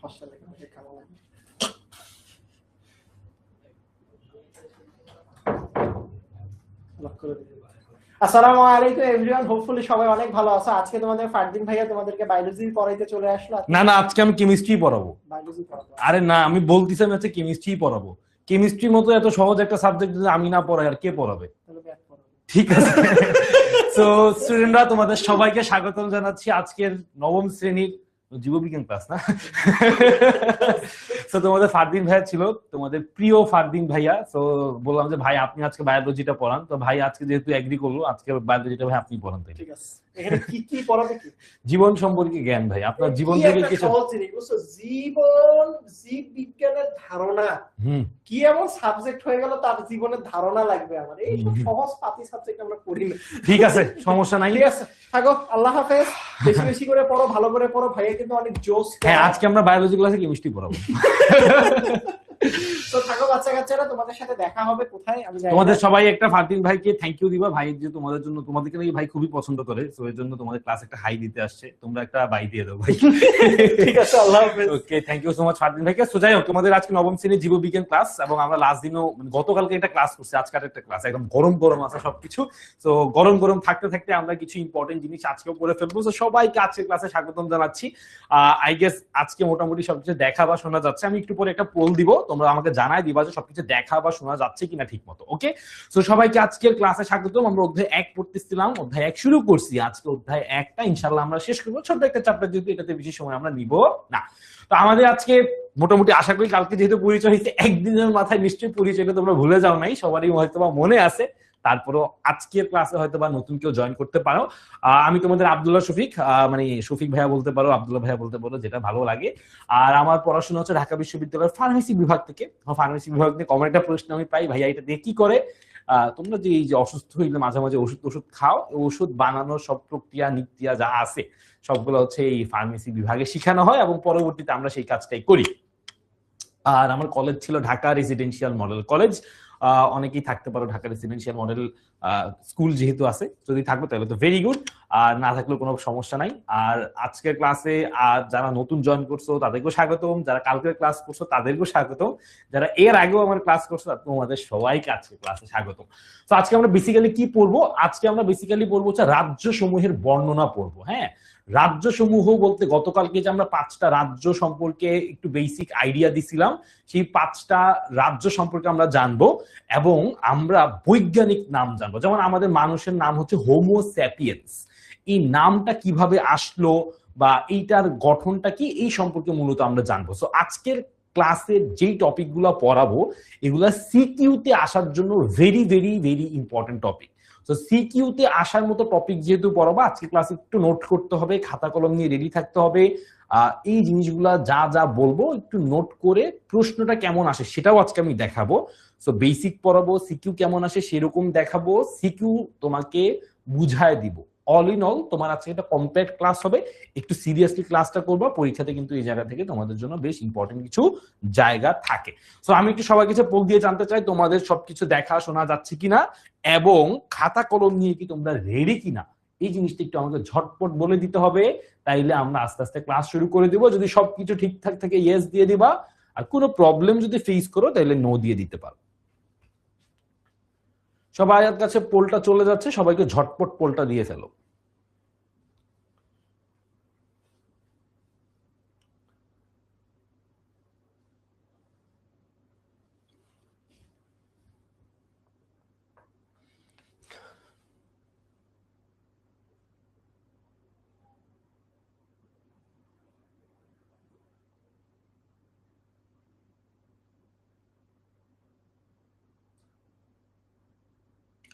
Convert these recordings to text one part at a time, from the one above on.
ফসল দেখে কেমন লাগে। আসসালামু আলাইকুম এভরিওয়ান, হোপফুলি সবাই অনেক ভালো আছো। আজকে তোমাদের ফারদিন ভাইয়া তোমাদেরকে বায়োলজি পড়াইতে চলে আসলো। না না, আজকে আমি কেমিস্ট্রি পড়াবো। বায়োলজি পড়াবো? আরে না, আমি বলতেছি আমি আজকে কেমিস্ট্রি পড়াবো। কেমিস্ট্রির মতো এত সহজ একটা সাবজেক্ট যদি আমি না পড়াই আর কে পড়াবে? ঠিক আছে। সো স্টুডেন্টরা, তোমাদের সবাইকে স্বাগতম জানাচ্ছি আজকের নবম শ্রেণীর জীববিজ্ঞান ক্লাস। না তো তোমাদের ফারদিন ভাইয়া ছিল, তোমাদের প্রিয় ফারদিন ভাইয়া। তো বললাম যে ভাই আপনি আজকে বায়োলজিটা পড়ান। তো ভাই আজকে যেহেতু এগ্রি করলো, আজকে বায়োলজিটা ভাই আপনি পড়ান। তাই ঠিক আছে। এখানে কি কি পড়াবে? কি জীবন সম্পর্কে জ্ঞান ভাই, আপনার জীবন থেকে কিছু জীবন, জীব বিজ্ঞানের ধারণা কি এমন সাবজেক্ট হয়ে গেল তার জীবনের ধারণা লাগবে আমার। এই সহজ পাতি সাবজেক্ট আমরা পড়ি না। ঠিক আছে, সমস্যা নাই। ঠিক আছে, থাকো। আল্লাহ হাফেজ। বেশি বেশি করে পড়ো, ভালো করে পড়ো। ভাইয়া কিন্তু অনেক জোশ। হ্যাঁ, আজকে আমরা বায়োলজি ক্লাসে কেমিস্ট্রি পড়াবো। তো থাকো বাচ্চা কাচ্চারা, তোমাদের সাথে দেখা হবে কোথায় আমি জানি। তোমাদের সবাই একটা ফারদিন ভাইকে থ্যাংক ইউ দিবা। ভাই যে তোমাদের জন্য, তোমাদেরকে নাকি ভাই খুবই পছন্দ করে, সো এর জন্য তোমাদের ক্লাস একটা হাই দিতে আসছে। তোমরা একটা বাই দিয়ে দাও ভাই। ঠিক আছে, আল্লাহ হাফেজ। Okay, thank you so much Fardin ভাইকে। সো যাই হোক, তোমাদের আজকে নবম শ্রেণীর জীববিজ্ঞান ক্লাস, এবং আমরা লাস্ট দিনও গতকালকে একটা ক্লাস করছি, আজকের একটা ক্লাস একদম গরম গরম আছে সবকিছু। সো গরম গরম থাকতে থাকতে আমরা কিছু ইম্পর্টেন্ট জিনিস আজকেও পড়ে ফেলবো। সো সবাইকে আজকে ক্লাসে স্বাগতম জানাচ্ছি। আই গেস আজকে মোটামুটি সবকিছু দেখা বা শোনা যাচ্ছে। আমি একটু পরে একটা পোল দিব, তোমরা আমাকে জানাই দিবা যে সবকিছু দেখা বা শোনা যাচ্ছে কিনা ঠিক মতো। ওকে, সো সবাইকে আজকের ক্লাসে স্বাগতম। আমরা অধ্যায় 1 পড়তেছিলাম, অধ্যায় 1 শুরু করছি। আজকে অধ্যায় 1টা ইনশাআল্লাহ আমরা শেষ করবো। ছোট একটা চ্যাপ্টার, যেহেতু এটাতে বেশি সময় আমরা নিব না। তো আমাদের আজকে মোটামুটি আশা করি কালকে যেহেতু পরিচয় হয়েছে, একদিনের মাথায় নিশ্চয়ই পরিচয়টা তোমরা ভুলে যাও নাই, সবারই হয়তো বা মনে আছে। তারপরও আজকের ক্লাসে হয়তো বা নতুন কেউ জয়েন করতে পারো। আমি তোমাদের আব্দুল্লাহ শফিক, মানে শফিক ভাইয়া বলতে পারো, আব্দুল্লাহ ভাইয়া বলতে পারো, যেটা ভালো লাগে। আর আমার পড়াশোনা হচ্ছে ঢাকা বিশ্ববিদ্যালয়ের ফার্মেসি বিভাগ থেকে। ফার্মেসি বিভাগ নিয়ে কমন একটা প্রশ্ন আমি পাই, ভাইয়া এটা দিয়ে কি করে? তোমরা যে এই যে অসুস্থ হইলে মাঝে মাঝে ওষুধ খাও, ওষুধ বানানোর সব প্রক্রিয়া নিক্রিয়া যা আছে সবগুলো হচ্ছে এই ফার্মেসি বিভাগে শিখানো হয়, এবং পরবর্তীতে আমরা সেই কাজটাই করি। আর আমার কলেজ ছিল ঢাকা রেসিডেন্সিয়াল মডেল কলেজ। অনেকেই থাকতে পারো ঢাকা রেসিডেন্সিয়াল মডেল স্কুল যেহেতু আছে, যদি থাকবে তাহলে তো ভেরি গুড, আর না থাকলেও কোনো সমস্যা নাই। আর আজকের ক্লাসে যারা নতুন জয়েন করছো তাদেরকেও স্বাগতম, যারা কালকের ক্লাস করছো তাদেরকেও স্বাগতম, যারা এর আগেও আমার ক্লাস করছো তোমাদের সবাইকে আজকে ক্লাসে স্বাগতম। তো আজকে আমরা বেসিক্যালি কি পড়বো? আজকে আমরা বেসিক্যালি পড়বো হচ্ছে রাজ্য সমূহের বর্ণনা পড়বো। হ্যাঁ, রাজ্য সমূহ বলতে গতকালকে যে আমরা 5টা রাজ্য সম্পর্কে একটু বেসিক আইডিয়া দিছিলাম, সেই 5টা রাজ্য সম্পর্কে আমরা জানবো, এবং আমরা বৈজ্ঞানিক নাম জানবো। যেমন আমাদের মানুষের নাম হচ্ছে হোমো স্যাপিয়েন্স, এই নামটা কিভাবে আসলো বা এইটার গঠনটা কি, এই সম্পর্কে মূলত আমরা জানবো। সো আজকের ক্লাসের যেই টপিকগুলো পড়াবো এগুলা সিকিউতে আসার জন্য very very very important topic. তো সিকিউতে আসার মতো টপিক যেহেতু পড়াবো, আজকে ক্লাসে একটু নোট করতে হবে, খাতা কলম নিয়ে রেডি থাকতে হবে। এই জিনিসগুলা যা যা বলবো একটু নোট করে প্রশ্নটা কেমন আসে সেটাও আজকে আমি দেখাবো। সো বেসিক পড়াবো, সিকিউ কেমন আসে সেরকম দেখাবো, সিকিউ তোমাকে বুঝায় দিব। অল ইন অল তোমার আজকে একটা কমপ্লিট ক্লাস হবে। একটু সিরিয়াসলি ক্লাসটা করবো, পরীক্ষাতে কিন্তু এই জায়গা থেকে তোমাদের জন্য বেশ ইম্পর্টেন্ট কিছু জায়গা থাকে। সো আমি একটু সবাই কিছু পোল দিয়ে জানতে চাই তোমাদের সবকিছু দেখা শোনা যাচ্ছে কিনা, এবং খাতা কলম নিয়ে কি তোমরা রেডি কিনা, এই জিনিসটা একটু আমাকে ঝটপট বলে দিতে হবে। তাইলে আমরা আস্তে আস্তে ক্লাস শুরু করে দিব। যদি সবকিছু ঠিকঠাক থাকে ইয়েস দিয়ে দিবা, আর কোনো প্রবলেম যদি ফেস করো তাহলে নো দিয়ে দিতে পারো। সবাই কাছে পোলটা চলে যাচ্ছে, সবাইকে ঝটপট পোলটা দিয়ে ফেলো।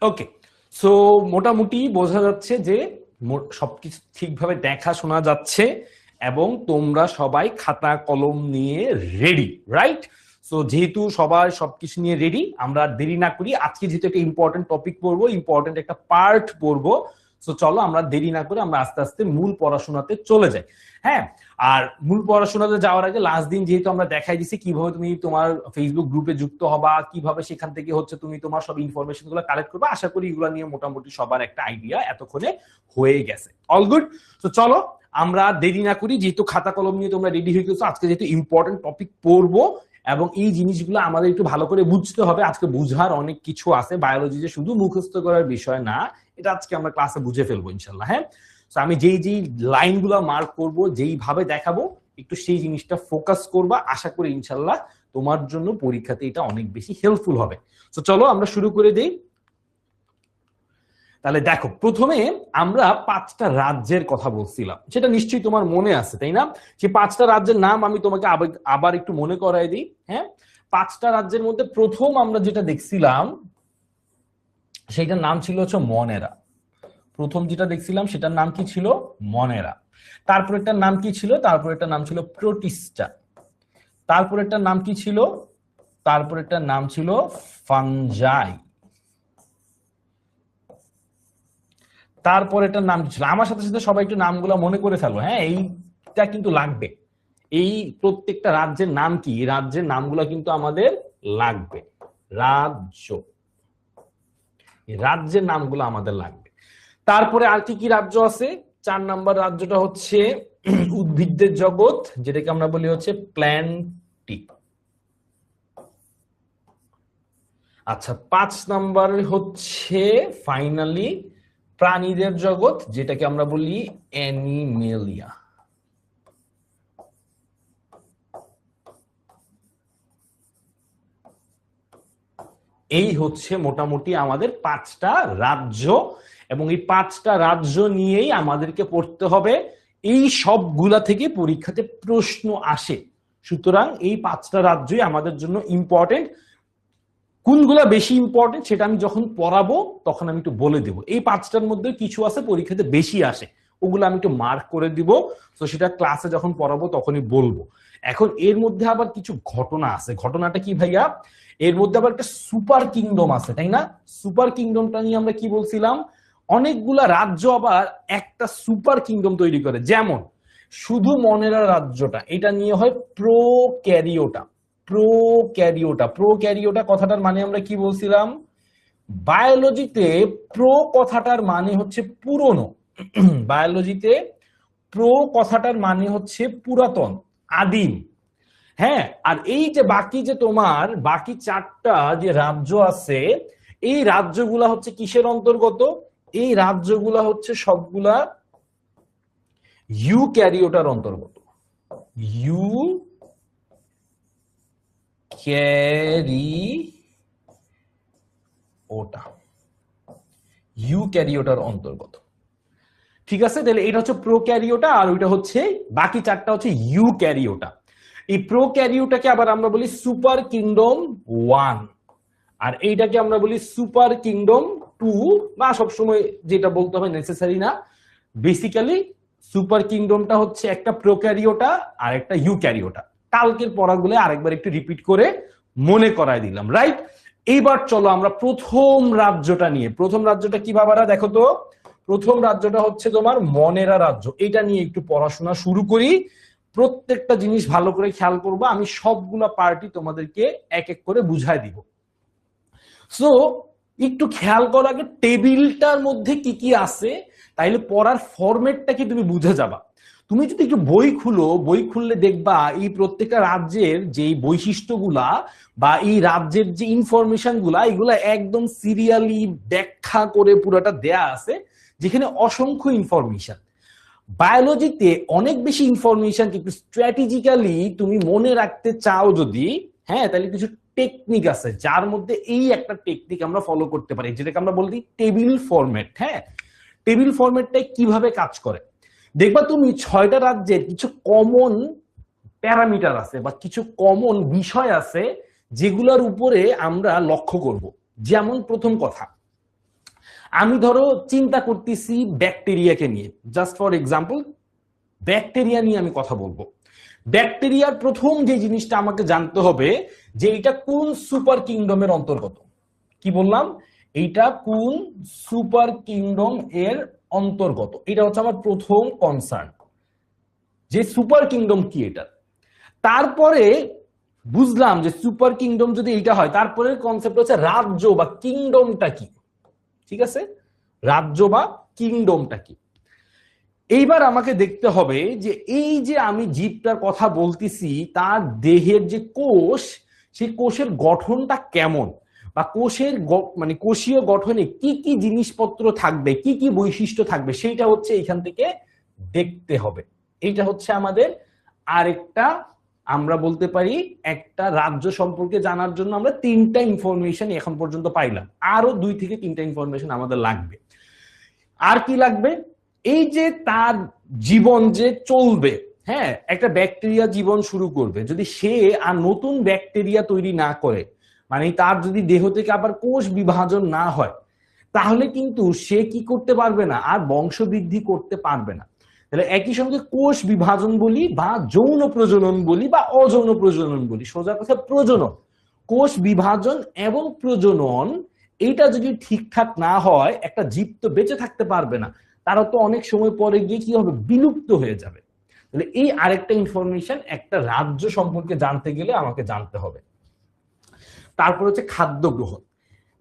ওকে, সো মোটামুটি বোঝা যাচ্ছে যে সবকিছু ঠিকভাবে দেখা শোনা যাচ্ছে, এবং তোমরা সবাই খাতা কলম নিয়ে রেডি, রাইট? সো যেহেতু সবাই সবকিছু নিয়ে রেডি, আমরা দেরি না করি। আজকে যেহেতু একটা ইম্পর্টেন্ট টপিক পড়বো, ইম্পর্টেন্ট একটা পার্ট পড়বো, সো চলো আমরা দেরি না করে আমরা আস্তে আস্তে মূল পড়াশোনাতে চলে যাই। হ্যাঁ, আর মূল পড়াশোনাতে যাওয়ার আগে লাস্ট দিন যেহেতু আমরা দেখাই দিছি কিভাবে তুমি তোমার ফেসবুক গ্রুপে যুক্ত হবা, কিভাবে সেখান থেকে হচ্ছে তুমি তোমার সব ইনফরমেশন গুলো কালেক্ট করবে, আশা করি এগুলো নিয়ে মোটামুটি সবার একটা আইডিয়া এতক্ষণে হয়ে গেছে। All good. তো চলো আমরা দেরি না করি, যেহেতু খাতা কলম নিয়ে তোমরা রেডি হয়ে গেছো, আজকে যেহেতু ইম্পর্টেন্ট টপিক পড়বো এবং এই জিনিসগুলো আমাদের একটু ভালো করে বুঝতে হবে। আজকে বুঝার অনেক কিছু আছে, বায়োলজি যে শুধু মুখস্থ করার বিষয় না, এটা আজকে আমরা ক্লাসে বুঝে ফেলবো ইনশাল্লাহ। হ্যাঁ, তো আমি যেই যেই লাইনগুলো মার্ক করব, যেইভাবে দেখাবো, একটু সেই জিনিসটা ফোকাস করবা। আশা করি ইনশাল্লাহ তোমার জন্য পরীক্ষাতে এটা অনেক বেশি হেল্পফুল হবে। তো চলো আমরা শুরু করে দেই। তাহলে দেখো, প্রথমে আমরা 5টা রাজ্যের কথা বলছিলাম, সেটা নিশ্চয়ই তোমার মনে আছে, তাই না? সেই 5টা রাজ্যের নাম আমি তোমাকে আবার একটু মনে করাই দিই। হ্যাঁ, 5টা রাজ্যের মধ্যে প্রথম আমরা যেটা দেখছিলাম সেইটার নাম ছিল হচ্ছে মনেরা। প্রথম যেটা দেখছিলাম সেটার নাম কি ছিল? মনেরা। তারপর একটা নাম কি ছিল? তারপর একটা নাম ছিল প্রোটিস্টা। তারপর একটা নাম কি ছিল? তারপর একটা নাম ছিল ফানজাই। তারপর এটার নাম ছিল, আমার সাথে সাথে সবাই একটু নামগুলো মনে করে ফেলো। হ্যাঁ, এইটা কিন্তু লাগবে। এই প্রত্যেকটা রাজ্যের নাম কি, রাজ্যের নামগুলো কিন্তু আমাদের লাগবে। রাজ্য, রাজ্যের নামগুলো আমাদের লাগবে। তারপরে আর কি কি রাজ্য আছে? 4 নাম্বার রাজ্যটা হচ্ছে উদ্ভিদের জগৎ, যেটাকে আমরা বলি হচ্ছে প্ল্যান্টিক। আচ্ছা, 5 নাম্বার হচ্ছে ফাইনালি প্রাণীদের জগৎ, যেটাকে আমরা বলি অ্যানিমেলিয়া। এই হচ্ছে মোটামুটি আমাদের 5টা রাজ্য, এবং এই 5টা রাজ্য নিয়েই আমাদেরকে পড়তে হবে। এই সবগুলা থেকে পরীক্ষাতে প্রশ্ন আসে, সুতরাং এই 5টা রাজ্যই আমাদের জন্য ইম্পর্টেন্ট। কোনগুলা বেশি ইম্পর্টেন্ট সেটা আমি যখন পড়াবো তখন আমি একটু বলে দেবো। এই 5টার মধ্যে কিছু আছে পরীক্ষাতে বেশি আসে, ওগুলো আমি একটু মার্ক করে দিব, তো সেটা ক্লাসে যখন পড়াবো তখনই বলবো। এখন এর মধ্যে আবার কিছু ঘটনা আছে। ঘটনাটা কি ভাইয়া? এর মধ্যে আবার একটা সুপার কিংডম আছে, তাই না? সুপার কিংডমটা নিয়ে আমরা কি বলছিলাম? অনেকগুলা রাজ্য আবার একটা সুপার কিংডম তৈরি করে। যেমন শুধু মনেরা রাজ্যটা, এটা নিয়ে হয় প্রোক্যারিওটা। প্রোক্যারিওটা, প্রোক্যারিওটা কথাটার মানে আমরা কি বলছিলাম? বায়োলজিতে প্রো কথাটার মানে হচ্ছে পুরনো। বায়োলজিতে প্রো কথাটার মানে হচ্ছে পুরাতন, আদিম। হ্যাঁ, আর এই যে বাকি যে তোমার বাকি 4টা যে রাজ্য আছে, এই রাজ্যগুলা হচ্ছে কিসের অন্তর্গত? এই রাজ্যগুলা হচ্ছে সবগুলা ইউক্যারিওটার অন্তর্গত। ইউক্যারিওটার অন্তর্গত। ঠিক আছে, তাহলে এটা হচ্ছে প্রোক্যারিওটা, আর ওইটা হচ্ছে বাকি 4টা হচ্ছে ইউক্যারিওটা। এই প্রোক্যারিওটাকে আবার আমরা বলি সুপার কিংডম 1, আর এইটাকে আমরা বলি সুপার কিংডম 2, বা সবসময় যেটা বলতে হবে নেসেসারি না। বেসিক্যালি সুপার কিংডমটা হচ্ছে একটা প্রোক্যারিওটা আর একটা ইউক্যারিওটা। কালকের পড়াগুলো আরেকবার একটু রিপিট করে মনে করায় দিলাম, রাইট? এইবার চলো আমরা প্রথম রাজ্যটা নিয়ে, প্রথম রাজ্যটা কি বাবারা দেখো তো? প্রথম রাজ্যটা হচ্ছে তোমার মনেরা রাজ্য। এটা নিয়ে একটু পড়াশোনা শুরু করি। প্রত্যেকটা জিনিস ভালো করে খেয়াল করবো, আমি সবগুলা পার্টি তোমাদেরকে এক এক করে বুঝাই দিব। সো একটু খেয়াল করো আগে টেবিলটার মধ্যে কি কি আছে, তাইলে পড়ার ফরম্যাটটা কি তুমি বুঝে যাবা। তুমি যদি একটু বই খুলো, বই খুললে দেখবা এই প্রত্যেকটা রাজ্যের যে বৈশিষ্ট্যগুলা বা এই রাজ্যের যে ইনফরমেশন গুলা, এগুলা একদম সিরিয়ালি ব্যাখ্যা করে পুরোটা দেয়া আছে, যেখানে অসংখ্য ইনফরমেশন। বায়োলজিতে অনেক বেশি ইনফরমেশন, কিন্তু স্ট্র্যাটেজিক্যালি তুমি মনে রাখতে চাও যদি, হ্যাঁ, তাহলে কিছু টেকনিক আছে, যার মধ্যে এই একটা টেকনিক আমরা ফলো করতে পারি, যেটাকে আমরা বলি টেবিল ফরম্যাট। হ্যাঁ, টেবিল ফরম্যাটটা কিভাবে কাজ করে দেখবা তুমি। 6টা রাজ্যের কিছু কমন প্যারামিটার আছে বা কিছু কমন বিষয় আছে যেগুলোর উপরে আমরা লক্ষ্য করব। যেমন প্রথম কথা, আমি ধরো চিন্তা করতেছি ব্যাকটেরিয়াকে নিয়ে, জাস্ট ফর এক্সাম্পল ব্যাকটেরিয়া নিয়ে আমি কথা বলবো। ব্যাকটেরিয়ার প্রথম যে জিনিসটা আমাকে জানতে হবে যে এটা কোন সুপার কিংডমের অন্তর্গত। কি বললাম? এইটা কোন সুপার কিংডম এর অন্তর্গত, এটা হচ্ছে আমার প্রথম কনসার্ন, যে সুপার কিংডম কি এটা। তারপরে বুঝলাম যে সুপার কিংডম যদি এটা হয়, তারপরে কনসেপ্ট হচ্ছে রাজ্য বা কিংডমটা কি। ঠিক আছে, রাজ্য বা কিংডমটা কি। এইবার আমাকে দেখতে হবে যে এই যে আমি জীবটার কথা বলতেছি তার দেহের যে কোষ, সেই কোষের গঠনটা কেমন, বা কোষের মানে কোষীয় গঠনে কি কি জিনিসপত্র থাকবে, কি কি বৈশিষ্ট্য থাকবে, সেইটা হচ্ছে এখান থেকে দেখতে হবে। এইটা হচ্ছে আমাদের আরেকটা, আমরা বলতে পারি একটা রাজ্য সম্পর্কে জানার জন্য আমরা 3টা ইনফরমেশন এখন পর্যন্ত পাইলাম, আরো 2 থেকে 3টা ইনফরমেশন আমাদের লাগবে। আর কি লাগবে? এই যে তার জীবন যে চলবে, হ্যাঁ, একটা ব্যাকটেরিয়া জীবন শুরু করবে, যদি সে আর নতুন ব্যাকটেরিয়া তৈরি না করে, মানে তার যদি দেহ থেকে আবার কোষ বিভাজন না হয়, তাহলে কিন্তু সে কি করতে পারবে না, আর বংশবৃদ্ধি করতে পারবে না। তাহলে একই সঙ্গে কোষ বিভাজন বলি বা যৌন প্রজনন বলি বা অযৌন প্রজনন বলি, সোজা কথা প্রজনন, কোষ বিভাজন এবং প্রজনন, এইটা যদি ঠিকঠাক না হয় একটা জীব তো বেঁচে থাকতে পারবে না, তারা তো অনেক সময় পরে গিয়ে কি হবে, বিলুপ্ত হয়ে যাবে। তাহলে এই আরেকটা ইনফরমেশন একটা রাজ্য সম্পর্কে জানতে গেলে আমাকে জানতে হবে। তারপর হচ্ছে খাদ্য গ্রহণ।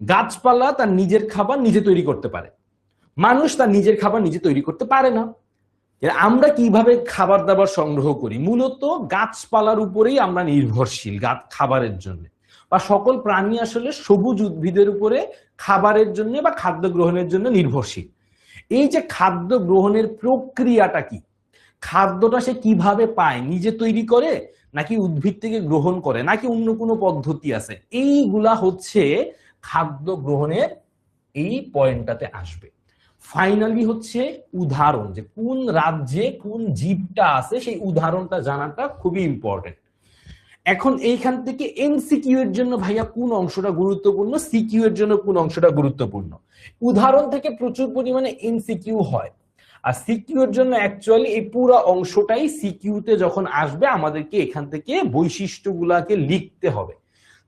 গাছপালা তার নিজের খাবার নিজে তৈরি করতে পারে, মানুষ তার নিজের খাবার নিজে তৈরি করতে পারে না। আমরা কিভাবে খাবার দাবার সংগ্রহ করি? মূলত গাছপালার উপরেই আমরা নির্ভরশীল খাবারের জন্য, বা সকল প্রাণী আসলে সবুজ উদ্ভিদের উপরে খাবারের জন্য বা খাদ্য গ্রহণের জন্য নির্ভরশীল। এই যে খাদ্য গ্রহণের প্রক্রিয়াটা কি, খাদ্যটা সে কিভাবে পায়, নিজে তৈরি করে নাকি উদ্ভিদ থেকে গ্রহণ করে নাকি অন্য কোনো পদ্ধতি আছে, এইগুলা হচ্ছে খাদ্য গ্রহণের এই পয়েন্টটাতে আসবে। ফাইনালি হচ্ছে উদাহরণ, যে কোন রাজ্যে কোন জীবটা আছে সেই উদাহরণটা জানাটা খুবই ইম্পর্টেন্ট। এখন এইখান থেকে এমসিকিউ এর জন্য ভাইয়া কোন অংশটা গুরুত্বপূর্ণ, সিকিউ এর জন্য কোন অংশটা গুরুত্বপূর্ণ? উদাহরণ থেকে প্রচুর পরিমাণে এমসিকিউ হয়, আর সিকিউ এর জন্য অ্যাকচুয়ালি এই পুরো অংশটাই সিকিউতে যখন আসবে আমাদেরকে এখান থেকে বৈশিষ্ট্যগুলাকে লিখতে হবে।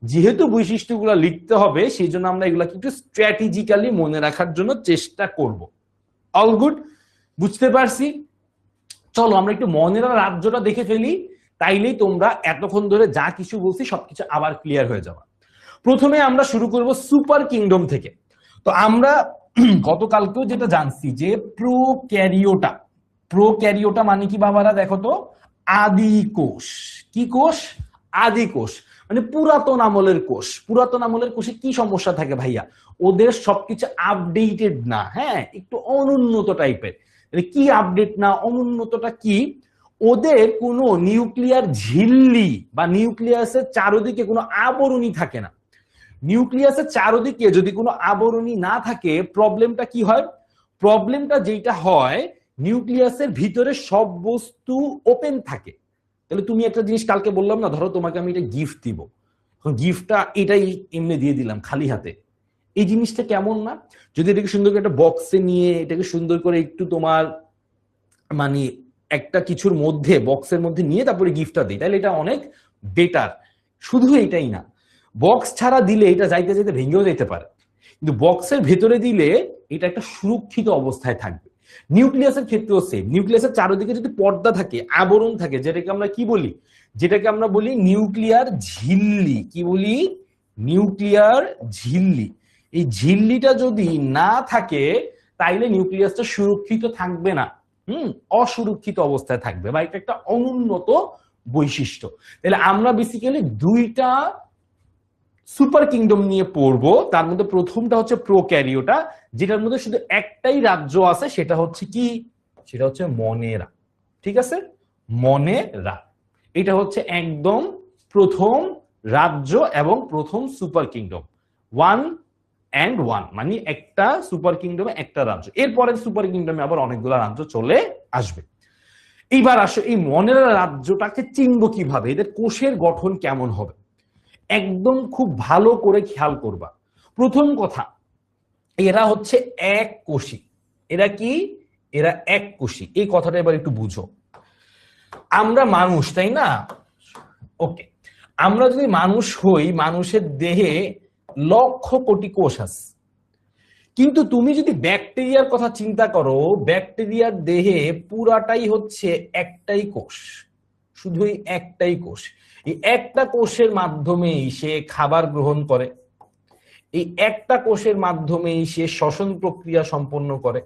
যেহেতু বৈশিষ্ট্যগুলো লিখতে হবে, সেই জন্য আমরা এগুলাকে একটু স্ট্র্যাটেজিক্যালি মনে রাখার জন্য চেষ্টা করব। অল গুড, বুঝতে পারছি। চলো আমরা একটু মনেরা রাজ্যটা দেখে ফেলি, তাইলেই তোমরা এতক্ষণ ধরে যা কিছু বলছি সবকিছু আবার ক্লিয়ার হয়ে যাবে। প্রথমে আমরা শুরু করব সুপার কিংডম থেকে। তো আমরা গতকালকেও যেটা জানছি যে প্রোক্যারিওটা মানে কি বাবারা? দেখো তো, আদি কোষ। কি কোষ? আদি কোষ, মানে পুরাতন আমলের কোষ। পুরাতন আমলের কোষে কি সমস্যা থাকে ভাইয়া? ওদের সবকিছু আপডেটেড না, হ্যাঁ, একটু অনুন্নত টাইপের। কি আপডেট না, অনুন্নতটা কি? ওদের কোনো নিউক্লিয়ার ঝিল্লি বা নিউক্লিয়াসের চারদিকে কোনো আবরণী থাকে না। নিউক্লিয়াসের চারদিকে যদি কোনো আবরণী না থাকে, প্রবলেমটা কি হয়? প্রবলেমটা যেটা হয়, নিউক্লিয়াসের ভিতরে সব বস্তু ওপেন থাকে। তাহলে তুমি একটা জিনিস কালকে বললাম না, ধরো তোমাকে আমি এটা গিফট দিব, গিফটটা এটাই এমনি দিয়ে দিলাম খালি হাতে, এই জিনিসটা কেমন না? যদি এটাকে সুন্দর করে একটা বক্সে নিয়ে এটাকে সুন্দর করে একটু তোমার মানে একটা কিছুর মধ্যে, বক্সের মধ্যে নিয়ে তারপরে গিফটটা দিই, তাহলে এটা অনেক বেটার। শুধু এটাই না, বক্স ছাড়া দিলে এটা যাইতে যাইতে ভেঙেও যেতে পারে, কিন্তু বক্সের ভেতরে দিলে এটা একটা সুরক্ষিত অবস্থায় থাকবে। নিউক্লিয়াসের ক্ষেত্রেও সেম। নিউক্লিয়াসের চারদিকে যদি পর্দা থাকে, আবরণ থাকে, যেটাকে আমরা কি বলি? যেটাকে আমরা বলি নিউক্লিয়ার ঝিল্লি। কি বলি? নিউক্লিয়ার ঝিল্লি। এই ঝিল্লিটা যদি না থাকে, তাইলে নিউক্লিয়াসটা সুরক্ষিত থাকবে না, অসুরক্ষিত অবস্থায় থাকবে, বা এটা একটা অনুন্নত বৈশিষ্ট্য। তাহলে আমরা বেসিক্যালি 2টা সুপার কিংডম নিয়ে পড়বো। তার মধ্যে প্রথমটা হচ্ছে প্রোক্যারিওটা, যেটার মধ্যে শুধু একটাই রাজ্য আছে, সেটা হচ্ছে কি? সেটা হচ্ছে মনেরা। ঠিক আছে, মনেরা। এটা হচ্ছে একদম প্রথম রাজ্য এবং প্রথম সুপার কিংডম। 1 and 1 মানে একটা সুপার কিংডমে একটা রাজ্য। এরপরের সুপার কিংডমে আবার অনেকগুলো রাজ্য চলে আসবে। এইবার আসো, এই মনেরা রাজ্যটাকে চিনবো কিভাবে, এদের কোষের গঠন কেমন হবে, একদম খুব ভালো করে খেয়াল করবা। প্রথম কথা, এরা হচ্ছে এক কোষী। এরা কি? এরা এক কোষী। এই কথাটা এবার একটু বুঝো। আমরা মানুষ, তাই না? ওকে, আমরা যদি মানুষ হই, মানুষের দেহে লক্ষ কোটি কোষ আছে, কিন্তু তুমি যদি ব্যাকটেরিয়ার কথা চিন্তা করো, ব্যাকটেরিয়ার দেহে পুরাটাই হচ্ছে একটাই কোষ, শুধুই একটাই কোষ। এই একটা কোষের মাধ্যমেই সে খাবার গ্রহণ করে, এই একটা কোষের মাধ্যমেই সে শ্বসন প্রক্রিয়া সম্পন্ন করে,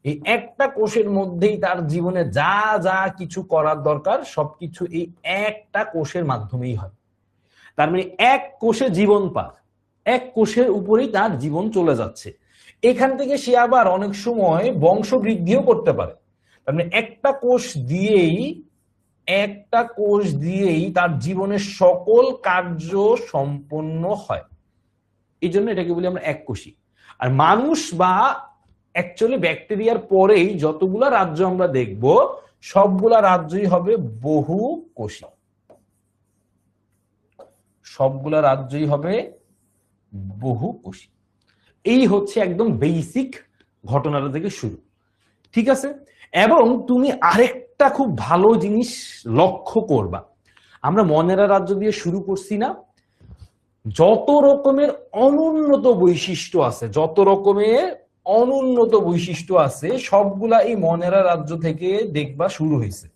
এই একটা কোষের মধ্যেই তার জীবনে যা যা কিছু করার দরকার সবকিছু এই একটা কোষের মাধ্যমেই হয়। তার মানে এক কোষে জীবন পার, এক কোষের উপরেই তার জীবন চলে যাচ্ছে। এখান থেকে সে আবার অনেক সময় বংশ বৃদ্ধিও করতে পারে। তার মানে একটা কোষ দিয়েই তার জীবনের সকল কার্য সম্পন্ন হয়। এই জন্য এটাকে বলি আমরা এক কোষী। আর মানুষ বা অ্যাকচুয়ালি ব্যাকটেরিয়ার পরেই যতগুলা রাজ্য আমরা দেখব সবগুলা রাজ্যই হবে বহু কোষী, সবগুলা রাজ্যই হবে বহু কোষী। এই হচ্ছে একদম বেসিক ঘটনাটা থেকে শুরু, ঠিক আছে? এবং তুমি আরেকটা খুব ভালো জিনিস লক্ষ্য করবা, আমরা মনেরা রাজ্য দিয়ে শুরু করছি না? যত রকমের অনুন্নত বৈশিষ্ট্য আছে, যত রকমের অনুন্নত বৈশিষ্ট্য আছে সবগুলা এই মনেরা রাজ্য থেকে দেখবা শুরু হয়েছে।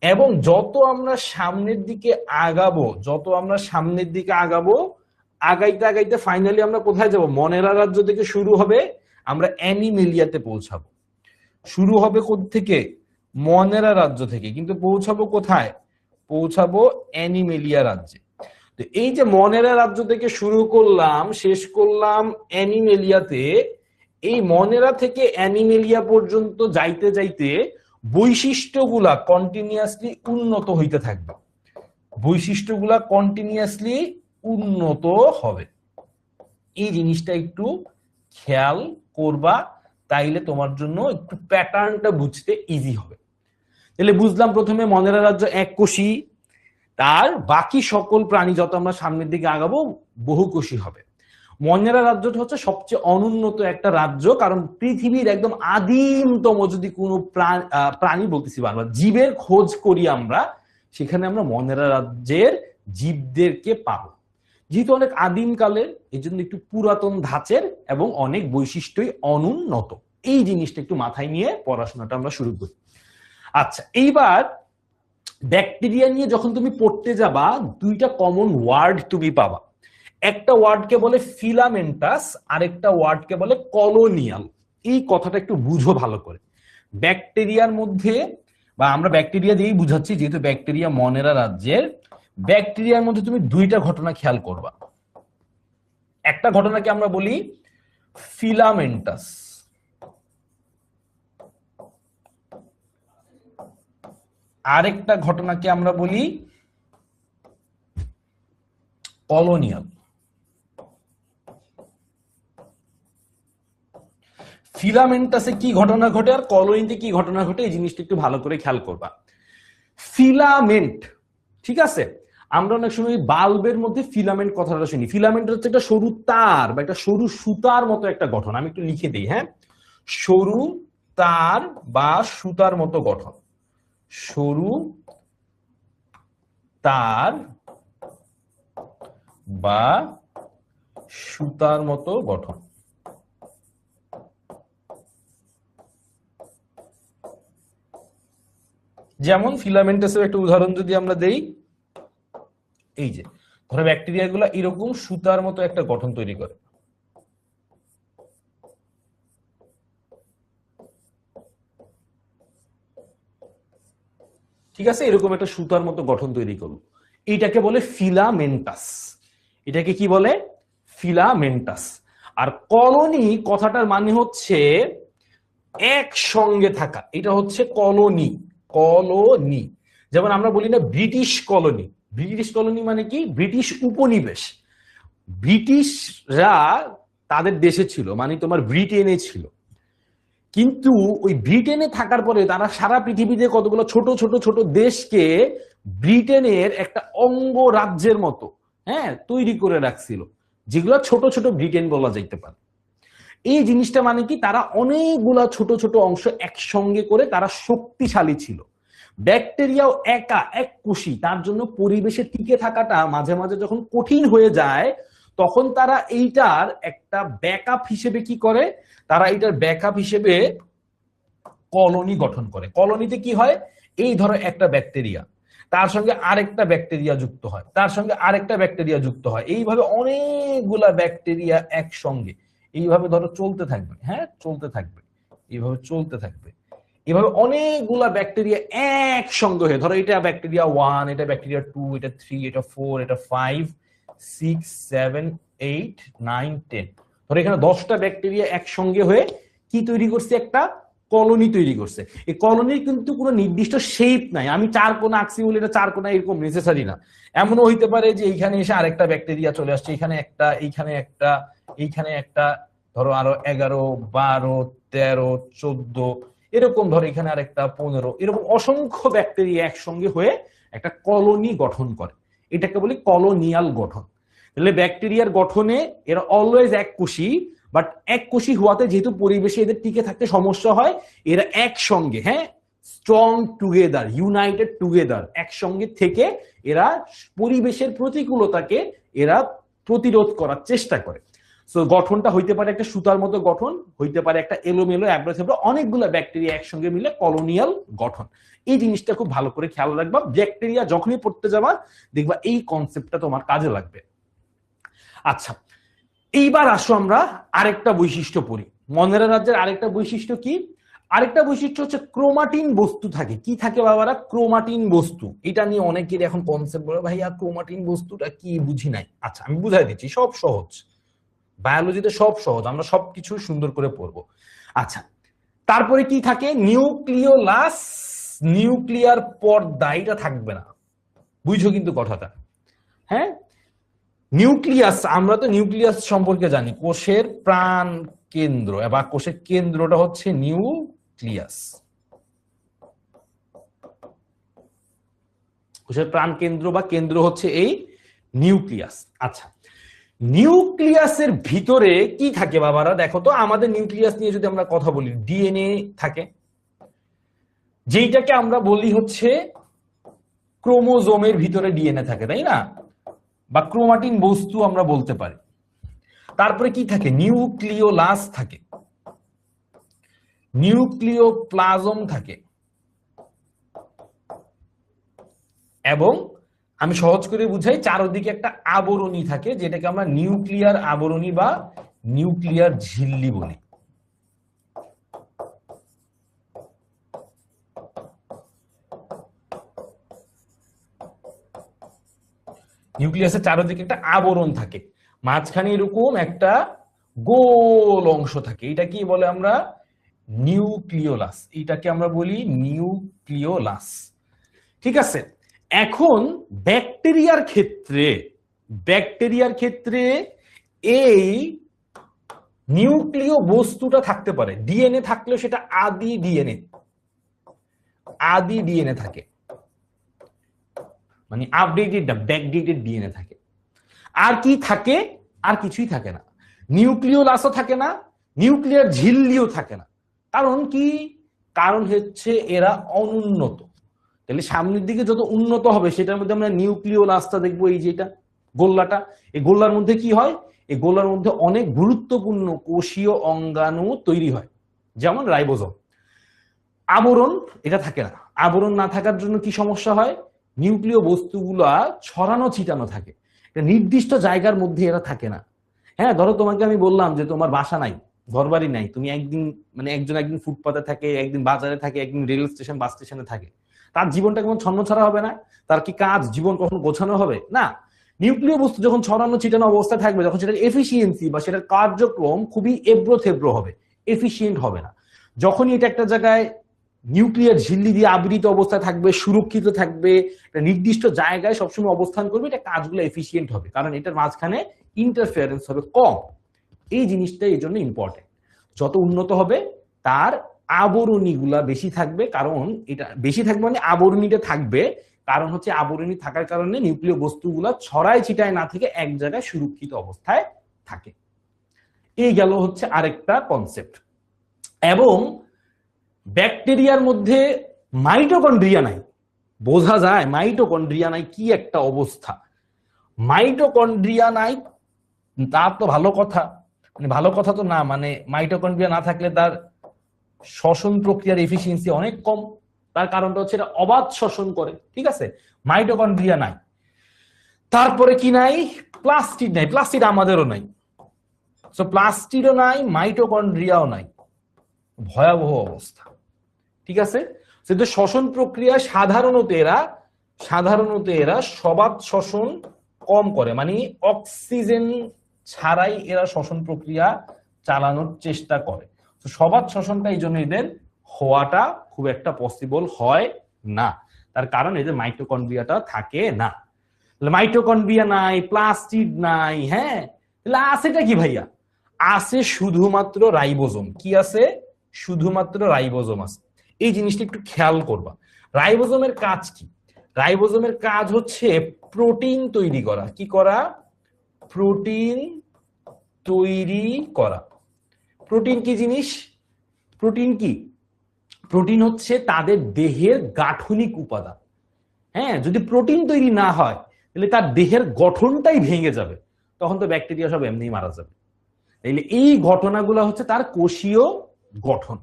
এবং যত আমরা সামনের দিকে আগাবো আগাইতে আগাইতে ফাইনালি আমরা কোথায় যাব? মনেরা রাজ্য থেকে শুরু হবে, আমরা অ্যানিমেলিয়াতে পৌঁছাবো। শুরু হবে থেকে? মনেরা রাজ্য থেকে, কিন্তু পৌঁছাবো কোথায়? পৌঁছাবো অ্যানিমেলিয়া রাজ্যে। তো এই যে মনেরা রাজ্য থেকে শুরু করলাম, শেষ করলাম অ্যানিমেলিয়াতে, এই মনেরা থেকে অ্যানিমেলিয়া পর্যন্ত যাইতে যাইতে বৈশিষ্ট্যগুলা কন্টিনিউয়াসলি উন্নত হইতে থাকবে, বৈশিষ্ট্যগুলা কন্টিনিউয়াসলি উন্নত হবে। এই জিনিসটা একটু খেয়াল করবা, তাইলে তোমার জন্য একটু প্যাটার্নটা বুঝতে ইজি হবে। তাহলে বুঝলাম প্রথমে মনেরা রাজ্য এক কোষী, তার বাকি সকল প্রাণী যত আমরা সামনের দিকে আগাবো বহুকোষী হবে। মনেরা রাজ্যটা হচ্ছে সবচেয়ে অনুন্নত একটা রাজ্য, কারণ পৃথিবীর একদম আদিমতম যদি কোনো প্রাণী বলতেছি বারবার, জীবের খোঁজ করি আমরা, সেখানে আমরা মনেরা রাজ্যের জীবদেরকে পাবো। যেহেতু অনেক আদিম কালের, এই জন্য একটু পুরাতন ধাঁচের এবং অনেক বৈশিষ্ট্যই অনুন্নত। এই জিনিসটা একটু মাথায় নিয়ে পড়াশোনাটা আমরা শুরু করি। আচ্ছা, এইবার ব্যাকটেরিয়া নিয়ে যখন তুমি পড়তে যাবা, দুইটা কমন ওয়ার্ড তুমি পাবা। একটা ওয়ার্ডকে বলে ফিলামেন্টাস, আরেকটা ওয়ার্ডকে বলে কলোনিয়াল। এই কথাটা একটু বুঝো ভালো করে। ব্যাকটেরিয়ার মধ্যে, বা আমরা ব্যাকটেরিয়া দিয়েই বুঝাচ্ছি যেহেতু ব্যাকটেরিয়া মনেরা রাজ্যের, ব্যাকটেরিয়ার মধ্যে তুমি দুইটা ঘটনা খেয়াল করবা। একটা ঘটনাকে আমরা বলি ফিলামেন্টাস, আরেকটা ঘটনাকে আমরা বলি কলোনিয়াল। ফিলামেন্টাসে কি ঘটনা ঘটে আর কলোনিতে কি ঘটনা ঘটে, এই জিনিসটা একটু ভালো করে খেয়াল করবা। ফিলামেন্ট, ঠিক আছে, আমরা অনেক সময় বাল্বের মধ্যে ফিলামেন্ট কথাটা শুনি। ফিলামেন্ট হচ্ছে একটা সরু তার বা একটা সরু সুতার মতো একটা গঠন। আমি একটু লিখে দিই, হ্যাঁ, সরু তার বা সুতার মতো গঠন, সরু তার বা সুতার মতো গঠন। যেমন ফিলামেন্টাসের একটা উদাহরণ যদি আমরা দেই, এই যে ধরো ব্যাকটেরিয়া গুলা এরকম সুতার মতো একটা গঠন তৈরি করে। ঠিক আছে, এরকম একটা সুতার মতো গঠন তৈরি করলো, এইটাকে বলে ফিলামেন্টাস। এটাকে কি বলে? ফিলামেন্টাস। আর কলোনি কথাটার মানে হচ্ছে একসঙ্গে থাকা, এটা হচ্ছে কলোনি। কলোনি যেমন আমরা বলি না ব্রিটিশ কলোনি, ব্রিটিশ কলোনি মানে কি? ব্রিটিশ উপনিবেশ। ব্রিটিশরা তাদের দেশে ছিল, মানে তোমার ব্রিটেনে ছিল, কিন্তু ওই ব্রিটেনে থাকার পরে তারা সারা পৃথিবীতে কতগুলো ছোট ছোট ছোট দেশকে ব্রিটেনের একটা অঙ্গ রাজ্যের মতো, হ্যাঁ, তৈরি করে রাখছিল, যেগুলো ছোট ছোট ব্রিটেন বলা যাইতে পারে। এই জিনিসটা মানে কি? তারা অনেকগুলা ছোট ছোট অংশ একসঙ্গে করে তারা শক্তিশালী ছিল। ব্যাকটেরিয়াও একা এক কোষী, তার জন্য পরিবেশে টিকে থাকাটা মাঝে মাঝে যখন কঠিন হয়ে যায়, তখন তারা এইটার একটা ব্যাকআপ হিসেবে কি করে? তারা এইটার ব্যাকআপ হিসেবে কলোনি গঠন করে। কলোনিতে কি হয়? এই ধরো একটা ব্যাকটেরিয়া, তার সঙ্গে আরেকটা ব্যাকটেরিয়া যুক্ত হয়, তার সঙ্গে আরেকটা ব্যাকটেরিয়া যুক্ত হয়, এইভাবে অনেকগুলা ব্যাকটেরিয়া একসঙ্গে এইভাবে ধরো চলতে থাকবে, হ্যাঁ, চলতে থাকবে। এইভাবে চলতে থাকবে। এভাবে অনেকগুলা ব্যাকটেরিয়া একসঙ্গে হয়ে, ধরো এটা ব্যাকটেরিয়া 1, এটা ব্যাকটেরিয়া 2, এটা 3, এটা 4, এটা 5, 6, 7, 8, 9, 10, ধরো এখানে 10টা ব্যাকটেরিয়া একসঙ্গে হয়ে কি তৈরি করছে, একটা কলোনি তৈরি করছে। এই কলোনির কিন্তু কোনো নির্দিষ্ট শেপ নাই, আমি 4 কোণা আঁকছি বলে এটা 4 কোণা এরকম নেসেসারি না। এমনও হইতে পারে যে এইখানে এসে আরেকটা ব্যাকটেরিয়া চলে আসছে, এখানে একটা, এইখানে একটা, এইখানে একটা, ধরো আরো 11, 12, 13, 14, এরকম ধরো এখানে আরেকটা 15, এরকম অসংখ্য ব্যাকটেরিয়া একসঙ্গে হয়ে একটা কলোনি গঠন করে। এটাকে বলি কলোনিয়াল গঠন। তাহলে ব্যাকটেরিয়ার গঠনে এরা অলওয়েজ এককোষী, বাট এককোষী হওয়াতে যেহেতু পরিবেশে এদের টিকে থাকতে সমস্যা হয়, এরা একসঙ্গে, হ্যাঁ, স্ট্রং টুগেদার, ইউনাইটেড টুগেদার, একসঙ্গে থেকে এরা পরিবেশের প্রতিকূলতাকে এরা প্রতিরোধ করার চেষ্টা করে। সো গঠনটা হইতে পারে একটা সুতার মতো গঠন, হইতে পারে একটা এলোমেলো অ্যাব্রাসেবল, অনেকগুলো ব্যাকটেরিয়া একসঙ্গে মিলে কলোনিয়াল গঠন। এই জিনিসটা খুব ভালো করে খেয়াল রাখবা, ব্যাকটেরিয়া যখনই পড়তে যাবা দেখবা এই কনসেপ্টটা তোমার কাজে লাগবে। আচ্ছা, এইবার আসো আমরা আরেকটা বৈশিষ্ট্য পড়ি। মনেরা রাজ্যের আরেকটা বৈশিষ্ট্য কি? আরেকটা বৈশিষ্ট্য হচ্ছে ক্রোমাটিন বস্তু থাকে। কি থাকে বাবারা? ক্রোমাটিন বস্তু। এটা নিয়ে অনেকের এখন কনসেপ্ট বলে, ভাইয়া ক্রোমাটিন বস্তুটা কি, বুঝি নাই। আচ্ছা আমি বুঝাই দিচ্ছি, সব সহজ, বায়োলজিতে সব সহজ, আমরা সবকিছু সুন্দর করে পড়বো। আচ্ছা, তারপরে কি থাকে? নিউক্লিওলাস, নিউক্লিয়ার পর্দা, এটা থাকবে না, বুঝছো কিন্তু কথাটা, হ্যাঁ। নিউক্লিয়াস, আমরা তো নিউক্লিয়াস সম্পর্কে জানি, কোষের প্রাণ কেন্দ্র, বা কোষের কেন্দ্রটা হচ্ছে নিউক্লিয়াস, কোষের প্রাণ কেন্দ্র বা কেন্দ্র হচ্ছে এই নিউক্লিয়াস। আচ্ছা, নিউক্লিয়াসের ভিতরে কি থাকে বাবারা? দেখো তো, আমাদের নিউক্লিয়াস নিয়ে যদি আমরা কথা বলি, ডিএনএ থাকে, যেইটাকে আমরা বলি হচ্ছে ক্রোমোজোমের ভিতরে ডিএনএ থাকে, তাই না? বা ক্রোমাটিন বস্তু আমরা বলতে পারি। তারপরে কি থাকে? নিউক্লিওলাস থাকে, নিউক্লিওপ্লাজম থাকে, এবং আমি সহজ করে বুঝাই, চারদিকে একটা আবরণী থাকে, যেটাকে আমরা নিউক্লিয়ার আবরণী বা নিউক্লিয়ার ঝিল্লি বলি। নিউক্লিয়াসের চারদিকে একটা আবরণ থাকে, মাঝখানে এরকম একটা গোল অংশ থাকে, এটা কি বলে আমরা? নিউক্লিওলাস। এটাকে আমরা বলি নিউক্লিওলাস। ঠিক আছে, এখন ব্যাকটেরিয়ার ক্ষেত্রে এই নিউক্লিয় বস্তুটা থাকতে পারে। ডিএনএ থাকলেও সেটা আদি ডিএনএ থাকে, মানে আপডেটেড না, ব্যাকডেটেড ডিএনএ থাকে। আর কি থাকে? আর কিছুই থাকে না। নিউক্লিওলাসও থাকে না, নিউক্লিয়ার ঝিল্লিও থাকে না। কারণ কি? কারণ হচ্ছে এরা অনুন্নত। তাহলে সামনের দিকে যত উন্নত হবে সেটার মধ্যে আমরা নিউক্লিওলাসটা দেখবো, এই যেটা গোল্লাটা, এই গোল্লার মধ্যে কি হয়? এই গোল্লার মধ্যে অনেক গুরুত্বপূর্ণ কোষীয় অঙ্গাণু তৈরি হয়, যেমন রাইবোজোম। আবরণ এটা থাকে না। আবরণ না থাকার জন্য কি সমস্যা হয়? নিউক্লিয় বস্তুগুলা ছড়ানো ছিটানো থাকে, একটা নির্দিষ্ট জায়গার মধ্যে এরা থাকে না। হ্যাঁ, ধরো তোমাকে আমি বললাম যে তোমার বাসা নাই, ঘরবাড়ি নাই, তুমি একদিন মানে একদিন ফুটপাতে থাকে, একদিন বাজারে থাকে, একদিন রেল স্টেশন বাস স্টেশনে থাকে, তার জীবনটা কেমন ছন্নছাড়া হবে না? তার কি কাজ, জীবন কখনো গোছানো হবে না? নিউক্লিয় বস্তু যখন ছড়ানো ছিটানো অবস্থায় থাকবে, তখন সেটার এফিসিয়েন্সি বা সেটার কার্যক্রম খুবই এবড়ো থেবড়ো হবে, এফিসিয়েন্ট হবে না। যখনই এটা একটা জায়গায় নিউক্লিয়ার ঝিল্লি দিয়ে আবৃত অবস্থায় থাকবে, সুরক্ষিত থাকবে, একটা নির্দিষ্ট জায়গায় সবসময় অবস্থান করবে, এটা কাজগুলো এফিসিয়েন্ট হবে, কারণ এটার মাঝখানে ইন্টারফেয়ারেন্স হবে কম। এই জিনিসটা এই জন্য ইম্পর্টেন্ট। যত উন্নত হবে তার আবরণীগুলা বেশি থাকবে, কারণ এটা বেশি থাকবে মানে আবরণীটা থাকবে, কারণ হচ্ছে আবরণী থাকার কারণে নিউক্লিয় বস্তুগুলা ছড়ায় ছিটায় না থেকে এক জায়গায় সুরক্ষিত অবস্থায় থাকে। এই গেল হচ্ছে আরেকটা কনসেপ্ট। এবং ব্যাকটেরিয়ার মধ্যে মাইটোকন্ড্রিয়া নাই, বোঝা যায় মাইটোকন্ড্রিয়া নাই, কি একটা অবস্থা। মাইটোকন্ড্রিয়া নাই, তা তো ভালো কথা, মানে ভালো কথা তো না, মানে মাইটোকন্ড্রিয়া না থাকলে তার শ্বসন প্রক্রিয়ার এফিসিয়েন্সি অনেক কম। তার কারণটা হচ্ছে এটা অবাধ শ্বসন করে, ঠিক আছে। মাইটোকন্ড্রিয়া নাই। তারপরে কি নাই? প্লাস্টিড নাই। প্লাস্টিড আমাদেরও নাই। সো প্লাস্টিডও নাই, মাইটোকন্ড্রিয়াও নাই। ভয়াবহ অবস্থা। ঠিক আছে, কিন্তু শ্বসন প্রক্রিয়া সাধারণত এরা সবাত শ্বসন কম করে, মানে অক্সিজেন ছাড়াই এরা শ্বসন প্রক্রিয়া চালানোর চেষ্টা করে। তো সবাত শ্বসনটা এই জন্য এদের হওয়াটা খুব একটা পসিবল হয় না, তার কারণ এদের মাইটোকন্ড্রিয়াটা থাকে না। মাইটোকন্ড্রিয়া নাই, প্লাস্টিড নাই, হ্যাঁ, তাহলে আছেটা কি ভাইয়া? আছে শুধুমাত্র রাইবোজোম। কি আছে? শুধুমাত্র রাইবোজোম আছে। এই জিনিসটা একটু খেয়াল করবা। রাইবোজোমের কাজ কি? রাইবোজোমের কাজ হচ্ছে প্রোটিন তৈরি করা। কি করা? প্রোটিন তৈরি করা। প্রোটিন কি জিনিস? প্রোটিন কি? প্রোটিন হচ্ছে তাদের দেহের গাঠনিক উপাদান। হ্যাঁ, যদি প্রোটিন তৈরি না হয় তাহলে তার দেহের গঠনটাই ভেঙে যাবে, তখন তো ব্যাকটেরিয়া সব এমনি মারা যাবে। তাইলে এই ঘটনাগুলো হচ্ছে তার কোষীয় গঠন।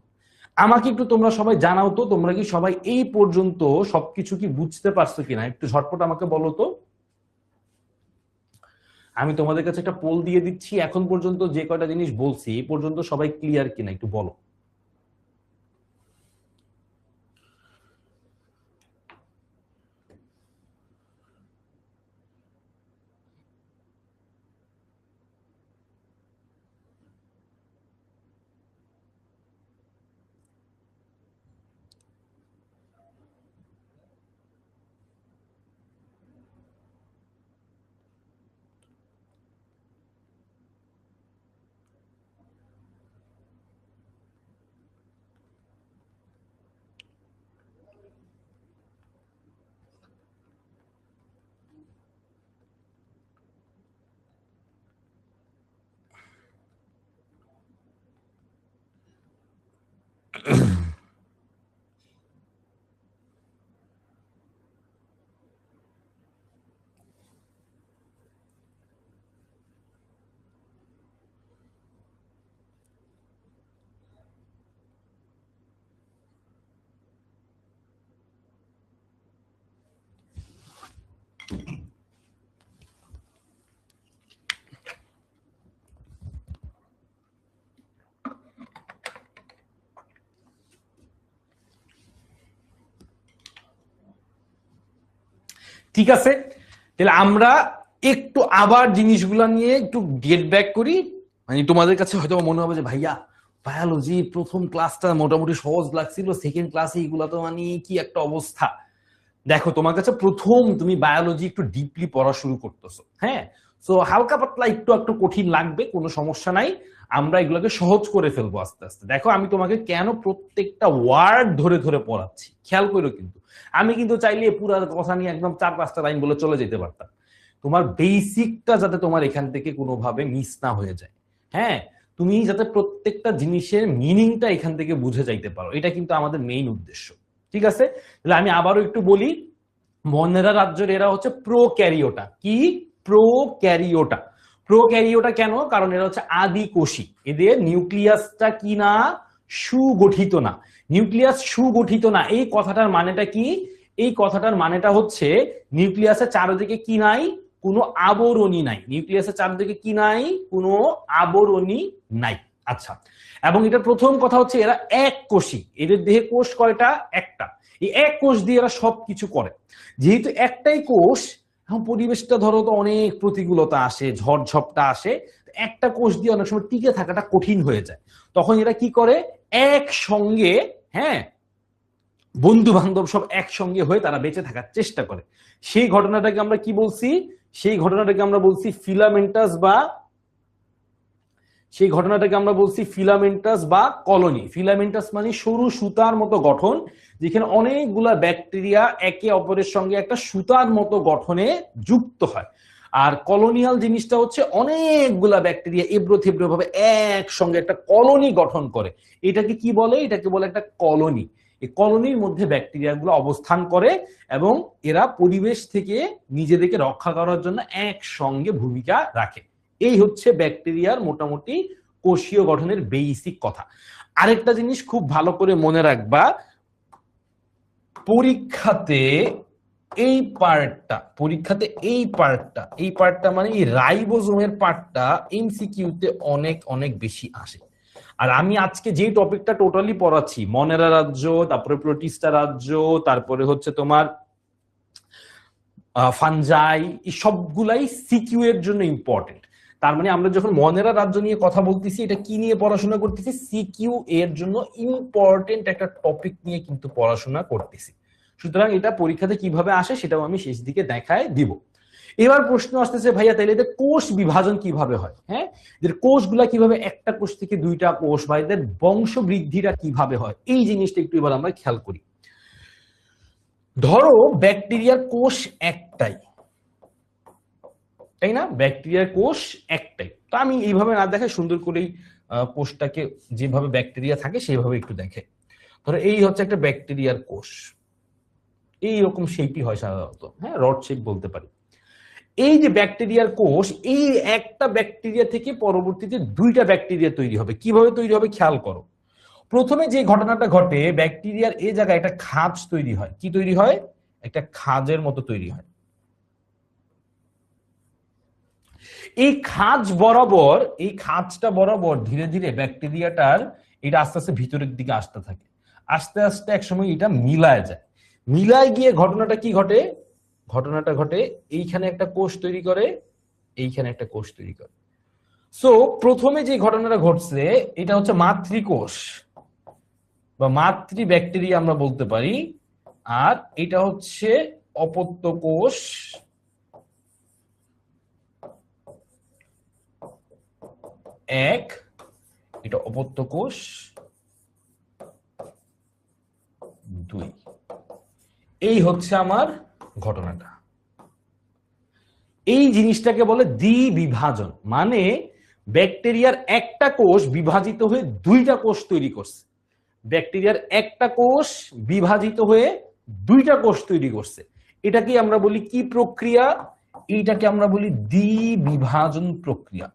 আমাকে একটু তোমরা সবাই জানাও তো, তোমরা কি সবাই এই পর্যন্ত সবকিছু কি বুঝতে পারছো কিনা? একটু ঝটপট আমাকে বলো তো। আমি তোমাদের কাছে একটা পোল দিয়ে দিচ্ছি, এখন পর্যন্ত যে কয়টা জিনিস বলছি এই পর্যন্ত সবাই ক্লিয়ার কিনা একটু বলো। ঠিক আছে, তাহলে আমরা একটু আবার জিনিসগুলা নিয়ে একটু গেট ব্যাক করি। মানে তোমাদের কাছে হয়তো মনে হবে যে ভাইয়া বায়োলজি প্রথম ক্লাসটা মোটামুটি সহজ লাগছিল, সেকেন্ড ক্লাসে এগুলা তো মানে কি একটা অবস্থা। দেখো, তোমার কাছে প্রথম তুমি বায়োলজি একটু ডিপলি পড়া শুরু করতেছো, হ্যাঁ, সো হালকা পাতলা একটু একটু কঠিন লাগবে, কোনো সমস্যা নাই, আমরা এগুলোকে সহজ করে ফেলবো আস্তে আস্তে। দেখো, আমি তোমাকে কেন প্রত্যেকটা ওয়ার্ড ধরে ধরে পড়াচ্ছি খেয়াল করো। কিন্তু আমি কিন্তু চাইলে পুরো কথা নিয়ে একদম 4-5টা লাইন বলে চলে যেতে পারতাম। তোমার বেসিকটা যাতে তোমার এখান থেকে কোনোভাবে মিস না হয়ে যায়, হ্যাঁ, তুমি যাতে প্রত্যেকটা জিনিসের মিনিংটা এখান থেকে বুঝে যাইতে পারো, এটা কিন্তু আমাদের মেইন উদ্দেশ্য। ঠিক আছে, তাহলে আমি আবারও একটু বলি। মনেরা রাজ্যের এরা হচ্ছে প্রোক্যারিওটা। কি? প্রোক্যারিওটা। প্রোক্যারিওটা কেন? কারণ এরা হচ্ছে আদি কোষী। এদের নিউক্লিয়াসটা কি না? সুগঠিত না। নিউক্লিয়াস সুগঠিত না, এই কথাটার মানেটা কি? এই কথাটার মানেটা হচ্ছে নিউক্লিয়াসের চারদিকে কি নাই? কোনো আবরণী নাই। নিউক্লিয়াসের চারদিকে কি নাই? কোনো আবরণী নাই। আচ্ছা, এবং এটার প্রথম কথা হচ্ছে এরা এক কোষী। এদের দেহে কোষ কয়টা? একটা। এই এক কোষ দিয়ে এরা সবকিছু করে। যেহেতু একটাই কোষ, এখন পরিবেশটা ধরো তো অনেক প্রতিকূলতা আসে, ঝড়ঝপটা আসে, একটা কোষ দিয়ে অনেক সময় টিকে থাকাটা কঠিন হয়ে যায়। তখন এরা কি করে? একসঙ্গে, হ্যাঁ, বন্ধু বান্ধব সব একসঙ্গে হয়ে তারা বেঁচে থাকার চেষ্টা করে। সেই ঘটনাটাকে আমরা কি বলছি? সেই ঘটনাটাকে আমরা বলছি ফিলামেন্টাস বা কলোনি। ফিলামেন্টাস মানে সরু সুতার মতো গঠন, যেখানে অনেকগুলা ব্যাকটেরিয়া একে অপরের সঙ্গে একটা সুতার মতো গঠনে যুক্ত হয়। আর কলোনিয়াল জিনিসটা হচ্ছে অনেকগুলা ব্যাকটেরিয়া এবড়ো থেবড়ো ভাবে একসঙ্গে একটা কলোনি গঠন করে। এটাকে কি বলে? এটাকে বলে একটা কলোনি। এই কলোনির মধ্যে ব্যাকটেরিয়াগুলো অবস্থান করে এবং এরা পরিবেশ থেকে নিজেদেরকে রক্ষা করার জন্য একসঙ্গে ভূমিকা রাখে। এই হচ্ছে ব্যাকটেরিয়ার মোটামুটি কোষীয় গঠনের বেসিক কথা। আরেকটা জিনিস খুব ভালো করে মনে রাখবা, পরীক্ষাতে এই পার্টটা মানে এই রাইবোজোমের পার্টটা এমসিকিউতে অনেক অনেক বেশি আসে। আর আমি আজকে যে টপিকটা টোটালি পড়াচ্ছি, মনেরা রাজ্য, তারপরে প্রোটিস্টা রাজ্য, তারপরে হচ্ছে তোমার ফানজাই, এই সবগুলাই সিকিউ এর জন্য ইম্পর্টেন্ট। তার মানে আমরা যখন মনেরা রাজ্য নিয়ে কথা বলতেছি, এটা কি নিয়ে পড়াশোনা করতেছি? সিকিউ এর জন্য ইম্পর্টেন্ট একটা টপিক নিয়ে কিন্তু পড়াশোনা করতেছি। সুতরাং এটা পরীক্ষাতে কিভাবে আসে সেটাও আমি শেষ দিকে দেখায় দিব। এবার প্রশ্ন আসতেছে, ভাইয়া তাহলে এদের কোষ বিভাজন কিভাবে হয়? হ্যাঁ, এদের কোষগুলা কিভাবে একটা কোষ থেকে দুইটা কোষ, বা এদের বংশ বৃদ্ধিটা কিভাবে হয়, এই জিনিসটা একটু এবার আমরা খেয়াল করি। ধরো ব্যাকটেরিয়ার কোষ একটাই, তাই না? ব্যাকটেরিয়ার কোষ একটাই। তো আমি এইভাবে না দেখাই, সুন্দর করেই কোষটাকে যেভাবে ব্যাকটেরিয়া থাকে সেইভাবে একটু দেখে। ধরো এই হচ্ছে একটা ব্যাকটেরিয়ার কোষ, এইরকম শেপই হয় সাধারণত, হ্যাঁ, রড শেপ বলতে পারি। এই যে ব্যাকটেরিয়ার কোষ, এই একটা ব্যাকটেরিয়া থেকে পরবর্তীতে দুইটা ব্যাকটেরিয়া তৈরি হবে। কিভাবে তৈরি হবে খেয়াল করো। প্রথমে যে ঘটনাটা ঘটে, ব্যাকটেরিয়ার এই জায়গায় একটা খাঁজ তৈরি হয়। কি তৈরি হয়? একটা খাঁজের মতো তৈরি হয়। এই খাঁজ বরাবর, এই খাঁজটা বরাবর ধীরে ধীরে ব্যাকটেরিয়াটার এটা আস্তে আস্তে ভিতরের দিকে আসতে থাকে। আস্তে আস্তে একসময় এটা মিলায় যায়। মিলায় গিয়ে ঘটনাটা কি ঘটে? ঘটনাটা ঘটে এইখানে একটা কোষ তৈরি করে, এইখানে একটা কোষ তৈরি করে। সো প্রথমে যে ঘটনাটা ঘটছে এটা হচ্ছে মাতৃকোষ বা মাতৃ ব্যাকটেরিয়া আমরা বলতে পারি, আর এটা হচ্ছে অপত্য কোষ। এক, এটা অপত্য কোষ। দুই, এই হচ্ছে আমার ঘটনাটা। এই জিনিসটাকে বলে দ্বিবিভাজন, মানে ব্যাকটেরিয়ার একটা কোষ বিভাজিত হয়ে দুইটা কোষ তৈরি করছে। ব্যাকটেরিয়ার একটা কোষ বিভাজিত হয়ে দুইটা কোষ তৈরি করছে। এটাকে আমরা বলি কি প্রক্রিয়া? এইটাকে আমরা বলি দ্বিবিভাজন প্রক্রিয়া।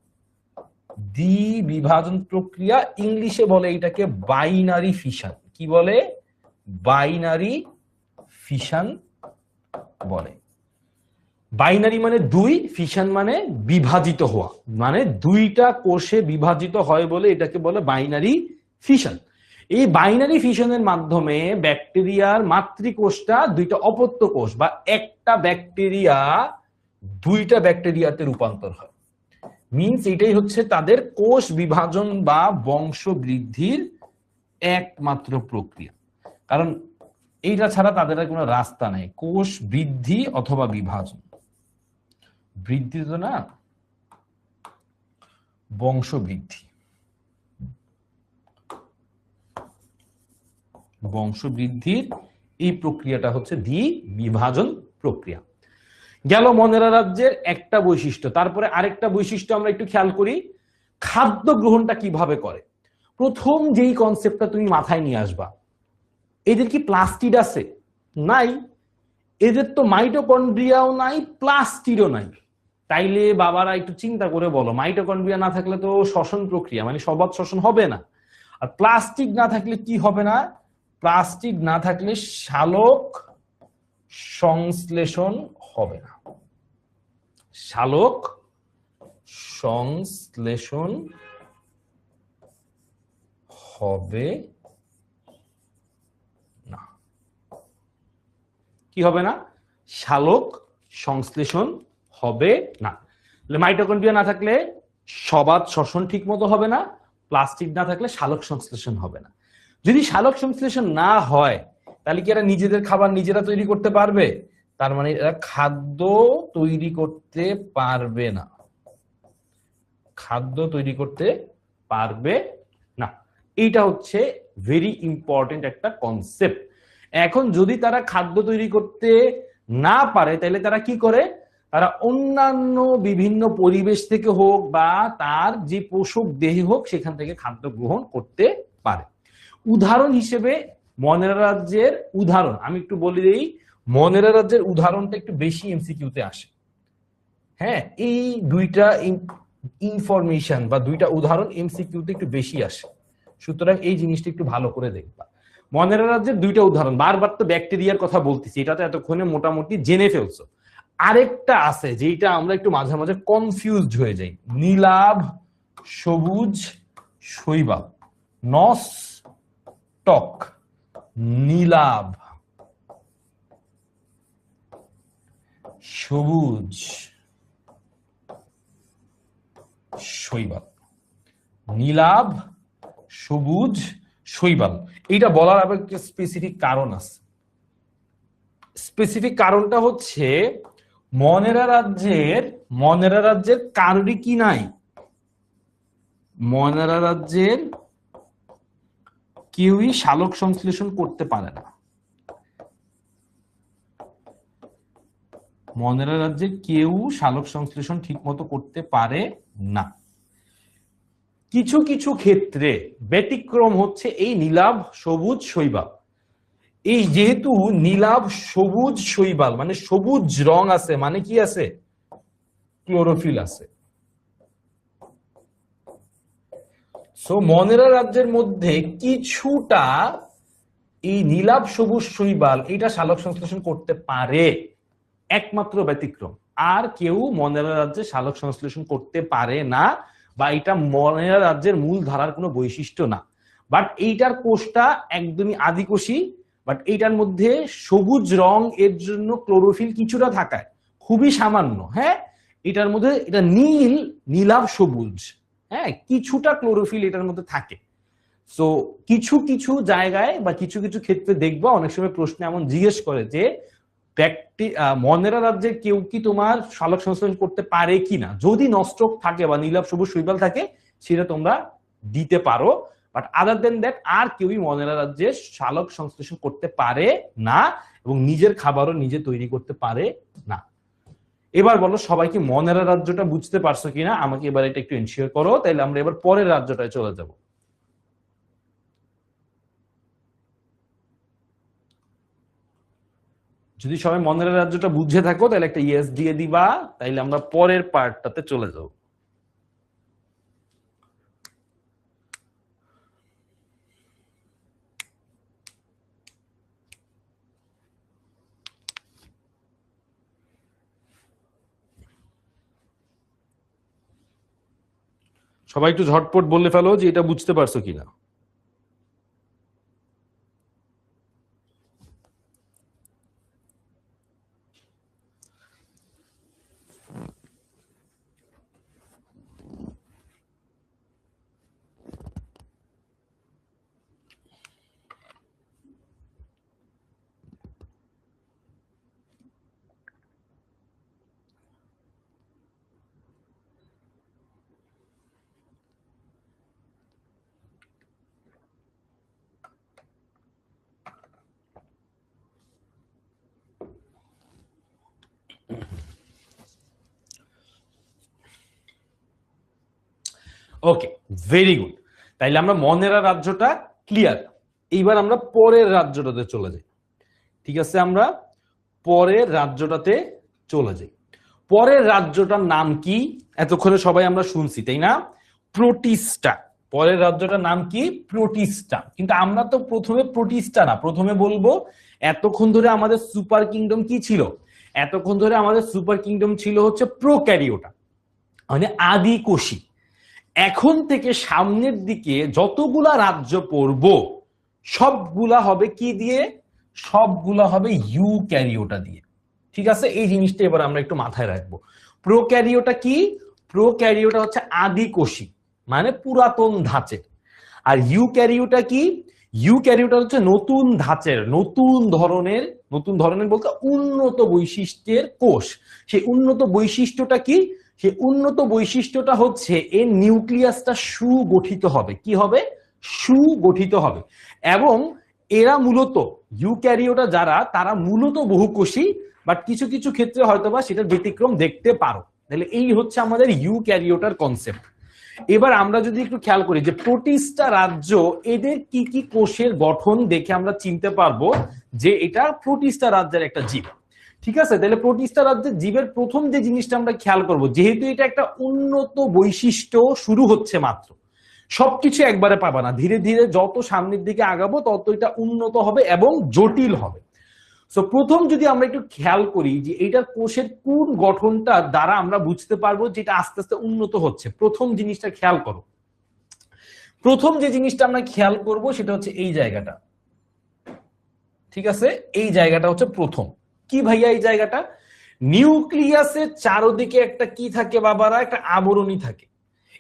দ্বিবিভাজন প্রক্রিয়া, ইংলিশে বলে এটাকে বাইনারি ফিশন। কি বলে? বাইনারি ফিশন বলে। বাইনারি মানে দুই, ফিশন মানে বিভাজিত হওয়া, মানে দুইটা কোষে বিভাজিত হয় বলে এটাকে বলে বাইনারি ফিশন। এই বাইনারি ফিশনের মাধ্যমে ব্যাকটেরিয়ার মাতৃকোষটা দুইটা অপত্য কোষ বা একটা ব্যাকটেরিয়া দুইটা ব্যাকটেরিয়াতে রূপান্তর হয়। মিনস এটাই হচ্ছে তাদের কোষ বিভাজন বা বংশ বৃদ্ধির একমাত্র প্রক্রিয়া। কারণ এইটা ছাড়া তাদের আর কোনো রাস্তা নেই, কোষ বৃদ্ধি অথবা বিভাজন। বৃদ্ধি তো না, বংশ বৃদ্ধি। বংশ বৃদ্ধির এই প্রক্রিয়াটা হচ্ছে দ্বিবিভাজন প্রক্রিয়া। গেল মনেরা রাজ্যের একটা বৈশিষ্ট্য। তারপরে আরেকটা বৈশিষ্ট্য আমরা একটু খেয়াল করি, খাদ্য গ্রহণটা কিভাবে করে। প্রথম যেই কনসেপ্টটা তুমি মাথায় নিয়ে আসবা, এদের কি প্লাস্টিড আছে? নাই। এদের তো মাইটোকন্ড্রিয়াও নাই, প্লাস্টিডও নাই। তাইলে বাবারা একটু চিন্তা করে বলো, মাইটোকন্ড্রিয়া না থাকলে তো শ্বসন প্রক্রিয়া মানে সবাত শ্বসন হবে না। আর প্লাস্টিক না থাকলে কি হবে না? প্লাস্টিক না থাকলে শালক সংশ্লেষণ হবে না। শালক সংশ্লেষণ হবে না। কি হবে না? শালক সংশ্লেষণ হবে না। মাইটোকন্ড্রিয়া না থাকলে সবাত শ্বসন ঠিক মতো হবে না, প্লাস্টিক না থাকলে শালক সংশ্লেষণ হবে না। যদি শালক সংশ্লেষণ না হয় তাহলে কি এরা নিজেদের খাবার নিজেরা তৈরি করতে পারবে? তার মানে এরা খাদ্য তৈরি করতে পারবে না। খাদ্য তৈরি করতে পারবে না। এইটা হচ্ছে ভেরি ইম্পর্টেন্ট একটা কনসেপ্ট। এখন যদি তারা খাদ্য তৈরি করতে না পারে তাহলে তারা কি করে? তারা অন্যান্য বিভিন্ন পরিবেশ থেকে হোক বা তার যে পোষক দেহে হোক সেখান থেকে খাদ্য গ্রহণ করতে পারে। উদাহরণ হিসেবে মনেরা রাজ্যের উদাহরণ আমি একটু বলে দিই। মনেরা রাজ্যের উদাহরণটা একটু বেশি এমসিকিউতে আসে। হ্যাঁ, এই দুইটা ইনফরমেশন বা দুইটা উদাহরণ এমসিকিউতে একটু বেশি আসে। সুতরাং এই জিনিসটা একটু ভালো করে দেখবা। মনেরা রাজ্যের দুইটা উদাহরণ, বারবার তো ব্যাকটেরিয়ার কথা বলতেছি, এটা তো এতক্ষণে মোটামুটি জেনে ফেলছো। আরেকটা আছে যেটা আমরা একটু মাঝে মাঝে কনফিউজড হয়ে যাই, নীলাভ, সবুজ, শৈবাল। নস্টক, নীলাভ, সবুজ শৈবাল। নীলাভ, সবুজ শৈবাল, এইটা বলার আবার একটা স্পেসিফিক কারণ আছে। স্পেসিফিক কারণটা হচ্ছে মনেরা রাজ্যের কারোরই কি নাই, মনেরা রাজ্যের কেউই সালোক সংশ্লেষণ করতে পারে না। মনেরা রাজ্যের কেউ সালোক সংশ্লেষণ ঠিক মতো করতে পারে না। কিছু কিছু ক্ষেত্রে ব্যতিক্রম হচ্ছে এই নীলাভ, সবুজ শৈবাল। এই যেহেতু নীলাভ, সবুজ শৈবাল মানে সবুজ রং আছে, মানে কি আছে, ক্লোরোফিল আছে। সো মনেরা রাজ্যের মধ্যে কিছুটা এই নীলাভ, সবুজ শৈবাল এটা সালোক সংশ্লেষণ করতে পারে, একমাত্র ব্যতিক্রম। আর কেউ মনেরা রাজ্যে সালোক সংশ্লেষণ করতে পারে না, বা এটা মনেরা রাজ্যের মূল ধারার কোনো বৈশিষ্ট্য না। বাট এইটার কোষটা একদমই আদিকোষী, বাট এইটার মধ্যে সবুজ রং এর জন্য ক্লোরোফিল কিছুটা থাকায়, খুবই সামান্য, হ্যাঁ, এটার মধ্যে এটা নীলাভ সবুজ, হ্যাঁ, কিছুটা ক্লোরোফিল এটার মধ্যে থাকে। সো কিছু কিছু জায়গায় বা কিছু কিছু ক্ষেত্রে দেখবা অনেক সময় প্রশ্নে এমন জিজ্ঞেস করে যে মনেরা রাজ্যের কেউ কি তোমার সালোক সংশ্লেষণ করতে পারে কিনা, যদি নস্টক থাকে বা নীলাভ, সবুজ শৈবাল থাকে সেটা তোমরা দিতে পারো। বাট আদার দেন দ্যাট আর কেউই মনেরা রাজ্যে সালোক সংশ্লেষণ করতে পারে না, এবং নিজের খাবারও নিজে তৈরি করতে পারে না। এবার বলো সবাই কি মনেরা রাজ্যটা বুঝতে পারছো কিনা, আমাকে এবার এটা একটু এনশিওর করো, তাহলে আমরা এবার পরের রাজ্যটায় চলে যাব। যদি সবাই মনেরা রাজ্যটা বুঝে থাকো তাহলে একটা ইয়েস দিয়ে দিবা, তাইলে আমরা পরের পার্টটাতে চলে যাব। সবাই একটু ঝটপট বলে ফেলো যে এটা বুঝতে পারছো কিনা। ওকে, ভেরি গুড। তাইলে আমরা মনেরা রাজ্যটা ক্লিয়ার। এইবার আমরা পরের রাজ্যটাতে চলে যাই। ঠিক আছে, আমরা পরের রাজ্যটাতে চলে যাই। পরের রাজ্যটার নাম কি এতক্ষণে সবাই আমরা শুনছি, তাই না? প্রোটিস্টা। পরের রাজ্যটার নাম কি? প্রোটিস্টা। কিন্তু আমরা তো প্রথমে প্রোটিস্টা না, প্রথমে বলবো এতক্ষণ ধরে আমাদের সুপার কিংডম কি ছিল? এতক্ষণ ধরে আমাদের সুপার কিংডম ছিল হচ্ছে প্রোক্যারিওটা, মানে আদিকোষী। এখন থেকে সামনের দিকে যতগুলা রাজ্য পড়বো সবগুলা হবে কি দিয়ে? সবগুলা হবে ইউক্যারিওটা দিয়ে। ঠিক আছে, এই জিনিসটা এবার আমরা একটু মাথায় রাখবো। প্রোক্যারিওটা কি? প্রোক্যারিওটা হচ্ছে আদিকোষী, মানে পুরাতন ধাঁচের। আর ইউক্যারিওটা কি? ইউক্যারিওটা হচ্ছে নতুন ধাঁচের, নতুন ধরনের বলতে উন্নত বৈশিষ্ট্যের কোষ। সেই উন্নত বৈশিষ্ট্যটা কি? সেই উন্নত বৈশিষ্ট্যটা হচ্ছে এর নিউক্লিয়াসটা সুগঠিত হবে। কি হবে? সুগঠিত হবে। এবং এরা মূলত ইউক্যারিওটা যারা, তারা মূলত বহুকোষী, বাট কিছু কিছু ক্ষেত্রে হয়তোবা সেটার ব্যতিক্রম দেখতে পারো। তাহলে এই হচ্ছে আমাদের ইউক্যারিওটার কনসেপ্ট। এবার আমরা যদি একটু খেয়াল করি যে প্রোটিস্টা রাজ্য, এদের কি কি কোষের গঠন দেখে আমরা চিনতে পারবো যে এটা প্রোটিস্টা রাজ্যের একটা জীব। ঠিক আছে, তাহলে প্রোটিস্টা রাজ্যের জীবের প্রথম যে জিনিসটা আমরা খেয়াল করব, যেহেতু এটা একটা উন্নত বৈশিষ্ট্য শুরু হচ্ছে মাত্র, সবকিছু একবারে পাবা না, ধীরে ধীরে যত সামনের দিকে আগাবো তত এটা উন্নত হবে এবং জটিল হবে। সো প্রথম যদি আমরা একটু খেয়াল করি যে এইটার কোষের কোন গঠনটা দ্বারা আমরা বুঝতে পারবো যে এটা আস্তে আস্তে উন্নত হচ্ছে, প্রথম জিনিসটা খেয়াল করো। প্রথম যে জিনিসটা আমরা খেয়াল করব সেটা হচ্ছে এই জায়গাটা, ঠিক আছে? এই জায়গাটা হচ্ছে প্রথম। কি ভাইয়া এই জায়গাটা? নিউক্লিয়াসের চারদিকে একটা কি থাকে বাবারা? একটা আবরণী থাকে।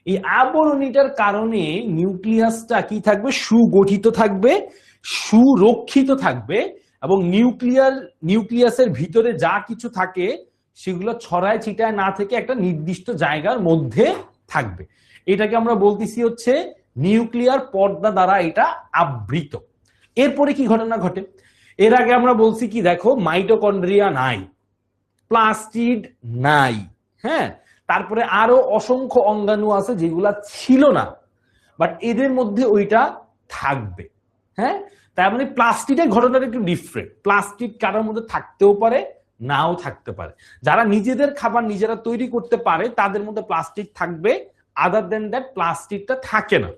এই আবরণীটার কারণে নিউক্লিয়াসটা কি থাকবে? সুগঠিত থাকবে, সুরক্ষিত থাকবে, এবং নিউক্লিয়াসের ভিতরে যা কিছু থাকে সেগুলো ছড়ায় ছিটায় না থেকে একটা নির্দিষ্ট জায়গার মধ্যে থাকবে। এটাকে আমরা বলতেছি হচ্ছে নিউক্লিয়ার পর্দা দ্বারা এটা আবৃত। এরপরে কি ঘটনা ঘটে? এর আগে আমরা বলছি কি, দেখো মাইটোকন্ড্রিয়া নাই, প্লাস্টিড নাই, হ্যাঁ, তারপরে আরো অসংখ্য অঙ্গাণু আছে যেগুলা ছিল না, বাট এদের মধ্যে ওইটা থাকবে, হ্যাঁ। তার মানে প্লাস্টিডের ঘটনাটা একটু ডিফারেন্ট। প্লাস্টিড কারোর মধ্যে থাকতেও পারে, নাও থাকতে পারে। যারা নিজেদের খাবার নিজেরা তৈরি করতে পারে তাদের মধ্যে প্লাস্টিক থাকবে, আদার দেন দ্যাট প্লাস্টিকটা থাকে না।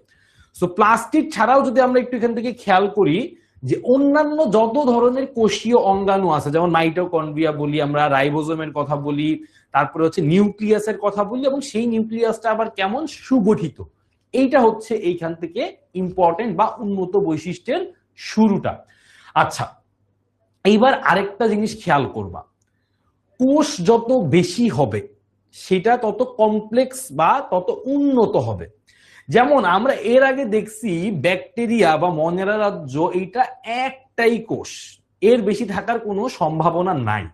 সো প্লাস্টিক ছাড়াও যদি আমরা একটু এখান থেকে খেয়াল করি যে অন্যান্য যত ধরনের কোষীয় অঙ্গাণু আছে, যেমন মাইটোকন্ড্রিয়া বলি আমরা, রাইবোজোমের কথা বলি, তারপরে হচ্ছে নিউক্লিয়াসের কথা বলি, এবং সেই নিউক্লিয়াসটা আবার কেমন? সুগঠিত। এইটা হচ্ছে এইখান থেকে ইম্পর্টেন্ট বা উন্নত বৈশিষ্ট্যের শুরুটা। আচ্ছা, এইবার আরেকটা জিনিস খেয়াল করবা, কোষ যত বেশি হবে সেটা তত কমপ্লেক্স বা তত উন্নত হবে। যেমন আমরা এর আগে দেখছি ব্যাকটেরিয়া বা মনেরা রাজ্য, এইটা একটাই কোষ, এর বেশি থাকার কোনো সম্ভাবনা নাই।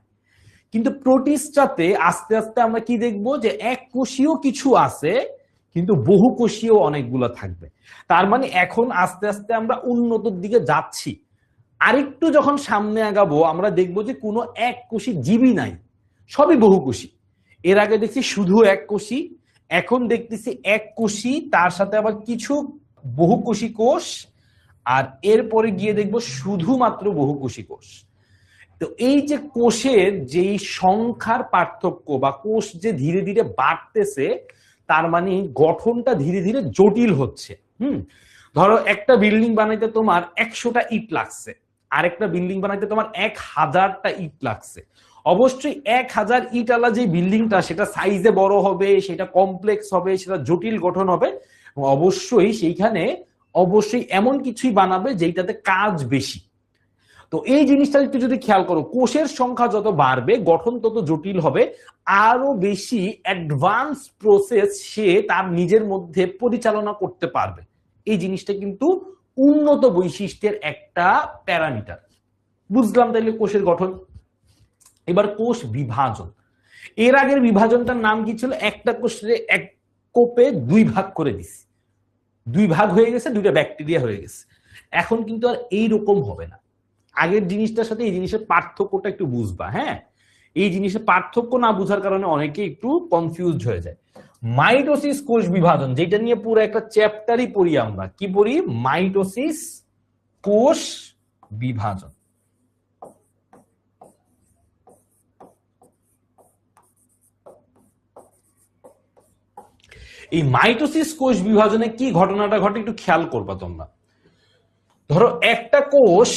কিন্তু প্রোটিস্টাতে আস্তে আস্তে আমরা কি দেখব? যে এক কোষীয় কিছু আছে কিন্তু বহু কোষীয় অনেকগুলো থাকবে। তার মানে এখন আস্তে আস্তে আমরা উন্নতির দিকে যাচ্ছি। আরেকটু যখন সামনে আগাবো আমরা দেখব যে কোনো এক কোষী জীবই নাই, সবই বহুকোষী। এর আগে দেখছি শুধু এক কোষী, এখন দেখতেছি এক কোষী, তার সাথে আবার কিছু বহুকোষী কোষ, আর এরপরে গিয়ে দেখব শুধুমাত্র বহুকোষী কোষ। তো এই যে কোষের যেই সংখ্যার পার্থক্য বা কোষ যে ধীরে ধীরে বাড়তেছে, তার মানে গঠনটা ধীরে ধীরে জটিল হচ্ছে। ধরো একটা বিল্ডিং বানাইতে তোমার 100টা ইট লাগছে, আরেকটা বিল্ডিং বানাইতে তোমার 1000টা ইট লাগছে। অবশ্যই 1000 ইট আলা যে বিল্ডিংটা সেটা সাইজে বড় হবে, সেটা কমপ্লেক্স হবে, সেটা জটিল গঠন হবে, এবং অবশ্যই সেইখানে অবশ্যই এমন কিছুই বানাবে যেটাতে কাজ বেশি। তো এই জিনিসটা একটু যদি খেয়াল করো, কোষের সংখ্যা যত বাড়বে গঠন তত জটিল হবে, আরো বেশি অ্যাডভান্স প্রসেস সে তার নিজের মধ্যে পরিচালনা করতে পারবে। এই জিনিসটা কিন্তু উন্নত বৈশিষ্ট্যের একটা প্যারামিটার। বুঝলাম তাইলে কোষের গঠন। এবার কোষ বিভাজন। এর আগের বিভাজনটার নাম কি ছিল? একটা কোষে এক কোপে 2 ভাগ করে দিছি, 2 ভাগ হয়ে গেছে, 2টা ব্যাকটেরিয়া হয়ে গেছে। এখন কিন্তু আর এইরকম হবে না। আগের জিনিসটার সাথে এই জিনিসের পার্থক্যটা একটু বুঝবা, হ্যাঁ। এই জিনিসের পার্থক্য না বুঝার কারণে অনেকে একটু কনফিউজড হয়ে যায়। মাইটোসিস কোষ বিভাজন, যেটা নিয়ে পুরো একটা চ্যাপ্টারই পড়ি আমরা। কি পড়ি? মাইটোসিস কোষ বিভাজন। এই মাইটোসিস কোষ বিভাজনে কি ঘটনাটা ঘটে একটু খেয়াল করবা তোমরা। ধরো একটা কোষ,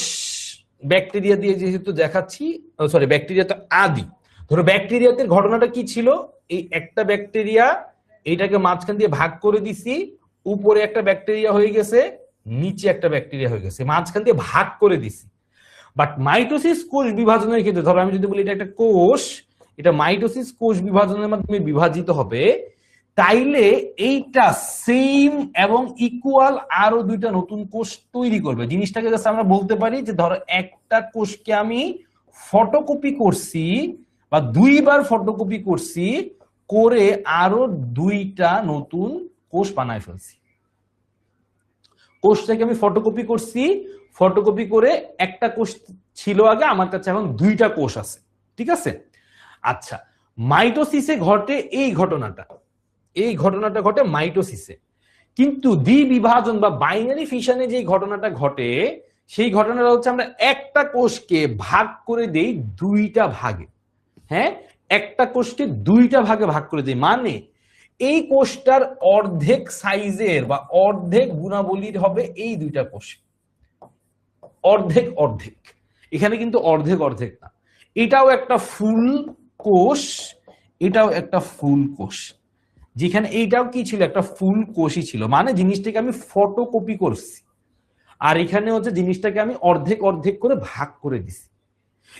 ব্যাকটেরিয়া দিয়ে যেহেতু দেখাচ্ছি, সরি ব্যাকটেরিয়া তো আদি, ধরো ব্যাকটেরিয়াতে ঘটনাটা কি ছিল? এই একটা ব্যাকটেরিয়া, এইটাকে মাঝখান দিয়ে ভাগ করে দিছি, উপরে একটা ব্যাকটেরিয়া হয়ে গেছে, নিচে একটা ব্যাকটেরিয়া হয়ে গেছে, মাঝখান দিয়ে ভাগ করে দিছি। বাট মাইটোসিস কোষ বিভাজনের ক্ষেত্রে ধরো আমি যদি বলি এটা একটা কোষ, এটা মাইটোসিস কোষ বিভাজনের মাধ্যমে বিভাজিত হবে, তাইলে এইটা সেম এবং ইকুয়াল আরো 2টা নতুন কোষ তৈরি করবে। জিনিসটাকে জাস্ট আমরা বলতে পারি যে ধরো একটা কোষকে আমি ফটোকপি করছি বা 2বার ফটোকপি করছি, করে আরো 2টা নতুন কোষ বানায় ফেলছি। কোষটাকে আমি ফটোকপি করছি, ফটোকপি করে একটা কোষ ছিল আগে, আমার কাছে এখন 2টা কোষ আছে, ঠিক আছে। আচ্ছা, মাইটোসিসে ঘটে এই ঘটনাটা, এই ঘটনাটা ঘটে মাইটোসিসে। কিন্তু দ্বিবিভাজন বা বাইনারি ফিশনে যে ঘটনাটা ঘটে, সেই ঘটনাটা হচ্ছে আমরা একটা কোষকে ভাগ করে দেই 2টা ভাগে। হ্যাঁ, একটা কোষকে 2টা ভাগে ভাগ করে দেই, মানে এই কোষটার অর্ধেক সাইজের বা অর্ধেক গুণাবলীর হবে এই 2টা কোষ। অর্ধেক অর্ধেক, এখানে কিন্তু অর্ধেক অর্ধেক না, এটাও একটা ফুল কোষ, এটাও একটা ফুল কোষ। যেখানে এইটাও কি ছিল, একটা ফুল কোষই ছিল, মানে জিনিসটাকে আমি ফটোকপি করছি, আর এখানে হচ্ছে জিনিসটাকে আমি অর্ধেক অর্ধেক করে ভাগ করে দিছি।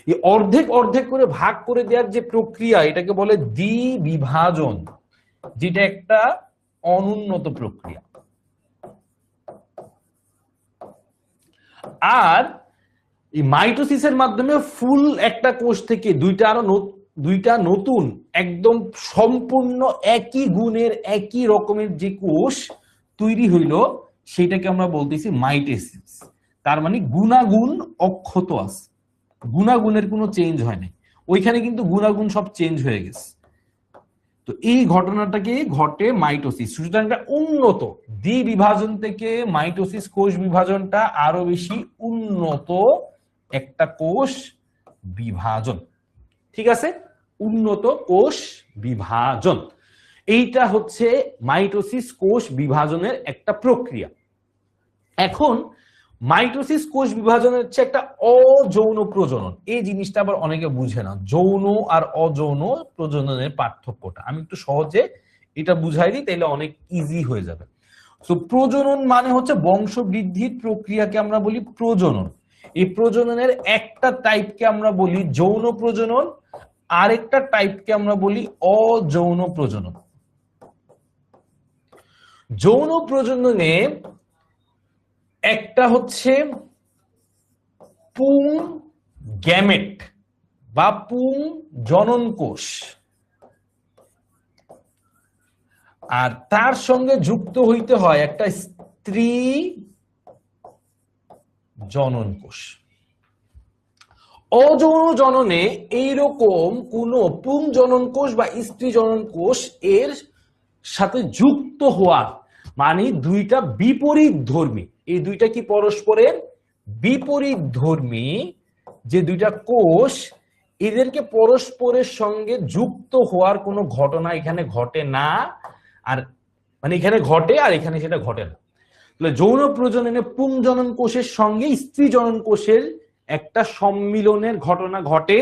এই অর্ধেক অর্ধেক করে ভাগ করে দেওয়ার যে প্রক্রিয়া, এটাকে বলে দ্বিবিভাজন, যেটা একটা অনুন্নত প্রক্রিয়া। আর এই মাইটোসিসের মাধ্যমে ফুল একটা কোষ থেকে দুইটা নতুন একদম সম্পূর্ণ একই গুণের একই রকমের যে কোষ তৈরি হইল, সেটাকে আমরা বলতেছি মাইটোসিস। তার মানে গুণাগুণ অক্ষত আছে, গুণাগুণের কোনো চেঞ্জ হয় নাই, ওইখানে কিন্তু গুণাগুণ সব চেঞ্জ হয়ে গেছে। তো এই ঘটনাটাকে ঘটে মাইটোসিস। সুতরাং একটা উন্নত দ্বিবিভাজন থেকে মাইটোসিস কোষ বিভাজনটা আরো বেশি উন্নত একটা কোষ বিভাজন। ঠিক আছে, উন্নত কোষ বিভাজন, এইটা হচ্ছে মাইটোসিস কোষ বিভাজনের একটা প্রক্রিয়া। এখন মাইটোসিস কোষ বিভাজনের হচ্ছে একটা অযৌন প্রজনন। এই জিনিসটা আবার অনেকে বুঝে না, যৌন আর অযৌন প্রজননের পার্থক্যটা আমি একটু সহজে এটা বুঝাই দিই, তাইলে অনেক ইজি হয়ে যাবে। তো প্রজনন মানে হচ্ছে বংশবৃদ্ধির প্রক্রিয়াকে আমরা বলি প্রজনন। এই প্রজননের একটা টাইপকে আমরা বলি যৌন প্রজনন, আরেকটা টাইপকে আমরা বলি অযৌন প্রজনন। যৌন প্রজননে একটা হচ্ছে পুং গ্যামেট বা পুং জনন কোষ, আর তার সঙ্গে যুক্ত হইতে হয় একটা স্ত্রী জনন কোষ। অযৌন জননে এইরকম কোন পুং জনন কোষ বা স্ত্রী জনন কোষ এর সাথে যুক্ত হওয়ার মানে দুইটা বিপরীত ধর্মী, এই দুইটা কি পরস্পরের বিপরীত ধর্মী যে দুইটা কোষ, এদেরকে পরস্পরের সঙ্গে যুক্ত হওয়ার কোনো ঘটনা এখানে ঘটে না। আর মানে এখানে ঘটে আর এখানে সেটা ঘটে না। তাহলে যৌন প্রজননে পুং জনন কোষের সঙ্গে স্ত্রী জনন কোষের একটা সম্মিলনের ঘটনা ঘটে,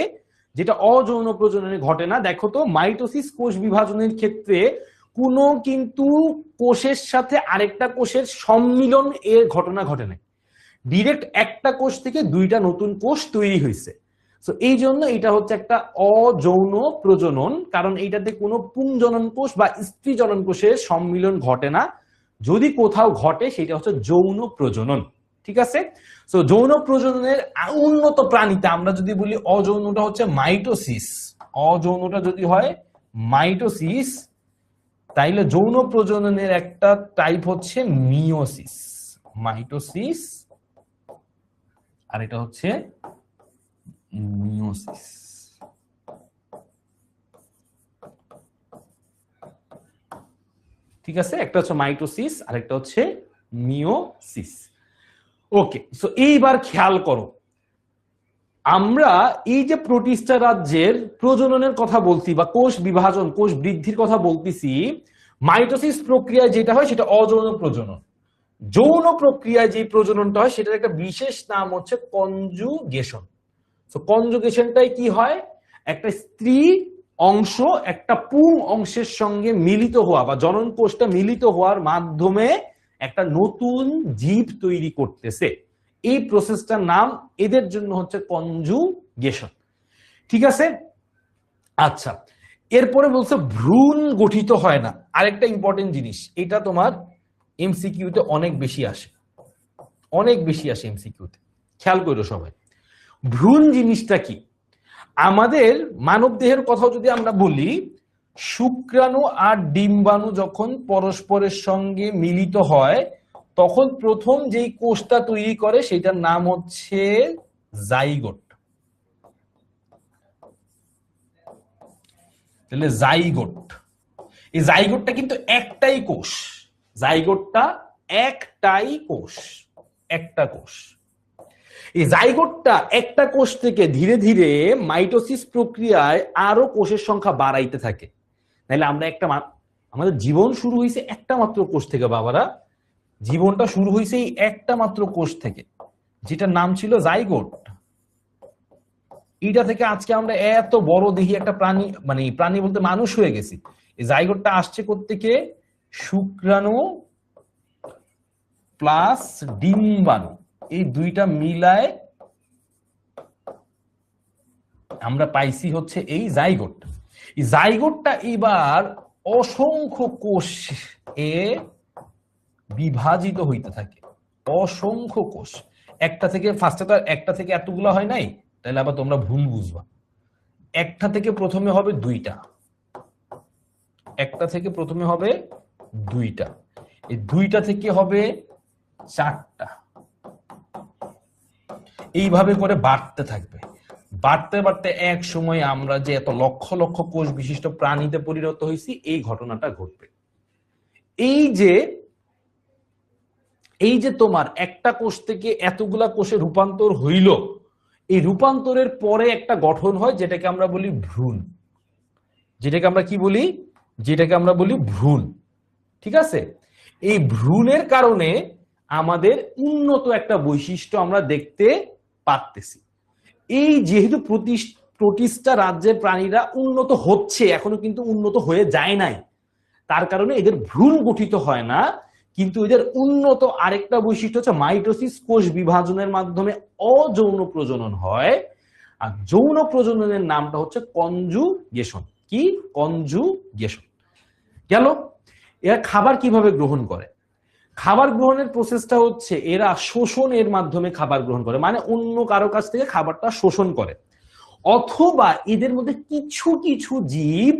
যেটা অযৌন প্রজননে ঘটে না। দেখো তো, মাইটোসিস কোষ বিভাজনের ক্ষেত্রে কোনো কিন্তু কোষের সাথে আরেকটা কোষের সম্মিলন এর ঘটনা ঘটে না, ডিরেক্ট একটা কোষ থেকে দুইটা নতুন কোষ তৈরি হয়েছে। তো এই জন্য এটা হচ্ছে একটা অযৌন প্রজনন, কারণ এইটাতে কোনো পুংজনন কোষ বা স্ত্রী জনন কোষের সম্মিলন ঘটে না। যদি কোথাও ঘটে সেটা হচ্ছে যৌন প্রজনন। ঠিক আছে, তো যৌন প্রজননের উন্নত প্রাণীতে আমরা যদি বলি অযৌনটা হচ্ছে মাইটোসিস, অযৌনটা যদি হয় মাইটোসিস, তাইলে যৌন প্রজননের একটা টাইপ হচ্ছে মিওসিস, মাইটোসিস, আর এটা হচ্ছে মিওসিস। ঠিক আছে, একটা হচ্ছে মাইটোসিস আর একটা হচ্ছে মিওসিস। ওকে, সো এইবার খেয়াল করো, আমরা এই যে প্রোটিস্টা রাজ্যের প্রজননের কথা বলছি বা কোষ বিভাজন কোষ বৃদ্ধির কথা বলতেছি, মাইটোসিস প্রক্রিয়ায় যেটা হয় সেটা অযৌন প্রজনন। যৌন প্রক্রিয়ায় যে প্রজননটা হয় সেটার একটা বিশেষ নাম হচ্ছে কনজুগেশন। তো কনজুগেশনটাই কি হয়, একটা স্ত্রী অংশ একটা পুং অংশের সঙ্গে মিলিত হওয়া বা জনন কোষটা মিলিত হওয়ার মাধ্যমে একটা নতুন জীব তৈরি করতেছে। এই প্রসেসটার নাম এদের জন্য হচ্ছে কনজুগেশন। ঠিক আছে, আচ্ছা, এরপরে বলছে ভ্রূণ গঠিত হয় না। আরেকটা ইম্পর্টেন্ট জিনিস, এটা তোমার এমসিকিউতে অনেক বেশি আসে, অনেক বেশি আসে এমসিকিউতে, খেয়াল করো সবাই। ভ্রূণ জিনিসটা কি? আমাদের মানব দেহের কথা যদি আমরা বলি, শুক্রাণু আর ডিম্বাণু যখন পরস্পরের সঙ্গে মিলিত হয় তখন প্রথম যেই কোষটা তৈরি করে সেটার নাম হচ্ছে জাইগোট। তাহলে জাইগোট, এই জাইগোটটা কিন্তু একটাই কোষ, জাইগোটটা একটাই কোষ, একটা কোষ। এই জাইগোটটা একটা কোষ থেকে ধীরে ধীরে মাইটোসিস প্রক্রিয়ায় আরো কোষের সংখ্যা বাড়াইতে থাকে। তাহলে আমরা আমাদের জীবন শুরু হয়েছে একটা মাত্র কোষ থেকে, বাবারা, জীবনটা শুরু হয়েছে এই একটা মাত্র কোষ থেকে, যেটার নাম ছিল জাইগোট। এটা থেকে আজকে আমরা এত বড় দেহি একটা প্রাণী, মানে প্রাণী বলতে মানুষ হয়ে গেছি। এই জাইগোটটা আসছে কোত্থেকে? শুক্রাণু প্লাস ডিম্বাণু, এই দুইটা মিলায় আমরা পাইছি হচ্ছে এই জাইগোট। এই জাইগোটটা এবার অসংখ্য কোষ এ বিভাজিত হইতে থাকে, অসংখ্য কোষ। একটা থেকে ফার্স্টে তো একটা থেকে এতগুলো হয় নাই, তাহলে আবার তোমরা ভুল বুঝবা। একটা থেকে প্রথমে হবে দুইটা, একটা থেকে প্রথমে হবে দুইটা, এই দুইটা থেকে হবে চারটা, এইভাবে করে বাড়তে থাকবে। বাড়তে বাড়তে এক সময় আমরা যে এত লক্ষ লক্ষ কোষ বিশিষ্ট প্রাণীতে পরিণত হয়েছি, এই ঘটনাটা ঘটবে। এই যে তোমার একটা কোষ থেকে এতগুলা কোষে রূপান্তর হইল, এই রূপান্তরের পরে একটা গঠন হয় যেটাকে আমরা বলি ভ্রূণ। যেটাকে আমরা কি বলি? যেটাকে আমরা বলি ভ্রূণ। ঠিক আছে? এই ভ্রূণের কারণে আমাদের উন্নত একটা বৈশিষ্ট্য আমরা দেখতে পারতেছি। এই যেহেতু প্রতিষ্ঠা রাজ্যের প্রাণীরা উন্নত হচ্ছে, এখনো কিন্তু উন্নত হয়ে যায় নাই, তার কারণে এদের ভ্রূণ গঠিত হয় না, কিন্তু এদের উন্নত আরেকটা বৈশিষ্ট্য হচ্ছে মাইটোসিস, কোষ বিভাজনের মাধ্যমে অযৌন প্রজনন হয়। আর যৌন প্রজননের নামটা হচ্ছে কনজুগেশন। কি? কনজুগেশন। গেল। এরা খাবার কিভাবে গ্রহণ করে? খাবার গ্রহণের প্রসেসটা হচ্ছে এরা শোষণের মাধ্যমে খাবার গ্রহণ করে, মানে অন্য কারো কাছ থেকে খাবারটা শোষণ করে। অথবা এদের মধ্যে কিছু কিছু জীব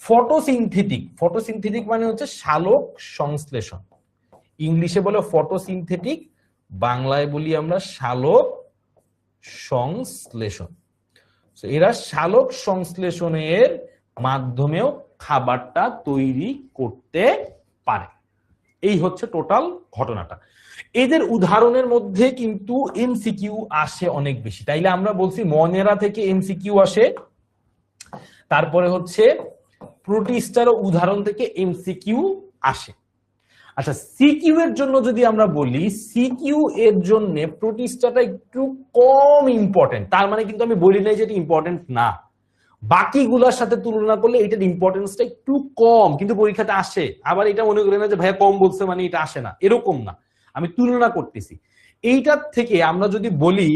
ফটোসিনথেটিক, ফটোসিনথেটিক মানে হচ্ছে সালোক সংশ্লেষণ, ইংলিশে বলে ফটোসিনথেটিক, বাংলায় বলি আমরা সালোক সংশ্লেষণ। এরা সালোক সংশ্লেষণের মাধ্যমেও খাবারটা তৈরি করতে পারে। এই হচ্ছে টোটাল ঘটনাটা। এদের উদাহরণের মধ্যে কিন্তু এমসিকিউ আসে অনেক বেশি, তাইলে আমরা বলছি মনেরা থেকে এমসিকিউ আসে, তারপরে হচ্ছে প্রোটিস্টার উদাহরণ থেকে এমসিকিউ আসে। আচ্ছা, সিকিউ এর জন্য যদি আমরা বলি, সিকিউ এর জন্য প্রোটিস্টাটা একটু কম ইম্পর্টেন্ট। তার মানে কিন্তু আমি বলি নাই যে এটা ইম্পর্টেন্ট না, বাকিগুলোর সাথে তুলনা করলে এটার ইম্পর্টেন্সটা একটু কম, কিন্তু পরীক্ষাতে আসে। আবার এটা মনে করেন না যে ভাইয়া কম বলছে মানে এটা আসে না, এরকম না, আমি তুলনা করতেছি। এইটার থেকে আমরা যদি বলি,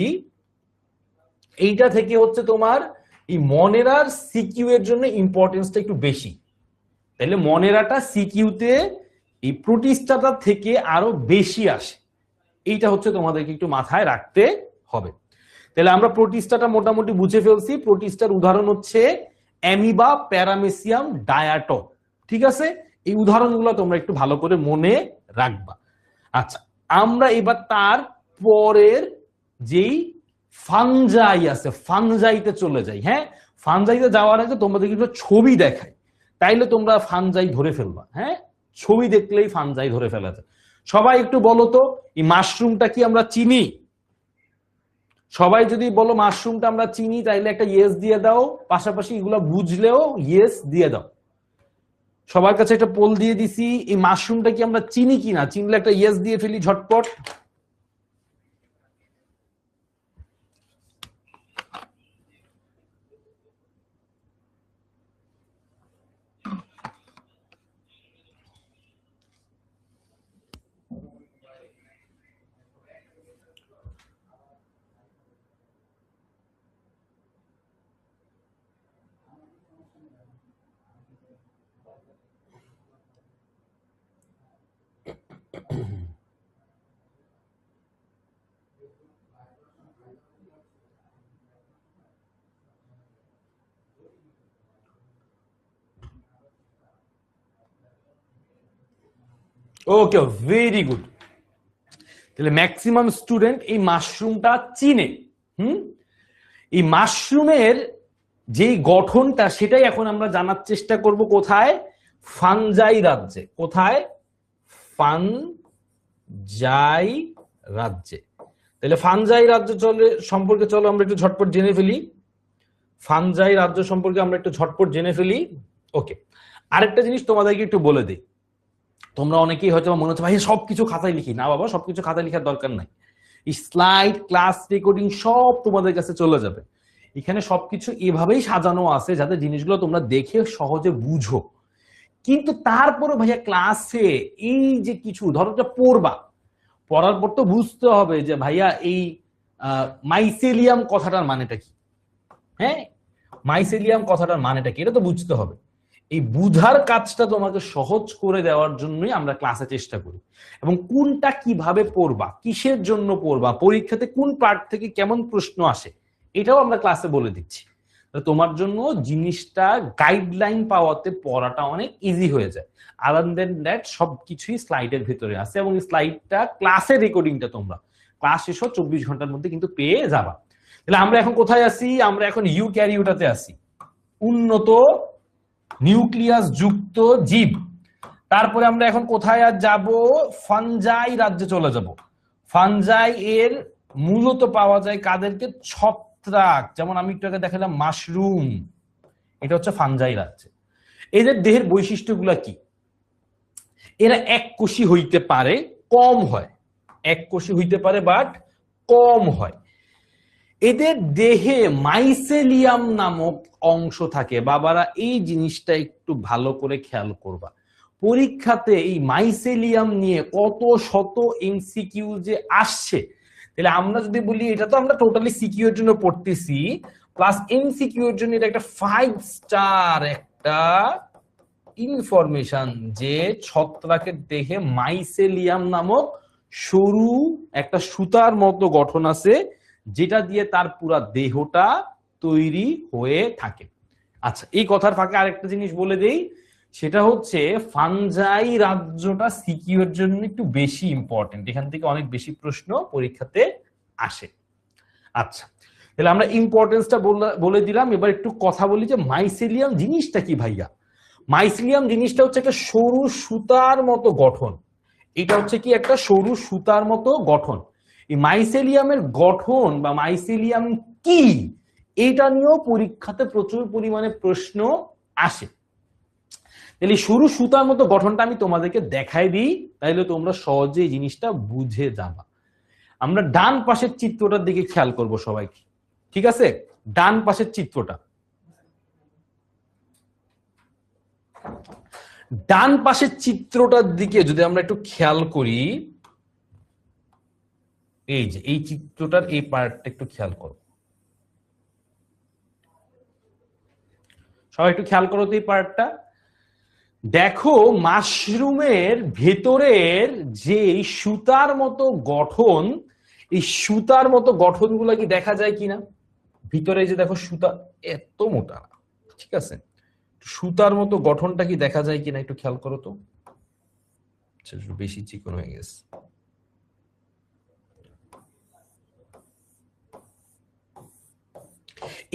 এইটা থেকে হচ্ছে তোমার এই মনেরার সিকিউ এর জন্য ইম্পর্টেন্সটা একটু বেশি, তাহলে মনেরাটা সিকিউতে এই প্রোটিস্টাটা থেকে আরো বেশি আসে। এইটা হচ্ছে তোমাদেরকে একটু মাথায় রাখতে হবে। তাহলে আমরা প্রোটিস্টাটা মোটামুটি বুঝে ফেলছি। প্রোটিস্টার উদাহরণ হচ্ছে অ্যামিবা, প্যারামেসিয়াম, ডায়াটম। ঠিক আছে? এই উদাহরণগুলো তোমরা একটু ভালো করে মনে রাখবা। আচ্ছা, আমরা এবার তার পরের যেই ফানজাই আছে, ফানজাইতে চলে যাই। হ্যাঁ, ফানজাইতে যাওয়ার আগে তোমাদের একটু ছবি দেখাই, তাইলে তোমরা ফানজাই ধরে ফেলবা। হ্যাঁ, ছবি দেখলেই ফানজাই ধরে ফেলা যায়। সবাই একটু বলো তো, এই মাশরুমটা কি আমরা চিনি? সবাই যদি বলো মাশরুমটা আমরা চিনি, তাইলে একটা ইয়েস দিয়ে দাও, পাশাপাশি এগুলো বুঝলেও ইয়েস দিয়ে দাও। সবার কাছে একটা পোল দিয়ে দিছি, এই মাশরুমটা কি আমরা চিনি কিনা, চিনলে একটা ইয়েস দিয়ে ফেলি ঝটপট। ওকে, ভেরি গুড। তাহলে ম্যাক্সিমাম স্টুডেন্ট এই মাশরুমটা চিনে। এই মাশরুমের যে গঠনটা সেটাই এখন আমরা জানার চেষ্টা করব। কোথায়? ফানজাই রাজ্যে। কোথায়? ফানজাই রাজ্যে। তাহলে ফানজাই রাজ্য সম্পর্কে চলো আমরা একটু ঝটপট জেনে ফেলি। ফানজাই রাজ্য সম্পর্কে আমরা একটু ঝটপট জেনে ফেলি। ওকে, আরেকটা জিনিস তোমাদেরকে একটু বলে দিই। তোমরা অনেকেই হয়তো মনে হচ্ছে ভাই সবকিছু খাতায় লিখি। না বাবা, সবকিছু খাতায় লিখার দরকার নাই। স্লাইড, ক্লাস রেকর্ডিং সব তোমাদের কাছে চলে যাবে। এখানে সবকিছু এভাবেই সাজানো আছে যাতে জিনিসগুলো তোমরা দেখে সহজে বুঝো। কিন্তু তারপরে ভাইয়া ক্লাসে এই যে কিছু ধরো পড়ার পর তো বুঝতে হবে যে ভাইয়া এই মাইসেলিয়াম কথাটার মানেটা কি। হ্যাঁ, মাইসেলিয়াম কথাটার মানেটা কি, এটা তো বুঝতে হবে। এই বুঝার কাজটা তোমাকে সহজ করে দেওয়ার জন্যই আমরা ক্লাসে চেষ্টা করি। এবং কোনটা কিভাবে পড়বা, কিসের জন্য পড়বা, পরীক্ষাতে কোন পার্ট থেকে কেমন প্রশ্ন আসে, এটাও আমরা ক্লাসে বলে দিচ্ছি। তোমার জন্য জিনিসটা গাইডলাইন পাওয়াতে পড়াটা অনেক ইজি হয়ে যায়। আদার দেন দ্যাট সবকিছুই স্লাইডের ভিতরে আছে, এবং স্লাইডটা ক্লাসের রেকর্ডিংটা তোমরা ক্লাস শেষ 24 ঘন্টার মধ্যে কিন্তু পেয়ে যাবা। তাহলে আমরা এখন কোথায় আছি? আমরা এখন ইউক্যারিওটাতে আছি, উন্নত নিউক্লিয়াস যুক্ত জীব। তারপরে আমরা এখন কোথায় যাব? ফানজাই রাজ্যে চলে যাব। ফানজাই এর মূলত পাওয়া যায় কাদেরকে? ছত্রাক, যেমন আমি একটু আগে দেখালাম মাশরুম, এটা হচ্ছে ফানজাই রাজ্যে। এদের দেহের বৈশিষ্ট্যগুলা কি? এরা এককোষী হইতে পারে, কম হয়, এককোষী হইতে পারে বাট কম হয়। এদের দেহে মাইসেলিয়াম নামক অংশ থাকে। বাবারা এই জিনিসটা একটু ভালো করে খেয়াল করবা, পরীক্ষাতে এই মাইসেলিয়াম নিয়ে কত শত এমসিকিউ যে আসছে। তাহলে আমরা যদি বলি এটা তো আমরা টোটালি সিকিউ এর জন্য পড়তেছি, প্লাস এমসিকিউ এর জন্য এটা একটা 5 স্টার একটা ইনফরমেশন যে ছত্রাকের দেহে মাইসেলিয়াম নামক সরু একটা সুতার মতো গঠন আছে, যেটা দিয়ে তার পুরা দেহটা তৈরি হয়ে থাকে। আচ্ছা, এই কথার ফাঁকে আরেকটা জিনিস বলে দেই, সেটা হচ্ছে ফানজাই রাজ্যটা সিকিউ এর জন্য একটু বেশি ইম্পর্টেন্ট, এখান থেকে অনেক বেশি প্রশ্ন পরীক্ষাতে আসে। আচ্ছা, তাহলে আমরা ইম্পর্টেন্সটা বলে দিলাম। এবার একটু কথা বলি যে মাইসেলিয়াম জিনিসটা কি ভাইয়া। মাইসেলিয়াম জিনিসটা হচ্ছে একটা সরু সুতার মতো গঠন। এটা হচ্ছে কি একটা সরু সুতার মতো গঠন। এই মাইসেলিয়ামের গঠন বা মাইসেলিয়াম কি, এটা নিয়েও পরীক্ষাতে প্রচুর পরিমাণে প্রশ্ন আসে। তাহলে সরু সুতার মতো গঠনটা আমি তোমাদেরকে দেখাই দিই, তাইলে তোমরা সহজে এই জিনিসটা বুঝে যাবা। আমরা ডান পাশের চিত্রটার দিকে খেয়াল করব সবাইকে, ঠিক আছে? ডান পাশের চিত্রটা, ডান পাশের চিত্রটার দিকে যদি আমরা একটু খেয়াল করি, এই যে এই চিত্রটার এই পার্টটা একটু খেয়াল করো সবাই, একটু খেয়াল করো তো এই পার্টটা। দেখো মাশরুমের ভেতরের যে সুতার মতো গঠন, এই সুতার মতো গঠনগুলো কি দেখা যায় কিনা? ভিতরে যে দেখো সুতা এত মোটা, ঠিক আছে, সুতার মতো গঠনটা কি দেখা যায় কিনা একটু খেয়াল করো তো। বেশি চিকন হয়ে গেছে।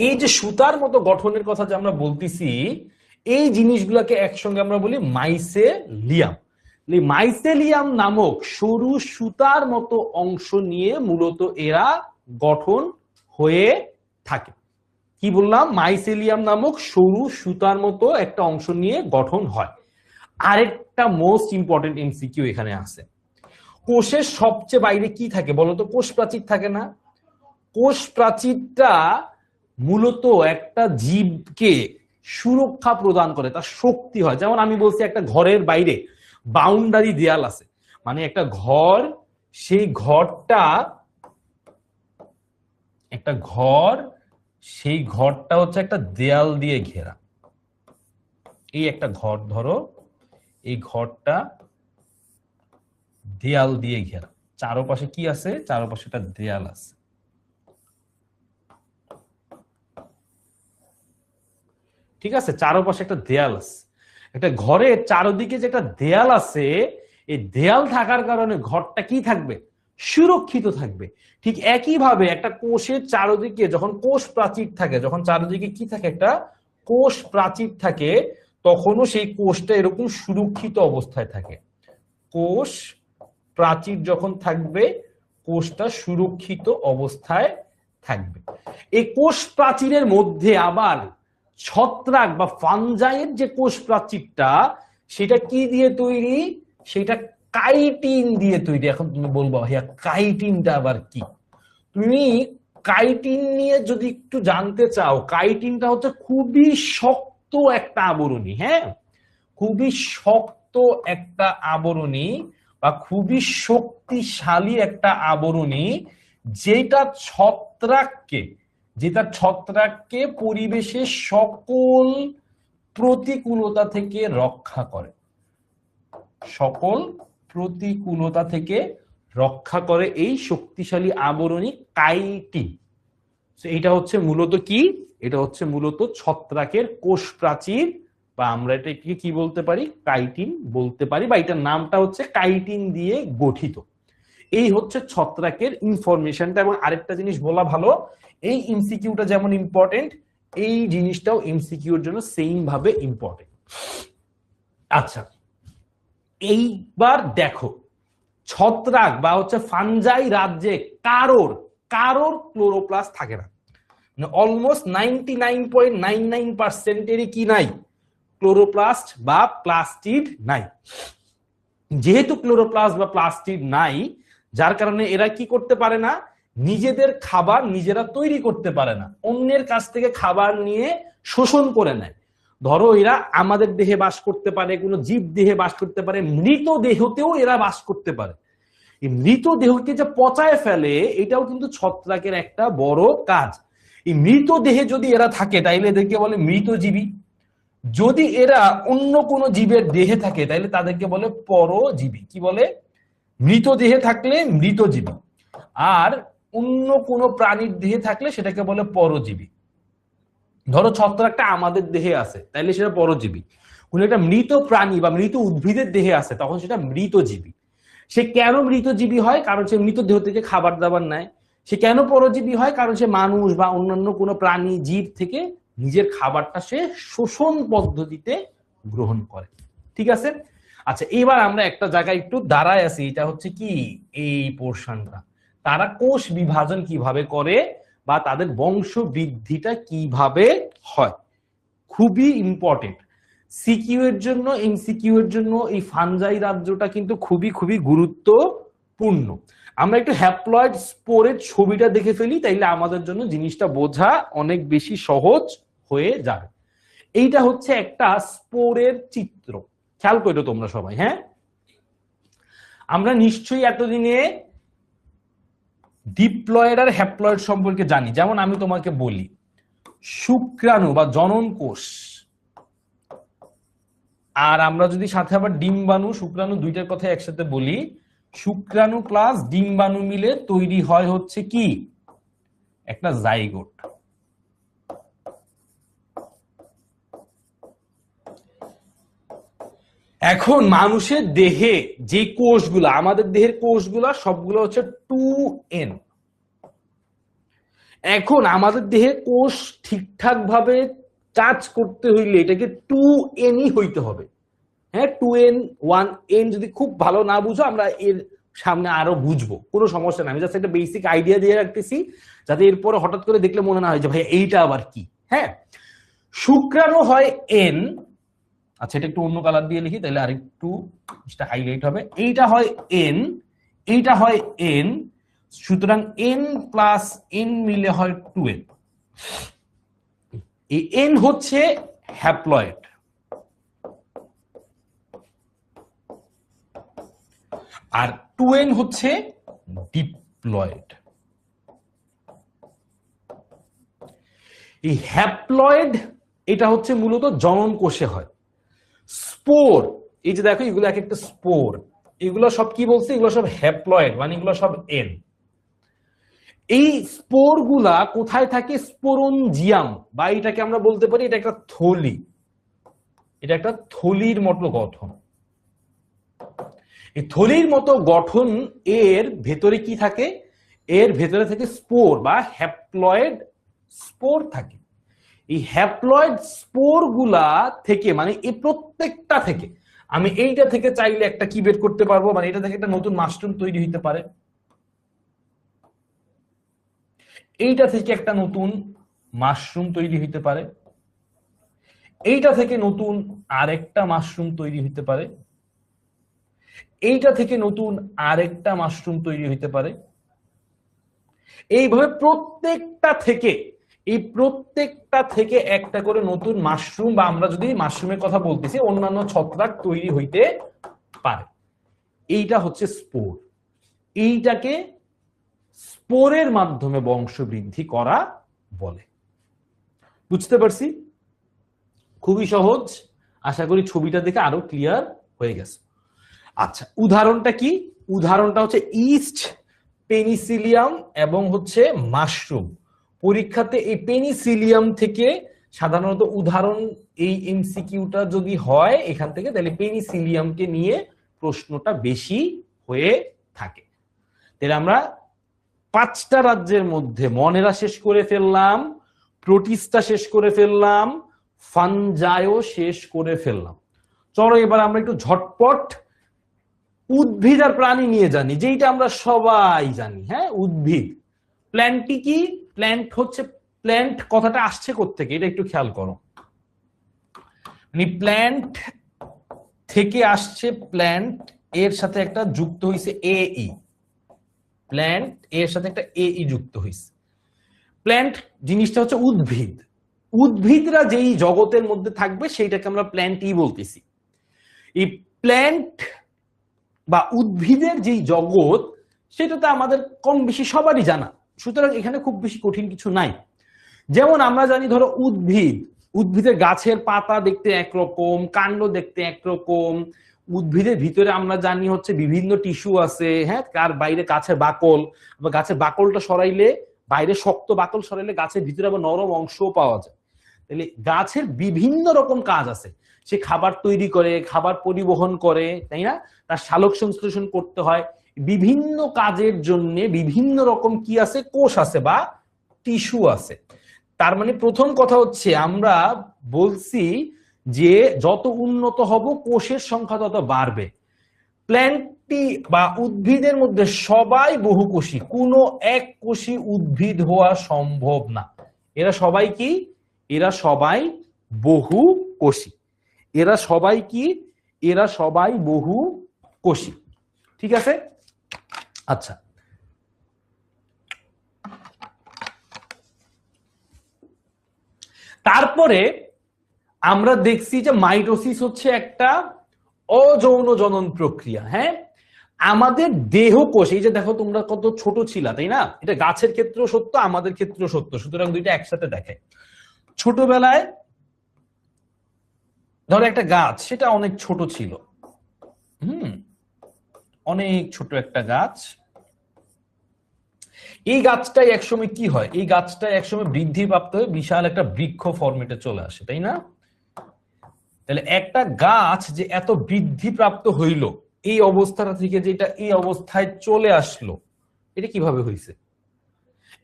এই যে সুতার মতো গঠনের কথা যে আমরা বলতেছি, এই জিনিসগুলোকে একসঙ্গে আমরা বলি মাইসেলিয়াম। মাইসেলিয়াম নামক সরু সুতার মতো অংশ নিয়ে মূলত এরা গঠন হয়ে থাকে। কি বললাম? মাইসেলিয়াম নামক সরু সুতার মতো একটা অংশ নিয়ে গঠন হয়। আরেকটা মোস্ট ইম্পর্টেন্ট এমসিকিউ এখানে আছে, কোষের সবচেয়ে বাইরে কি থাকে বলতো? কোষ প্রাচীর থাকে না? কোষ প্রাচীরটা মূলত একটা জীবকে সুরক্ষা প্রদান করে, তার শক্তি হয়। যেমন আমি বলছি একটা ঘরের বাইরে বাউন্ডারি দেয়াল আছে, মানে একটা ঘর, সেই ঘরটা একটা ঘর, সেই ঘরটা হচ্ছে একটা দেয়াল দিয়ে ঘেরা। এই একটা ঘর ধরো, এই ঘরটা দেয়াল দিয়ে ঘেরা, চারপাশে কি আছে? চারপাশে একটা দেয়াল আছে। ঠিক আছে, চারপাশে একটা দেয়াল আছে। একটা ঘরের চারদিকে যে একটা দেয়াল আছে, এই দেয়াল থাকার কারণে ঘরটা কি থাকবে? সুরক্ষিত থাকবে। ঠিক একইভাবে একটা কোষের চারদিকে যখন কোষ প্রাচীর থাকে, যখন চারদিকে কি থাকে? একটা কোষ প্রাচীর থাকে, তখনও সেই কোষটা এরকম সুরক্ষিত অবস্থায় থাকে। কোষ প্রাচীর যখন থাকবে, কোষটা সুরক্ষিত অবস্থায় থাকবে। এই কোষ প্রাচীরের মধ্যে আবার ছত্রাক বা ফানজাইয়ের যে কোষ প্রাচীরটা, সেটা কি দিয়ে তৈরি? সেটা কাইটিন দিয়ে তৈরি। এখন তুমি বলবো ভাইয়া কাইটিনটা আবার কি? তুমি কাইটিন নিয়ে যদি একটু জানতে চাও, কাইটিনটা হচ্ছে খুবই শক্ত একটা আবরণী। হ্যাঁ, খুবই শক্ত একটা আবরণী বা খুবই শক্তিশালী একটা আবরণী, যেটা ছত্রাককে পরিবেশের সকল প্রতিকূলতা থেকে রক্ষা করে, সকল প্রতিকূলতা থেকে রক্ষা করে এই শক্তিশালী আবরণী কাইটিন। এটা হচ্ছে মূলত কি, এটা হচ্ছে মূলত ছত্রাকের কোষ প্রাচীর, বা আমরা এটাকে কি বলতে পারি, কাইটিন বলতে পারি, বা এটার নামটা হচ্ছে কাইটিন দিয়ে গঠিত। এই হচ্ছে ছত্রাকের ইনফরমেশনটা। এবং আরেকটা জিনিস বলা ভালো, এই এমসিকিউটা যেমন ইম্পর্টেন্ট, এই জিনিসটাও এমসিকিউর জন্য সেম ভাবে ইম্পর্টেন্ট। আচ্ছা, এইবার দেখো, ছত্রাক বা হচ্ছে ফানজাই রাজ্যে কারোর ক্লোরোপ্লাস্ট থাকে না, অলমোস্ট 99.99%-এরই কি নাই, ক্লোরোপ্লাস্ট বা প্লাস্টিড নাই। যেহেতু ক্লোরোপ্লাস্ট বা প্লাস্টিড নাই, যার কারণে এরা কি করতে পারে না, নিজেদের খাবার নিজেরা তৈরি করতে পারে না, অন্যের কাছ থেকে খাবার নিয়ে শোষণ করে নেয়। ধরো এরা আমাদের দেহে বাস করতে পারে, কোনো জীব দেহে বাস করতে পারে, মৃত দেহতেও এরা বাস করতে পারে। এই মৃত দেহকে যে পচায় ফেলে, এটাও কিন্তু ছত্রাকের একটা বড় কাজ। এই মৃত দেহে যদি এরা থাকে তাইলে এদেরকে বলে মৃতজীবী। যদি এরা অন্য কোনো জীবের দেহে থাকে তাহলে তাদেরকে বলে পরজীবী। কি বলে? মৃত দেহে থাকলে মৃতজীবী, আর অন্য কোনো প্রাণীর দেহে থাকলে সেটাকে বলে পরজীবী। ধরো ছত্রাকটা আমাদের দেহে আছে, তাইলে সেটা পরজীবী। কোন একটা মৃত প্রাণী বা মৃত উদ্ভিদের দেহে আছে, তখন সেটা মৃতজীবী। সে কেন মৃতজীবী হয়? কারণ সে মৃত দেহ থেকে খাবার দাবার নেয়। সে কেন পরজীবী হয়? কারণ সে মানুষ বা অন্যান্য কোনো প্রাণী জীব থেকে নিজের খাবারটা সে শোষণ পদ্ধতিতে গ্রহণ করে। ঠিক আছে? আচ্ছা, এবার আমরা একটা জায়গায় একটু দাঁড়ায় আছি, এটা হচ্ছে কি, এই পোর্শনটা, তারা কোষ বিভাজন কিভাবে করে বা তাদের বংশ বৃদ্ধিটা কিভাবে হয়, খুবই ইম্পর্টেন্ট। সিকিউ এর জন্য, এমসিকিউ এর জন্য এই ফানজাই রাজ্যটা কিন্তু খুবই খুবই গুরুত্বপূর্ণ। আমরা একটু হ্যাপ্লয়েড স্পোরের ছবিটা দেখে ফেলি, তাইলে আমাদের জন্য জিনিসটা বোঝা অনেক বেশি সহজ হয়ে যাবে। এইটা হচ্ছে একটা স্পোরের চিত্র, খেয়াল করো তোমরা সবাই। হ্যাঁ, আমরা নিশ্চয়ই এতদিনে ডিপ্লয়েড আর হ্যাপ্লয়েড সম্পর্কে জানি। যেমন আমি তোমাকে বলি, শুক্রাণু বা জনন কোষ, আর আমরা যদি সাথে আবার ডিম্বাণু শুক্রাণু দুইটার কথা একসাথে বলি, শুক্রাণু প্লাস ডিম্বাণু মিলে তৈরি হয় হচ্ছে কি, একটা জাইগোট। এখন মানুষের দেহে যে কোষগুলা, আমাদের দেহের কোষগুলা সবগুলো হচ্ছে 2n। এখন আমাদের দেহে কোষ ঠিকঠাক ভাবে কাজ করতে হইলে এটাকে 2n-ই হইতে হবে। হ্যাঁ, 2n 1n যদি খুব ভালো না বুঝো, আমরা এর সামনে আরো বুঝবো, কোনো সমস্যা না। আমি জাস্ট একটা বেসিক আইডিয়া দিয়ে রাখতেছি, যাতে এরপরে হঠাৎ করে দেখলে মনে না হয় যে ভাই এইটা আবার কি। হ্যাঁ, শুক্রাণু হয় n। আচ্ছা, এটা একটু অন্য কালার দিয়ে লিখি, তাহলে আরেকটু হাইলাইট হবে। এইটা হয় n, এইটা হয় n, সুতরাং n প্লাস n মিলে হয় 2n। এই n হচ্ছে হ্যাপ্লয়েড, আর 2n হচ্ছে ডিপ্লয়েড। এই হ্যাপ্লয়েড এটা হচ্ছে মূলত জনন কোষে হয়। স্পোর, এই যে দেখো এগুলো এক একটা স্পোর, এগুলো সব কি বলছে, এগুলো সব হ্যাপ্লয়েড, মানে এগুলো সব এন। এই স্পোর গুলা কোথায় থাকে? স্পোরঞ্জিয়াম, বা এটাকে আমরা বলতে পারি এটা একটা থলি, এটা একটা থলির মতো গঠন। এই থলির মতো গঠন এর ভেতরে কি থাকে? এর ভেতরে থেকে স্পোর বা হ্যাপ্লয়েড স্পোর থাকে। এই হ্যাপ্লয়েড স্পোর গুলা থেকে, মানে এই প্রত্যেকটা থেকে আমি এইটা থেকে চাইলে একটা কি বের করতে পারবো, মানে এটা থেকে একটা নতুন মাশরুম তৈরি হইতে পারে, এইটা থেকে একটা নতুন মাশরুম তৈরি হইতে পারে, এইটা থেকে নতুন আরেকটা মাশরুম তৈরি হইতে পারে, এইটা থেকে নতুন আরেকটা মাশরুম তৈরি হইতে পারে। এইভাবে প্রত্যেকটা থেকে এই প্রত্যেকটা থেকে একটা করে নতুন মাশরুম, বা আমরা যদি মাশরুমের কথা বলতেছি অন্যান্য ছত্রাক তৈরি হইতে পারে। এইটা হচ্ছে স্পোর। এইটাকে স্পোরের মাধ্যমে বংশবৃদ্ধি করা বলে। বুঝতে পারছি? খুবই সহজ। আশা করি ছবিটা দেখে আরো ক্লিয়ার হয়ে গেছে। আচ্ছা, উদাহরণটা কি? উদাহরণটা হচ্ছে ইস্ট, পেনিসিলিয়াম এবং হচ্ছে মাশরুম। পরীক্ষাতে এই পেনিসিলিয়াম থেকে সাধারণত উদাহরণ, এই এমসিকিউটা যদি হয় এখান থেকে, তাহলে পেনিসিলিয়ামকে নিয়ে প্রশ্নটা বেশি হয়ে থাকে। তাহলে আমরা 5টা রাজ্যের মধ্যে মনেরা শেষ করে ফেললাম, প্রোটিস্টা শেষ করে ফেললাম, ফানজাইও শেষ করে ফেললাম। চলো এবার আমরা একটু ঝটপট উদ্ভিদ আর প্রাণী নিয়ে জানি, যেটা আমরা সবাই জানি। হ্যাঁ, উদ্ভিদ। প্ল্যান্টটি কি? প্ল্যান্ট হচ্ছে, প্ল্যান্ট কথাটা আসছে কোত্থেকে এটা একটু খেয়াল করো। মানে প্ল্যান্ট থেকে আসছে, প্ল্যান্ট এর সাথে একটা যুক্ত হয়েছে এই, প্ল্যান্ট এর সাথে একটা এই যুক্ত হয়েছে। প্ল্যান্ট জিনিসটা হচ্ছে উদ্ভিদ। উদ্ভিদরা যেই জগতের মধ্যে থাকবে সেইটাকে আমরা প্ল্যান্টই বলতেছি। এই প্ল্যান্ট বা উদ্ভিদের যেই জগৎ, সেটাতে আমাদের কম বেশি সবারই জানা, সুতরাং এখানে খুব বেশি কঠিন কিছু নাই। যেমন আমরা জানি, ধরো উদ্ভিদ, উদ্ভিদের গাছের পাতা দেখতে একরকম, কাণ্ড দেখতে একরকম। উদ্ভিদের ভিতরে আমরা জানি হচ্ছে বিভিন্ন টিস্যু আছে, হ্যাঁ, তার বাইরে গাছের বাকল, বা গাছের বাকলটা সরাইলে, বাইরে শক্ত বাকল সরাইলে গাছের ভিতরে আবার নরম অংশও পাওয়া যায়। তাহলে গাছের বিভিন্ন রকম কাজ আছে। সে খাবার তৈরি করে, খাবার পরিবহন করে, তাই না? তার সালোক সংশ্লেষণ করতে হয়। বিভিন্ন কাজের জন্য বিভিন্ন রকম কি আছে, কোষ আছে বা টিস্যু আছে। তার মানে প্রথম কথা হচ্ছে, আমরা বলছি যে যত উন্নত হব কোষের সংখ্যা তত বাড়বে। প্ল্যান্টটি বা উদ্ভিদের মধ্যে সবাই বহুকোষী, কোনো এক কোষী উদ্ভিদ হওয়া সম্ভব না। এরা সবাই কি? এরা সবাই বহুকোষী। এরা সবাই কি? এরা সবাই বহুকোষী। ঠিক আছে? আচ্ছা, তারপরে আমরা দেখছি যে মাইটোসিস হচ্ছে একটা অযৌন জনন প্রক্রিয়া। হ্যাঁ, আমাদের দেহ কোষ, এই যে দেখো তোমরা কত ছোট ছিলা, তাই না? এটা গাছের ক্ষেত্রেও সত্য, আমাদের ক্ষেত্রেও সত্য, সুতরাং দুইটা একসাথে দেখে। ছোটবেলায় ধরো একটা গাছ, সেটা অনেক ছোট ছিল, অনেক ছোট একটা গাছ। এই গাছটাই একসময় কি হয়? এই গাছটাই একসময় বৃদ্ধিপ্রাপ্ত হয়ে বিশাল একটা বৃক্ষ ফরমেটে চলে আসে, তাই না? তাহলে একটা গাছ যে এত বৃদ্ধিপ্রাপ্ত হইল, এই অবস্থাটা থেকে যেটা এই অবস্থায় চলে আসলো, এটা কিভাবে হয়েছে?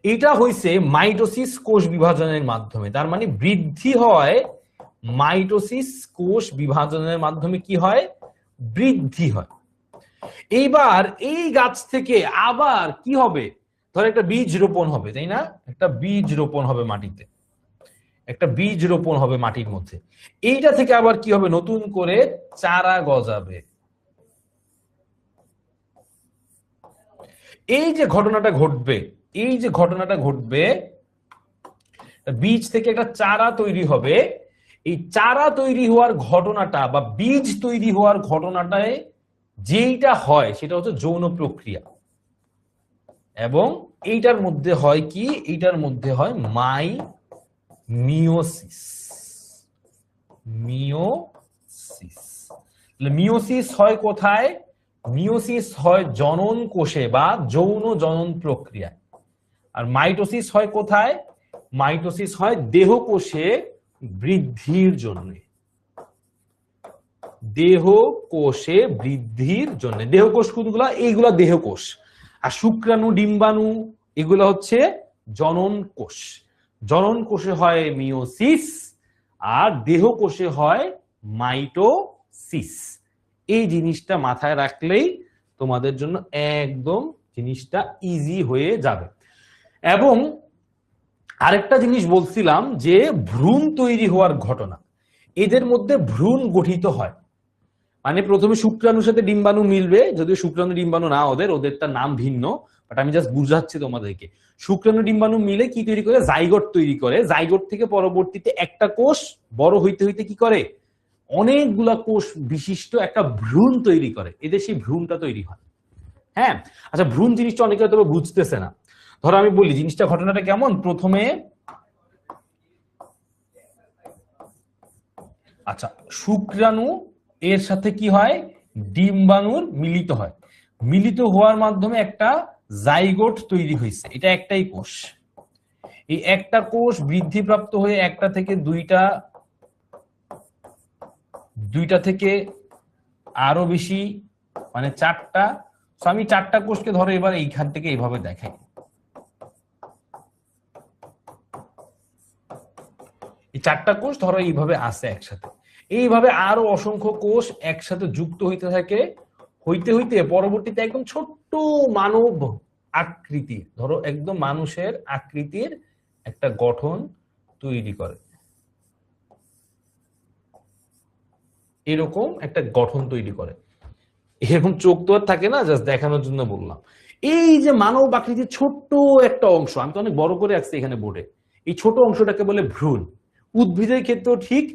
এটা হয়েছে মাইটোসিস, কোষ বিভাজনের মাধ্যমে। তার মানে বৃদ্ধি হয় মাইটোসিস, কোষ বিভাজনের মাধ্যমে। কি হয়? বৃদ্ধি হয়। এইবার এই গাছ থেকে আবার কি হবে? ধর একটা বীজ রোপণ হবে, তাই না? একটা বীজ রোপণ হবে মাটিতে, একটা বীজ রোপণ হবে মাটির মধ্যে। এইটা থেকে আবার কি হবে? নতুন করে চারা গজাবে। এই যে ঘটনাটা ঘটবে, এই যে ঘটনাটা ঘটবে, বীজ থেকে একটা চারা তৈরি হবে। এই চারা তৈরি হওয়ার ঘটনাটা বা বীজ তৈরি হওয়ার ঘটনাটায় যেইটা হয় সেটা হচ্ছে যৌন প্রক্রিয়া। এবং এইটার মধ্যে হয় কি? এইটার মধ্যে হয় মিওসিস। মিওসিস। মিওসিস হয় কোথায়? মিওসিস হয় জনন কোষে বা যৌন জনন প্রক্রিয়ায়। আর মাইটোসিস হয় কোথায়? মাইটোসিস হয় দেহ কোষে বৃদ্ধির জন্য। দেহ কোষে বৃদ্ধির জন্য। দেহ কোষ কোনগুলা? এইগুলা দেহ কোষ। আর শুক্রাণু, ডিম্বাণু এগুলো হচ্ছে জনন কোষ। জনন কোষে হয় মিওসিস, আর দেহ কোষে হয় মাইটোসিস। এই জিনিসটা মাথায় রাখলেই তোমাদের জন্য একদম জিনিসটা ইজি হয়ে যাবে। এবং আরেকটা জিনিস বলছিলাম যে ভ্রূণ তৈরি হওয়ার ঘটনা, এদের মধ্যে ভ্রূণ গঠিত হয়। মানে প্রথমে শুক্রাণুর সাথে ডিম্বাণু মিলবে, যদিও শুক্রাণু ডিম্বাণু না, ওদেরটা নাম ভিন্ন। বাট আমি জাস্ট বুঝাচ্ছি তোমাদেরকে। শুক্রাণু ডিম্বাণু মিলে কি তৈরি করে? জাইগোট তৈরি করে। জাইগোট থেকে পরবর্তীতে একটা কোষ বড় হইতে হইতে কি করে? অনেকগুলা কোষ বিশিষ্ট একটা ভ্রূণ তৈরি করে। এদের সেই ভ্রূণটা তৈরি হয়। হ্যাঁ, আচ্ছা, ভ্রূণ জিনিসটা অনেকে হয়তো বুঝতেছে না। ধরো আমি বলি জিনিসটা, ঘটনাটা কেমন। প্রথমে আচ্ছা, শুক্রাণু এর সাথে কি হয়? ডিম্বাণুর মিলিত হয়। মিলিত হওয়ার মাধ্যমে একটা জাইগোট তৈরি হয়েছে। এটা একটাই কোষ। এই একটা কোষ বৃদ্ধিপ্রাপ্ত হয়ে একটা থেকে দুইটা, দুইটা থেকে আরো বেশি, মানে চারটা। আমি চারটা কোষকে ধরো এবার এইখান থেকে এইভাবে দেখাই। এই চারটা কোষ ধরো এইভাবে আছে একসাথে। এইভাবে আরো অসংখ্য কোষ একসাথে যুক্ত হইতে থাকে। হইতে হইতে পরবর্তীতে একদম ছোট্ট মানব আকৃতি, ধরো একদম মানুষের আকৃতির একটা গঠন তৈরি করে। এরকম একটা গঠন তৈরি করে। এরকম চোখ তো আর থাকে না, জাস্ট দেখানোর জন্য বললাম। এই যে মানব আকৃতির ছোট্ট একটা অংশ, আমি তো অনেক বড় করে আঁকছি এখানে বোর্ডে, এই ছোট অংশটাকে বলে ভ্রূণ। উদ্ভিদের ক্ষেত্রেও ঠিক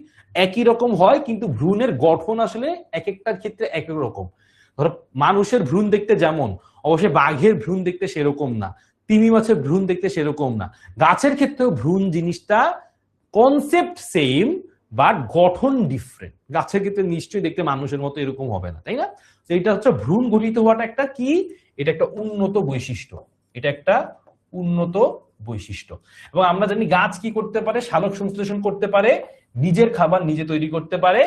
একই রকম হয়, কিন্তু ভ্রূণের গঠন আসলে এক একটার ক্ষেত্রে এক এক রকম। ধরো মানুষের ভ্রূণ দেখতে যেমন, অবশ্যই বাঘের ভ্রূণ দেখতে সেরকম না, তিমি মাছের ভ্রূণ দেখতে সেরকম না। গাছের ক্ষেত্রেও ভ্রূণ জিনিসটা কনসেপ্ট সেম, বাট গঠন ডিফারেন্ট। গাছের ক্ষেত্রে নিশ্চয়ই দেখতে মানুষের মতো এরকম হবে না, তাই না? তো এটা হচ্ছে ভ্রূণ গঠিত হওয়াটা একটা কি, এটা একটা উন্নত বৈশিষ্ট্য। এটা একটা উন্নত বৈশিষ্ট্য। এবং আমরা জানি গাছ কি করতে পারে? সালোক সংশ্লেষণ করতে পারে, নিজের খাবার নিজে তৈরি করতে পারে।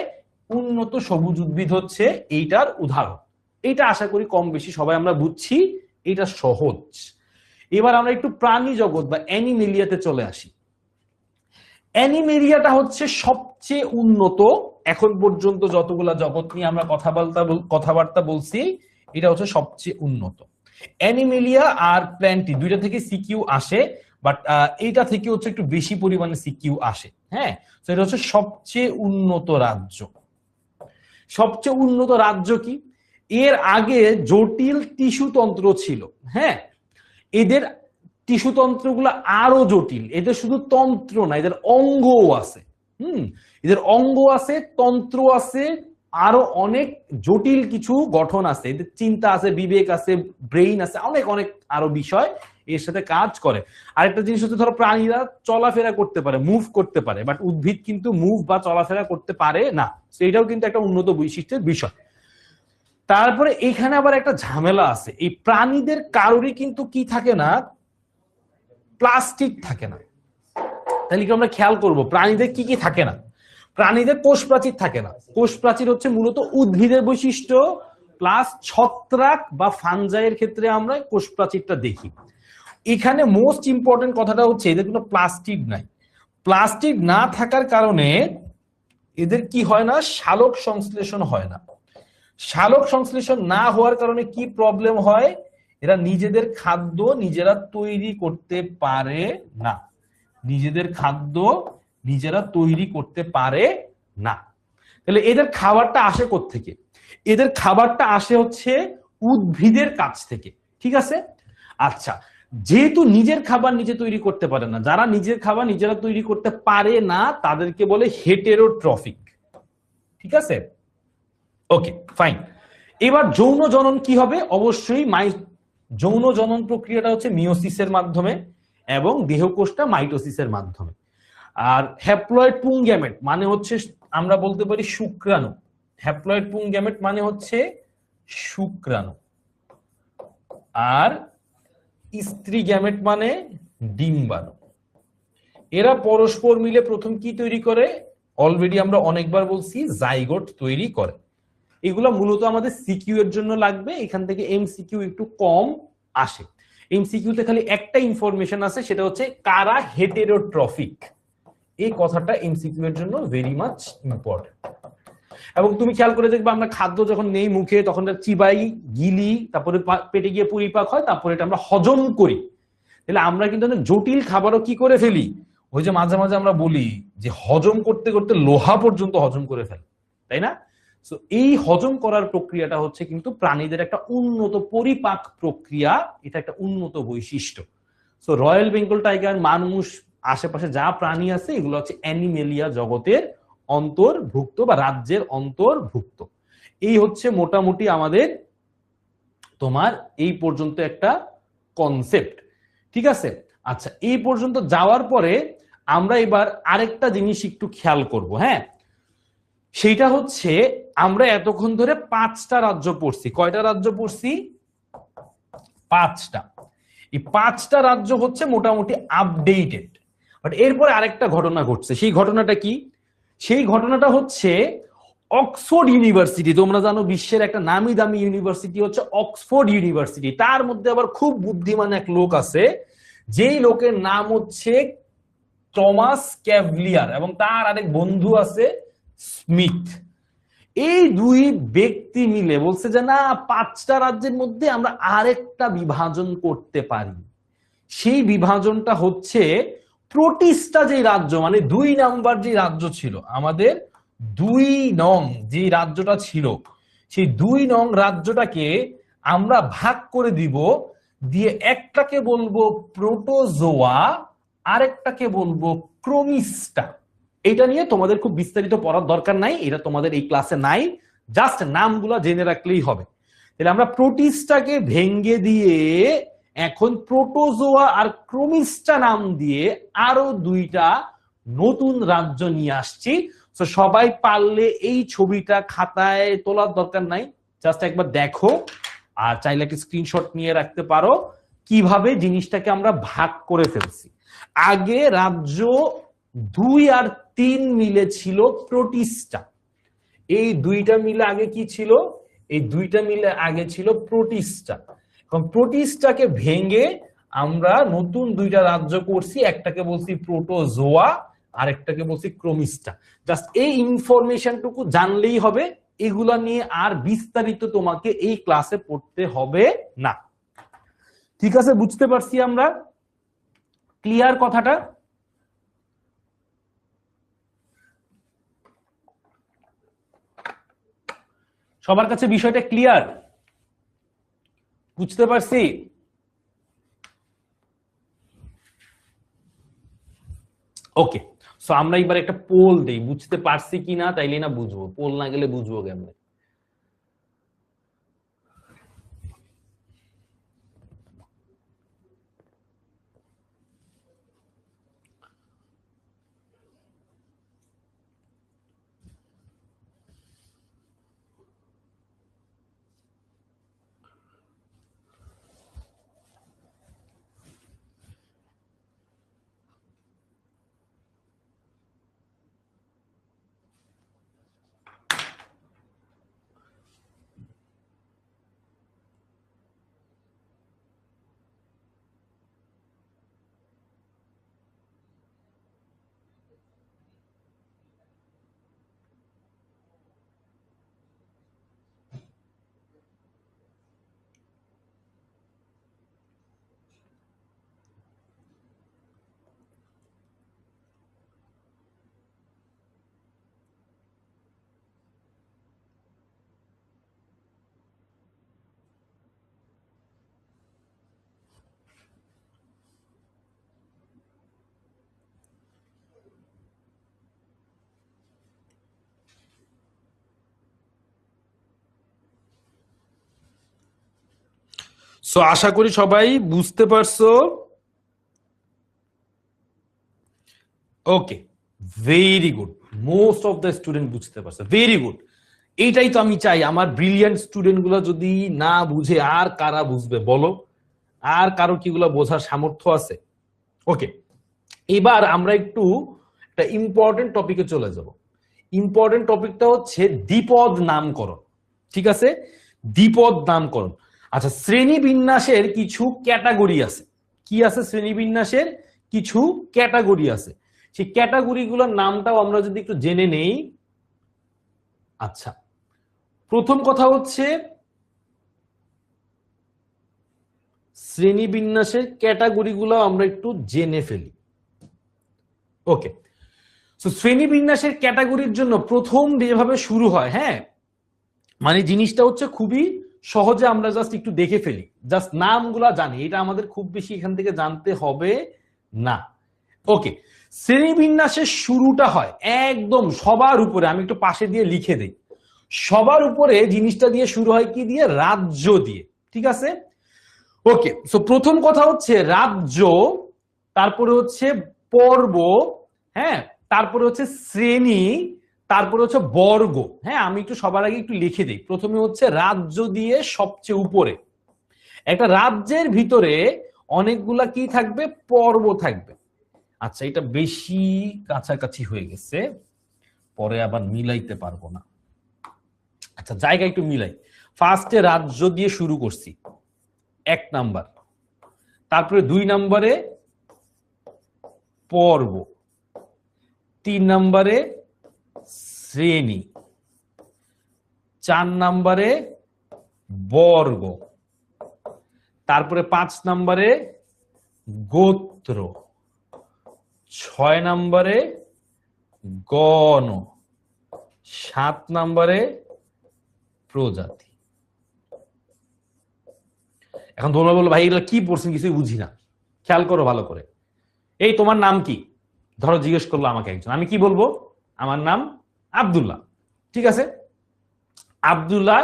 উন্নত সবুজ উদ্ভিদ হচ্ছে এইটার উদাহরণ। এটা আশা করি কম বেশি সবাই আমরা বুঝছি, এটা সহজ। এবার আমরা একটু প্রাণী জগৎ বা অ্যানিমেলিয়াতে চলে আসি। অ্যানিমেলিয়াটা হচ্ছে সবচেয়ে উন্নত এখন পর্যন্ত যতগুলা জগৎ নিয়ে আমরা কথাবার্তা বলছি, এটা হচ্ছে সবচেয়ে উন্নত। অ্যানিমেলিয়া আর প্ল্যান্টি দুইটা থেকে সিকিউ আসে, বাট এইটা থেকে হচ্ছে একটু বেশি পরিমাণে সিকিউ আসে। হ্যাঁ, তো এটা হচ্ছে সবচেয়ে উন্নত রাজ্য। সবচেয়ে উন্নত রাজ্য কি? এর আগে জটিল টিস্যুতন্ত্র ছিল। হ্যাঁ, এদের টিস্যুতন্ত্রগুলো আরো জটিল। এদের শুধু তন্ত্র না, এদের অঙ্গও আছে। এদের অঙ্গ আছে, তন্ত্র আছে, আরো অনেক জটিল কিছু গঠন আছে। এদের চিন্তা আছে, বিবেক আছে, ব্রেইন আছে, অনেক অনেক আরো বিষয় এর সাথে কাজ করে। আরেকটা জিনিস হচ্ছে, ধরো প্রাণীরা চলাফেরা করতে পারে, মুভ করতে পারে, বাট উদ্ভিদ কিন্তু মুভ বা চলাফেরা করতে পারে না। সেটাও কিন্তু একটা উন্নত বৈশিষ্ট্যের বিষয়। তারপরে এখানে আবার একটা ঝামেলা আছে, এই প্রাণীদের কারোরই কিন্তু কি থাকে না, প্লাস্টিক থাকে না। তাহলে কি আমরা খেয়াল করব প্রাণীদের কি কি থাকে না? প্রাণীদের কোষ প্রাচীর থাকে না। কোষ প্রাচীর হচ্ছে মূলত উদ্ভিদের বৈশিষ্ট্য, প্লাস ছত্রাক বা ফানজাইয়ের ক্ষেত্রে আমরা কোষ প্রাচীরটা দেখি। এখানে মোস্ট ইম্পর্টেন্ট কথাটা হচ্ছে এদের কোনো প্লাস্টিড নাই। প্লাস্টিড না থাকার কারণে এদের কি হয় না, সালোক সংশ্লেষণ হয় না। সালোক সংশ্লেষণ না হওয়ার কারণে কি প্রবলেম হয়? এরা নিজেদের খাদ্য নিজেরা তৈরি করতে পারে না। নিজেদের খাদ্য নিজেরা তৈরি করতে পারে না। তাহলে এদের খাবারটা আসে কোত্থেকে? এদের খাবারটা আসে হচ্ছে উদ্ভিদের কাছ থেকে। ঠিক আছে? আচ্ছা, যেহেতু নিজের খাবার নিজে তৈরি করতে পারে না, যারা নিজের খাবার নিজেরা তৈরি করতে পারে না তাদেরকে বলে হেটেরোট্রফিক। ঠিক আছে, ওকে ফাইন। এবার যৌন জনন কি হবে? অবশ্যই যৌন জনন প্রক্রিয়াটা হচ্ছে মিওসিসের মাধ্যমে এবং দেহকোষটা মাইটোসিসের মাধ্যমে। আর হ্যাপ্লয়েড পুং গ্যামেট মানে হচ্ছে আমরা বলতে পারি শুক্রাণু। হ্যাপ্লয়েড পুং গ্যামেট মানে হচ্ছে শুক্রাণু। আর স্ত্রী গ্যামেট মানে ডিম্বাণু। এরা পরস্পর মিলে প্রথম কি তৈরি করে? অলরেডি আমরা অনেকবার বলছি, জাইগোট তৈরি করে। এগুলো মূলত আমাদের সিকিউ এর জন্য লাগবে, এখান থেকে এমসিকিউ একটু কম আসে। এমসিকিউতে খালি একটা ইনফরমেশন আছে, সেটা হচ্ছে কারা হেটেরোট্রফিক। এই কথাটা এমসিকিউ এর জন্য ভেরি মাচ ইম্পর্টেন্ট। এবং তুমি খেয়াল করে দেখবে আমরা খাদ্য যখন নেই মুখে তখন চিবাই, গিলি, তারপরে পেটে গিয়ে পরিপাক হয়, তারপরে এটা আমরা হজম করি। তাহলে আমরা কিন্তু জটিল খাবারও কি করে ফেলি? ওই যে মাঝে মাঝে আমরা বলি যে হজম করতে করতে লোহা পর্যন্ত হজম করে ফেলে, তাই না? সো এই হজম করার প্রক্রিয়াটা হচ্ছে কিন্তু প্রাণীদের একটা উন্নত পরিপাক প্রক্রিয়া, এটা একটা উন্নত বৈশিষ্ট্য। সো রয়্যাল বেঙ্গল টাইগার, মানুষ, আশেপাশে যা প্রাণী আছে এগুলো হচ্ছে অ্যানিমেলিয়া জগতের অন্তর্ভুক্ত বা রাজ্যের অন্তর্ভুক্ত। এই হচ্ছে মোটামুটি আমাদের তোমার এই পর্যন্ত একটা কনসেপ্ট, ঠিক আছে? আচ্ছা, এই পর্যন্ত যাওয়ার পরে আমরা এবার আরেকটা জিনিস একটু খেয়াল করব, হ্যাঁ, সেইটা হচ্ছে আমরা এতক্ষণ ধরে 5টা রাজ্য পড়ছি। কয়টা রাজ্য পড়ছি? 5টা। এই 5টা রাজ্য হচ্ছে মোটামুটি আপডেটেড, বাট এরপরে আরেকটা ঘটনা ঘটছে। সেই ঘটনাটা কি? সেই ঘটনাটা হচ্ছে অক্সফোর্ড ইউনিভার্সিটি। তোমরা জানো বিশ্বের একটা নামি দামি ইউনিভার্সিটি হচ্ছে অক্সফোর্ড ইউনিভার্সিটি। তার মধ্যে আবার খুব বুদ্ধিমান এক লোক আছে, যেই লোকের নাম হচ্ছে টমাস ক্যাভলিয়ার, এবং তার আরেক বন্ধু আছে স্মিথ। এই দুই ব্যক্তি মিলে বলছে যে না, 5টা রাজ্যের মধ্যে আমরা আরেকটা বিভাজন করতে পারি। সেই বিভাজনটা হচ্ছে প্রোটিস্টা, যে রাজ্য মানে 2 নাম্বার যে রাজ্য ছিল আমাদের, 2 নং যে রাজ্যটা ছিল, সেই 2 নং রাজ্যটাকে আমরা ভাগ করে দিব, দিয়ে একটাকে বলবো প্রোটোজোয়া, আরেকটাকে বলবো ক্রোমিস্টা। এটা নিয়ে তোমাদের খুব বিস্তারিত পড়ার দরকার নাই, এটা তোমাদের এই ক্লাসে নাই, জাস্ট নামগুলো জেনে রাখলেই হবে। তাহলে আমরা প্রোটিস্টাকে ভেঙ্গে দিয়ে এখন প্রোটোজোয়া আর ক্রোমিস্টা নাম দিয়ে আরো 2টা নতুন রাজ্য নিয়ে আসছি। তো সবাই পারলে এই ছবিটা খাতায় তোলার দরকার নাই, জাস্ট একবার দেখো, আর চাইলে একটা স্ক্রিনশট নিয়ে রাখতে পারো কিভাবে জিনিসটাকে আমরা ভাগ করে ফেলছি। আগে রাজ্য 2 আর 3 মিলে ছিল প্রোটিস্টা। এই 2টা মিলে আগে কি ছিল? এই 2টা মিলে আগে ছিল প্রোটিস্টা। এখন প্রোটিস্টাকে ভেঙে আমরা নতুন 2টা রাজ্য করছি, একটাকে বলছি প্রোটোজোয়া আর একটাকে বলছি ক্রোমিস্টা। জাস্ট এই ইনফরমেশনটুকু জানলেই হবে, এগুলা নিয়ে আর বিস্তারিত তোমাকে এই ক্লাসে পড়তে হবে না। ঠিক আছে, বুঝতে পারছি আমরা? ক্লিয়ার কথাটা? সবার কাছে বিষয়টা ক্লিয়ার? বুঝতে পারছি? ওকে, সো আমরা এবার একটা পোল দেই, বুঝতে পারছি কিনা তাইলে না বুঝবো, পোল না গেলে বুঝবো কেমনে? সো আশা করি সবাই বুঝতে পারছো। Okay, very good, most of the student বুঝতে পারছে, ভেরি গুড। এইটাই তো আমি চাই, আমার ব্রিলিয়ান্ট স্টুডেন্ট গুলো যদি না বুঝে আর কারা বুঝবে বলো? আর কারো কিগুলো বোঝার সামর্থ্য আছে? ওকে, এবার আমরা একটু একটা ইম্পর্টেন্ট টপিকে চলে যাব। ইম্পর্টেন্ট টপিকটা হচ্ছে দ্বিপদ নামকরণ। ঠিক আছে, দ্বিপদ নামকরণ। আচ্ছা, শ্রেণীবিন্যাসের কিছু ক্যাটাগরি আছে। কি আছে? শ্রেণীবিন্যাসের কিছু ক্যাটাগরি আছে। সেই ক্যাটাগরি গুলোর নামটাও আমরা যদি একটু জেনে নেই। আচ্ছা, প্রথম কথা হচ্ছে শ্রেণীবিন্যাসের ক্যাটাগরি গুলো আমরা একটু জেনে ফেলি। ওকে, তো শ্রেণীবিন্যাসের ক্যাটাগরির জন্য প্রথম যেভাবে শুরু হয়, হ্যাঁ, মানে জিনিসটা হচ্ছে খুবই সহজে আমরা জাস্ট একটু দেখে ফেলি, জাস্ট নামগুলা জানি, এটা আমাদের খুব বেশি এখান থেকে জানতে হবে না। ওকে, শ্রেণীবিন্যাসের শুরুটা হয় একদম সবার উপরে, আমি একটু পাশে দিয়ে লিখে দেই, সবার উপরে জিনিসটা দিয়ে শুরু হয় কি দিয়ে? রাজ্য দিয়ে। ঠিক আছে, ওকে। সো প্রথম কথা হচ্ছে রাজ্য, তারপরে হচ্ছে পর্ব, হ্যাঁ, তারপরে হচ্ছে শ্রেণী, তারপরে হচ্ছে বর্গ। হ্যাঁ, আমি একটু সবার আগে একটু লিখে দিই। প্রথমে হচ্ছে রাজ্য দিয়ে সবচেয়ে উপরে, একটা রাজ্যের ভিতরে অনেকগুলা কি থাকবে? পর্ব থাকবে। আচ্ছা, এটা বেশি কাছাকাছি হয়ে গেছে, পরে আবার মিলাইতে পারবো না। আচ্ছা, জায়গা একটু মিলাই। ফার্স্টে রাজ্য দিয়ে শুরু করছি 1 নাম্বার, তারপরে 2 নম্বরে পর্ব, 3 নম্বরে শ্রেণী, 4 নম্বরে বর্গ, তারপরে 5 নম্বরে গোত্র, 6 নম্বরে গণ, 7 নম্বরে প্রজাতি। এখন তোমরা বলো, ভাই এগুলো কি পড়ছেন, কিছুই বুঝি না। খেয়াল করো ভালো করে। এই তোমার নাম কি? ধরো জিজ্ঞেস করলো আমাকে একজন, আমি কি বলবো? আমার নাম আব্দুল্লাহ। ঠিক আছে, আব্দুল্লাহ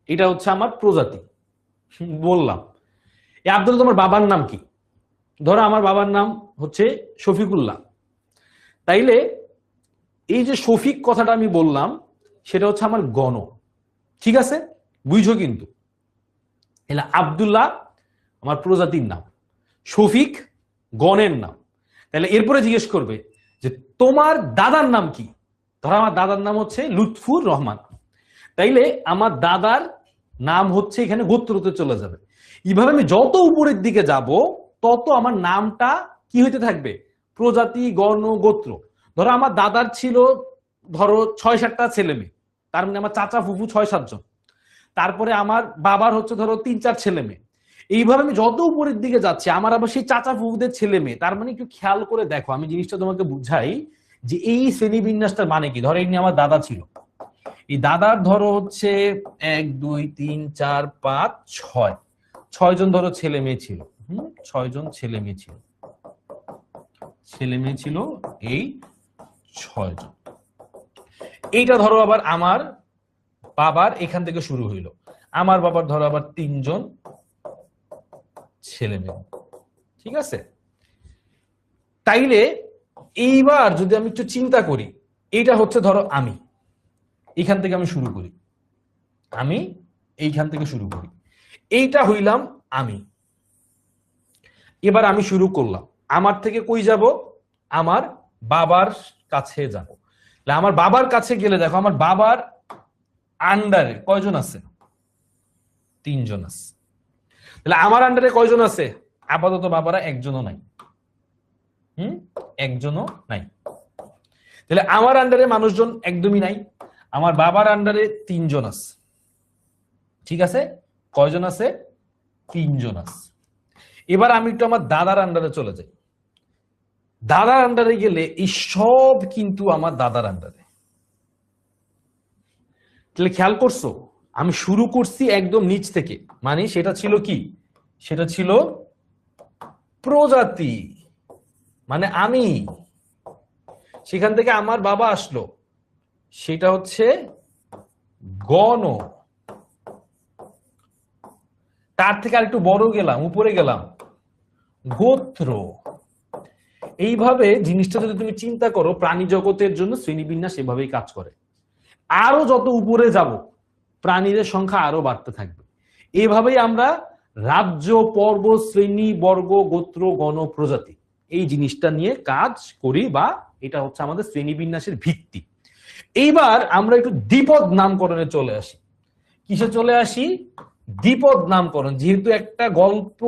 এটা হচ্ছে আমার প্রজাতি বললাম। এই আব্দুল্লাহ, তোমার বাবার নাম কি? ধরো আমার বাবার নাম হচ্ছে শফিকুল্লাহ। তাইলে এই যে শফিক কথাটা আমি বললাম, সেটা হচ্ছে আমার গণ। ঠিক আছে, বুঝছো কিন্তু? এলা আব্দুল্লাহ আমার প্রজাতির নাম, শফিক গণের নাম। তাহলে এরপরে জিজ্ঞেস করবে যে তোমার দাদার নাম কি? ধরো আমার দাদার নাম হচ্ছে লুৎফুর রহমান। তাইলে আমার দাদার নাম হচ্ছে এখানে গোত্রতে চলে যাবে। এইভাবে আমি যত উপরের দিকে যাব তত আমার নামটা কি হইতে থাকবে? প্রজাতি, গণ, গোত্র। ধরো আমার দাদার ছিল ধরো 6-7টা ছেলে মেয়ে, তার মানে আমার চাচা ফুফু 6-7 জন। তারপরে আমার বাবার হচ্ছে ধরো 3-4 ছেলে মেয়ে। এইভাবে আমি যত উপরের দিকে যাচ্ছি আমার আবার সেই চাচা ফুফুদের ছেলে মেয়ে। তার মানে একটু খেয়াল করে দেখো, আমি জিনিসটা তোমাকে বুঝাই যে এই শ্রেণী বিন্যাসটার মানে কি। ধরো এমনি আমার দাদা ছিল, এই দাদার ধরো হচ্ছে 1 2 3 4 5 6 6 জন ধরো ছেলে মেয়ে ছিল। 6 জন ছেলে মেয়ে ছিল, ছেলে মেয়ে ছিল এই 6 জন। এইটা ধরো আবার আমার বাবার এখান থেকে শুরু হইলো, আমার বাবার ধরো আবার 3 জন ছেলে মেয়ে। ঠিক আছে, তাইলে এইবার যদি আমি একটু চিন্তা করি, এইটা হচ্ছে ধরো আমি, এইখান থেকে আমি শুরু করি, আমি এইখান থেকে শুরু করি, এইটা হইলাম আমি। এবার আমি শুরু করলাম, আমার থেকে কই যাব? আমার বাবার কাছে যাব। আমার বাবার কাছে গেলে দেখো আমার বাবার আন্ডারে কয়জন আছে? 3 জন আছে। তাহলে আমার আন্ডারে কয়জন আছে? আপাতত বাবারা একজনও নাই। একজনও নাই। তাহলে আমার আন্ডারে মানুষজন একদমই নাই। আমার বাবার আন্ডারে 3 জন আছে। ঠিক আছে, কয়জন আছে? 3 জন আছে। এবার আমি একটু আমার দাদার আন্ডারে চলে যাই। দাদার আন্ডারে গেলে এই সব কিন্তু আমার দাদার আন্ডারে। তাহলে খেয়াল করছো, আমি শুরু করছি একদম নিচ থেকে, মানে সেটা ছিল কি? সেটা ছিল প্রজাতি, মানে আমি। সেখান থেকে আমার বাবা আসলো, সেটা হচ্ছে গণ। তার থেকে আর একটু বড় গেলাম, উপরে গেলাম, গোত্র। এইভাবে জিনিসটা যদি তুমি চিন্তা করো, প্রাণী জগতের জন্য শ্রেণীবিন্যাস এভাবেই কাজ করে। আরো যত উপরে যাব প্রাণীদের সংখ্যা আরো বাড়তে থাকবে। এইভাবেই আমরা রাজ্য, পর্ব, শ্রেণী, বর্গ, গোত্র, গণ, প্রজাতি এই জিনিসটা নিয়ে কাজ করি, বা এটা হচ্ছে আমাদের শ্রেণীবিন্যাসের ভিত্তি। এইবার আমরা একটু দ্বিপদ নামকরণে চলে আসি। কিসে চলে আসি? দ্বিপদ নামকরণ। যেহেতু একটা গল্প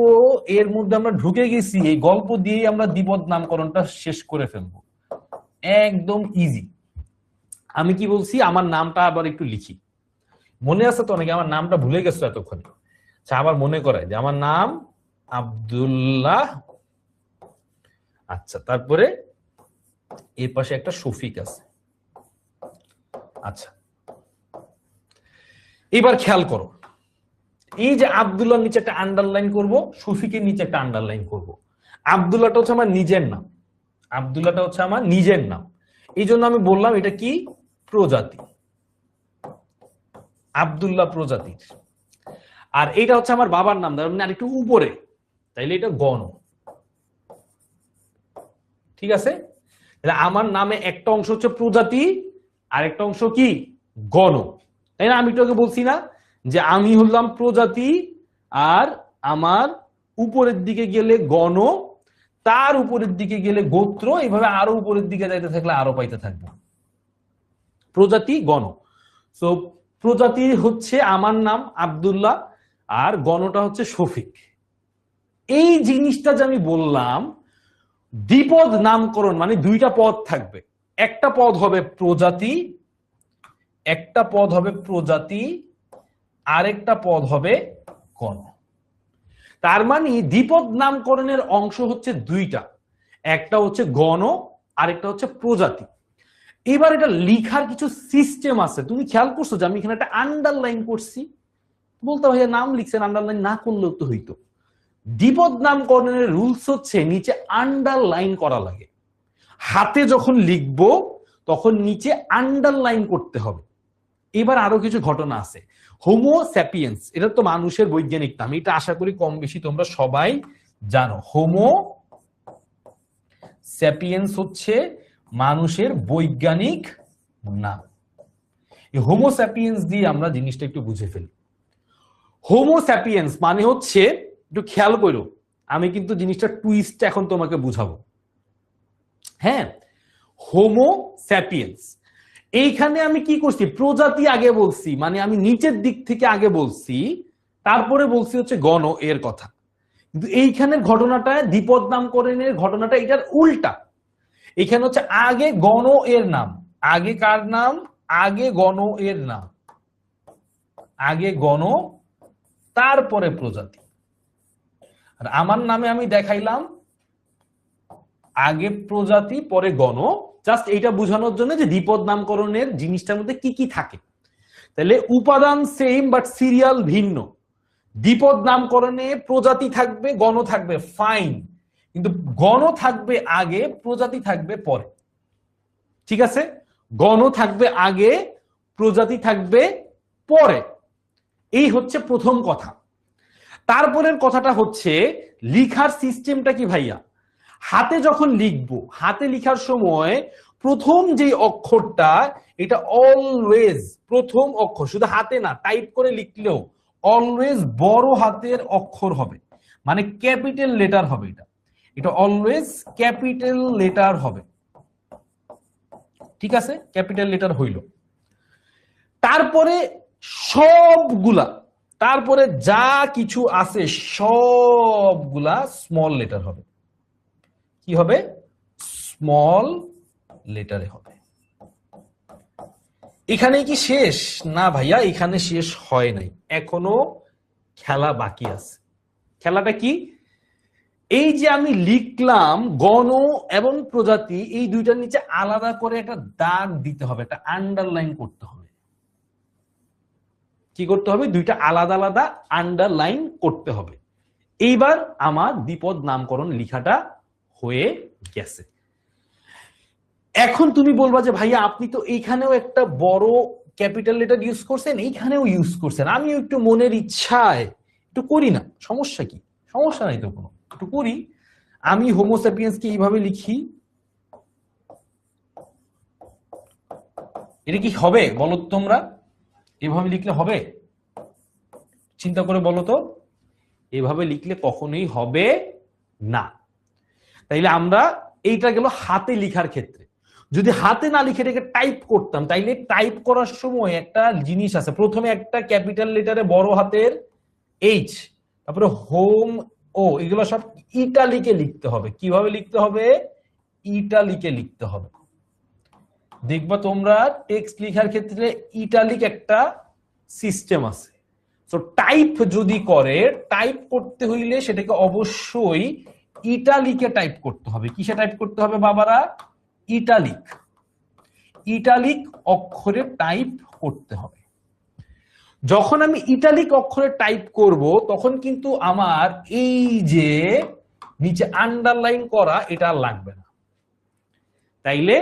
এর মধ্যে আমরা ঢুকে গেছি, এই গল্প দিয়েই আমরা দ্বিপদ নামকরণটা শেষ করে ফেলবো, একদম ইজি। আমি কি বলছি? আমার নামটা আবার একটু লিখি। মনে আছে তো অনেকে আমার নামটা ভুলে গেছো এতক্ষণে। আচ্ছা, আবার মনে করাই যে আমার নাম আব্দুল্লাহ। আচ্ছা, তারপরে এর পাশে একটা শফিক আছে। আচ্ছা, এবার খেয়াল করো, এই যে আব্দুল্লাহর নিচে একটা আন্ডারলাইন করব, শফিকের নিচে একটা আন্ডারলাইন করব। আব্দুল্লাহটা হচ্ছে আমার নিজের নাম, আব্দুল্লাহটা হচ্ছে আমার নিজের নাম, এই জন্য আমি বললাম এটা কি প্রজাতি, আব্দুল্লাহ প্রজাতির। আর এটা হচ্ছে আমার বাবার নাম, আর একটু উপরে, তাইলে এটা গণ। ঠিক আছে, আমার নামে একটা অংশ হচ্ছে প্রজাতি আর একটা অংশ কি গণ, তাই না? আমি তোকে বলছি না যে আমি হলাম প্রজাতি আর আমার উপরের দিকে গেলে গণ, তার উপরের দিকে গেলে গোত্র, এইভাবে আরো উপরের দিকে যাইতে থাকলে আরো পাইতে থাকবো প্রজাতি গণ। সো প্রজাতি হচ্ছে আমার নাম আব্দুল্লাহ আর গণটা হচ্ছে শফিক। এই জিনিসটা যে আমি বললাম, দ্বিপদ নামকরণ মানে দুইটা পদ থাকবে, একটা পদ হবে প্রজাতি, একটা পদ হবে প্রজাতি, আরেকটা পদ হবে গণ। তার মানে দ্বিপদ নামকরণের অংশ হচ্ছে দুইটা, একটা হচ্ছে গণ আরেকটা হচ্ছে প্রজাতি। এবার এটা লিখার কিছু সিস্টেম আছে, তুমি খেয়াল করছো যে আমি এখানে একটা আন্ডারলাইন করছি, বলতে ভাইয়া নাম লিখছেন আন্ডারলাইন না করলেও তো হইতো। দ্বিপদ নামকরণের রুলস হচ্ছে নিচে আন্ডারলাইন করা লাগে, হাতে যখন লিখবো তখন নিচে আন্ডারলাইন করতে হবে। এবার আরো কিছু ঘটনা আছে। হোমো স্যাপিয়েন্স এটা তো মানুষের বৈজ্ঞানিক নাম, এটা আশা করি কম বেশি তোমরা সবাই জানো। হোমো স্যাপিয়েন্স হচ্ছে মানুষের বৈজ্ঞানিক নাম। এই হোমো স্যাপিয়েন্স দিয়ে আমরা জিনিসটা একটু বুঝে ফেলি। হোমো স্যাপিয়েন্স মানে হচ্ছে, একটু খেয়াল করো, আমি কিন্তু জিনিসটা টুইস্ট এখন তোমাকে বুঝাবো। হ্যাঁ, হোমো স্যাপিয়েন্স, এইখানে আমি কি করছি, প্রজাতি আগে বলছি, মানে আমি নিচের দিক থেকে আগে বলছি, তারপরে বলছি হচ্ছে গণ এর কথা। কিন্তু এইখানের ঘটনাটা, দ্বিপদ নামকরণের ঘটনাটা এটার উল্টা। এখানে হচ্ছে আগে গণ এর নাম, আগে কার নাম, আগে গণ এর নাম, আগে গণ তারপরে প্রজাতি। আর আমার নামে আমি দেখাইলাম আগে প্রজাতি পরে গণ, জাস্ট এইটা বোঝানোর জন্য যে দ্বিপদ নামকরণের জিনিসটার মধ্যে কি কি থাকে। তাহলে উপাদান সেম বাট সিরিয়াল ভিন্ন। দ্বিপদ নামকরণে প্রজাতি থাকবে গণ থাকবে, ফাইন, কিন্তু গণ থাকবে আগে প্রজাতি থাকবে পরে। ঠিক আছে, গণ থাকবে আগে প্রজাতি থাকবে পরে, এই হচ্ছে প্রথম কথা। তারপরের কথাটা হচ্ছে লিখার সিস্টেমটা কি ভাইয়া, হাতে যখন লিখবো, হাতে লিখার সময় প্রথম যে অক্ষরটা, এটা অলওয়েজ প্রথম অক্ষর, শুধু হাতে না টাইপ করে লিখলেও অলওয়েজ বড় হাতের অক্ষর হবে, মানে ক্যাপিটাল লেটার হবে। এটা অলওয়েজ ক্যাপিটাল লেটার হবে। ঠিক আছে, ক্যাপিটাল লেটার হইল। তারপরে সবগুলা, তারপরে যা কিছু আছে সবগুলা স্মল লেটার হবে। কি হবে, স্মল লেটারে হবে। এখানে কি শেষ না ভাইয়া? এখানে শেষ হয় নাই, এখনো খেলা বাকি আছে। খেলাটা কি, এই যে আমি লিখলাম গণ এবং প্রজাতি, এই দুইটার নিচে আলাদা করে একটা দাগ দিতে হবে, একটা আন্ডারলাইন করতে হবে। কি করতে হবে, দুইটা আলাদা আলাদা আন্ডারলাইন করতে হবে। এইবার আমার দ্বিপদ নামকরণ লিখাটা হয়ে গেছে। এখন তুমি বলবা যে ভাইয়া আপনি তো এইখানেও একটা বড় ক্যাপিটাল লেটার ইউজ করছেন, এইখানেও ইউজ করছেন, আমি একটু মনের ইচ্ছায় একটু করি না, সমস্যা কি? সমস্যা নাই তো কোনো, একটু করি। আমি হোমো স্যাপিয়েন্স কে এইভাবে লিখি, এটা কি হবে বলো তোমরা? এভাবে লিখলে হবে? চিন্তা করে বলো তো, এভাবে লিখলে কখনোই হবে না। তাইলে আমরা, এইটা গেল হাতে লিখার ক্ষেত্রে। যদি হাতে না লিখে এটাকে টাইপ করতাম, তাইলে টাইপ করার সময় একটা জিনিস আছে, প্রথমে একটা ক্যাপিটাল লেটারে বড় হাতের এইচ, তারপরে হোম ও, এগুলো সব ইটালিকে লিখতে হবে। কিভাবে লিখতে হবে? ইটালিকে লিখতে হবে। দেখবা তোমরা টেক্সট লেখার ক্ষেত্রে ইটালিক একটা সিস্টেম আছে। সো টাইপ যদি করে, টাইপ করতে হইলে সেটাকে অবশ্যই ইটালিকে টাইপ করতে হবে। কিসে টাইপ করতে হবে বাবারা? ইটালিক, ইটালিক অক্ষরে টাইপ করতে হবে। যখন আমি ইটালিক অক্ষরে টাইপ করব তখন কিন্তু আমার এই যে নিচে আন্ডারলাইন করা এটা আর লাগবে না। তাইলে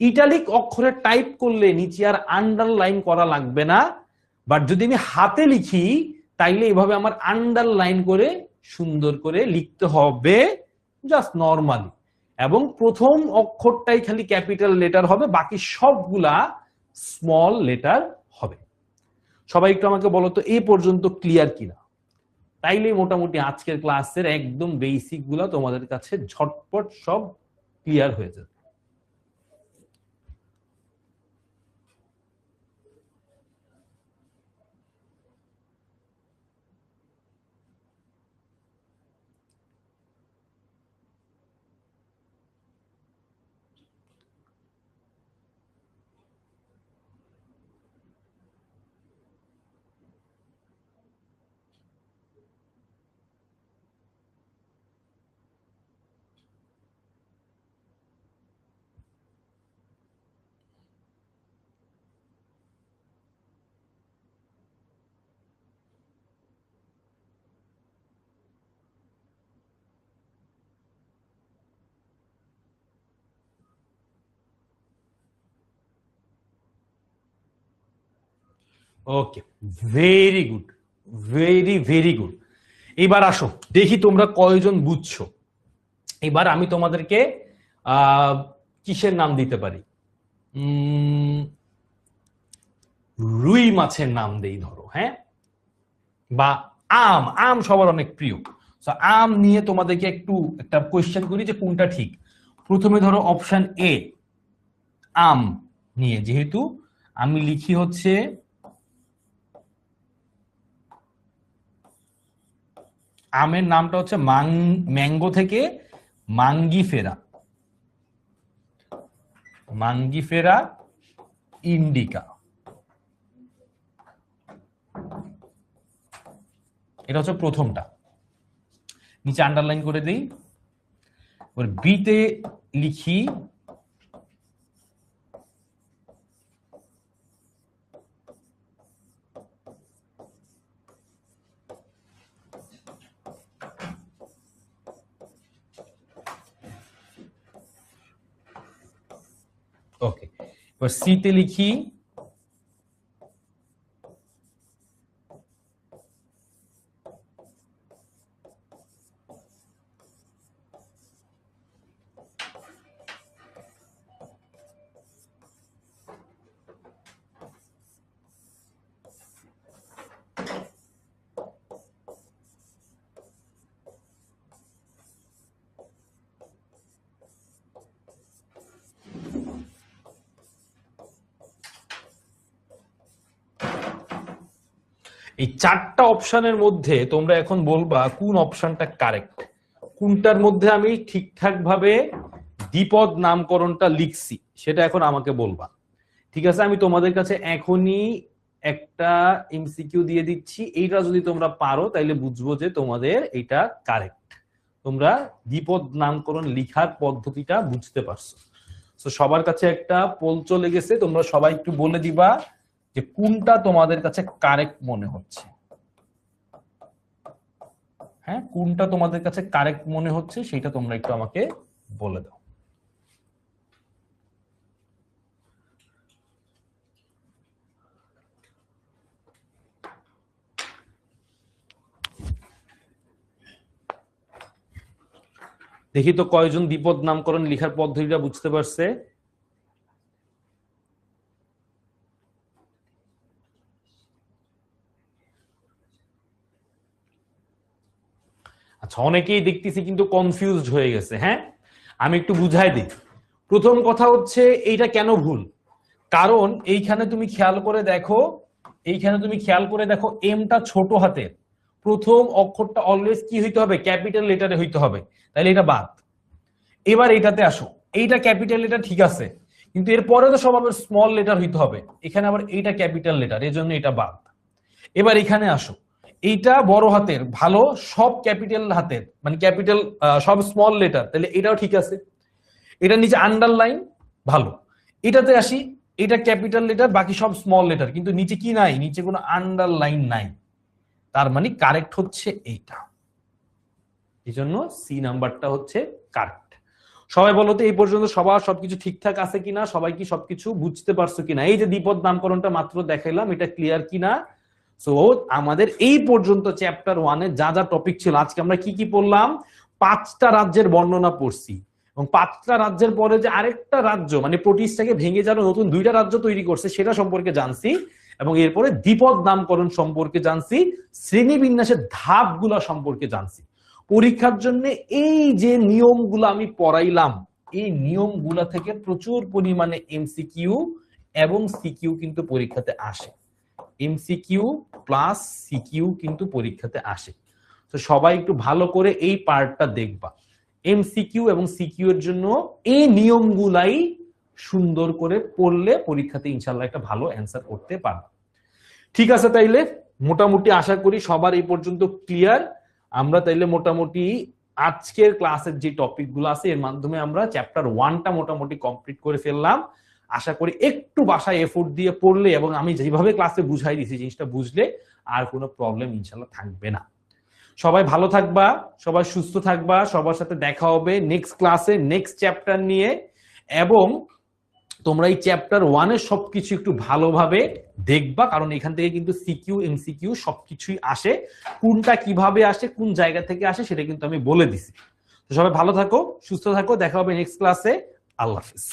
ইটালিক অক্ষরে টাইপ করলে নিচে আর আন্ডারলাইন করা লাগবে না, বাট যদি আমি হাতে লিখি তাইলে এভাবে আমার আন্ডারলাইন করে সুন্দর করে লিখতে হবে জাস্ট নরমালি, এবং প্রথম অক্ষরটাই খালি ক্যাপিটাল লেটার হবে, বাকি সবগুলা স্মল লেটার হবে। সবাই একটু আমাকে বলো তো এই পর্যন্ত ক্লিয়ার কিনা? তাইলে মোটামুটি আজকের ক্লাসের একদম বেসিক গুলা তোমাদের কাছে ঝটপট সব ক্লিয়ার হয়ে যাবে। Okay, very good, very very good. এবার আসো দেখি তোমরা কয়জন বুঝছো। এবার আমি তোমাদেরকে কিসের নাম দিতে পারি? রুই মাছের নাম দেই ধরো, হ্যাঁ, বা আম। আম সবার অনেক প্রিয়। আম নিয়ে তোমাদেরকে একটু একটা কোয়েশ্চেন করি যে কোনটা ঠিক। প্রথমে ধরো অপশন এ আম নিয়ে, যেহেতু আমি লিখি হচ্ছে আমের নামটা হচ্ছে ম্যাঙ্গো থেকে মাঙ্গিফেরা, মাঙ্গিফেরা ইন্ডিকা। এটা হচ্ছে প্রথমটা, নিচে আন্ডারলাইন করে দিই। বিতে লিখি ওকে, এবার সিতে লিখি এই চারটা অপশনের মধ্যে তোমরা এখন বলবা কোন অপশনটা কারেক্ট, কোনটার মধ্যে আমি ঠিকঠাক ভাবে দ্বিপদ নামকরণটা লিখছি সেটা এখন আমাকে বলবা। ঠিক আছে, আমি তোমাদের কাছে এখনই একটা এমসিকিউ দিয়ে দিচ্ছি, এইটা যদি তোমরা পারো তাহলে বুঝবো যে তোমাদের এটা কারেক্ট, তোমরা দ্বিপদ নামকরণ লিখার পদ্ধতিটা বুঝতে পারছো। তো সবার কাছে একটা পোল চলে গেছে, তোমরা সবাই একটু বলে দিবা যে কোনটা তোমাদের কাছে কারেক্ট মনে হচ্ছে। হ্যাঁ, কোনটা তোমাদের কাছে কারেক্ট মনে হচ্ছে সেটা তোমরা একটু আমাকে বলে দাও। দেখি তো কয়জন দ্বিপদ নামকরণ লিখার পদ্ধতিটা বুঝতে পারছে। আচ্ছা, অনেকেই দেখতেছি কিন্তু কনফিউজড হয়ে গেছে। হ্যাঁ, আমি একটু বুঝাই দিই। প্রথম কথা হচ্ছে এইটা কেন ভুল, কারণ এইখানে তুমি খেয়াল করে দেখো, এইখানে তুমি খেয়াল করে দেখো এমটা ছোট হাতের, প্রথম অক্ষরটা অলওয়েজ কি হইতে হবে? ক্যাপিটাল লেটারে হইতে হবে, তাহলে এটা বাদ। এবার এইটাতে আসো, এইটা ক্যাপিটাল লেটার ঠিক আছে, কিন্তু এরপরে তো সব আবার স্মল লেটার হইতে হবে, এখানে আবার এইটা ক্যাপিটাল লেটার, এর জন্য এটা বাদ। এবার এখানে আসো, এইটা বড় হাতের, ভালো, সব ক্যাপিটাল হাতের, মানে ক্যাপিটাল সব স্মল লেটার, তাহলে এটাও ঠিক আছে। এটা নিচে আন্ডারলাইন, ভালো। এটাতে আসি, এটা ক্যাপিটাল লেটার, বাকি সব স্মল লেটার, কিন্তু নিচে কি নাই, নিচে কোনো আন্ডারলাইন নাই, তার মানে কারেক্ট হচ্ছে এইটা। এই জন্য সি নাম্বারটা হচ্ছে কারেক্ট। সবাই বলো তো এই পর্যন্ত সবার সবকিছু ঠিকঠাক আছে কিনা, সবাই কি সবকিছু বুঝতে পারছো কিনা? এই যে দ্বিপদ নামকরণটা মাত্র দেখাইলাম, এটা ক্লিয়ার কিনা? সো আমাদের এই পর্যন্ত চ্যাপ্টার 1 এ যা যা টপিক ছিল, আজকে আমরা কি কি পড়লাম? 5টা রাজ্যের বর্ণনা পড়ছি, এবং 5টা রাজ্যের পরে যে আরেকটা রাজ্য মানে প্রোটিস্টাকে ভেঙে যারা নতুন 2টা রাজ্য তৈরি করছে সেটা সম্পর্কে জানছি, এবং এরপরে দ্বিপদ নামকরণ সম্পর্কে জানছি, শ্রেণীবিন্যাসের ধাপগুলা সম্পর্কে জানছি। পরীক্ষার জন্য এই যে নিয়মগুলো আমি পড়াইলাম, এই নিয়মগুলা থেকে প্রচুর পরিমাণে এমসিকিউ এবং সিকিউ কিন্তু পরীক্ষাতে আসে। এমসিকিউ প্লাস সিকিউ কিন্তু পরীক্ষাতে আসে। তো সবাই একটু ভালো করে এই পার্টটা দেখবা। এমসিকিউ এবং সিকিউ এর জন্য এই নিয়মগুলাই সুন্দর করে পড়লে পরীক্ষাতে ইনশাআল্লাহ একটা ভালো অ্যান্সার করতে পারবে। ঠিক আছে, তাইলে মোটামুটি আশা করি সবার এই পর্যন্ত ক্লিয়ার। আমরা তাইলে মোটামুটি আজকের ক্লাসের যে টপিকগুলো আছে এর মাধ্যমে আমরা চ্যাপ্টার 1টা মোটামুটি কমপ্লিট করে ফেললাম। আশা করি একটু বাসায় এফোর্ট দিয়ে পড়লে এবং আমি যেভাবে ক্লাসে বুঝাই দিয়েছি জিনিসটা বুঝলে আর কোনো প্রবলেম ইনশাআল্লাহ থাকবে না। সবাই ভালো থাকবা, সবাই সুস্থ থাকবা, সবার সাথে দেখা হবে নেক্সট ক্লাসে নেক্সট চ্যাপ্টার নিয়ে। এবং তোমরা এই চ্যাপ্টার 1 এর সবকিছু একটু ভালোভাবে দেখবা, কারণ এখান থেকে কিন্তু সিকিউ এমসিকিউ সবকিছুই আসে। কোনটা কিভাবে আসে, কোন জায়গা থেকে আসে সেটা কিন্তু আমি বলে দিছি। তো সবাই ভালো থাকো, সুস্থ থাকো, দেখা হবে নেক্সট ক্লাসে। আল্লাহ হাফেজ।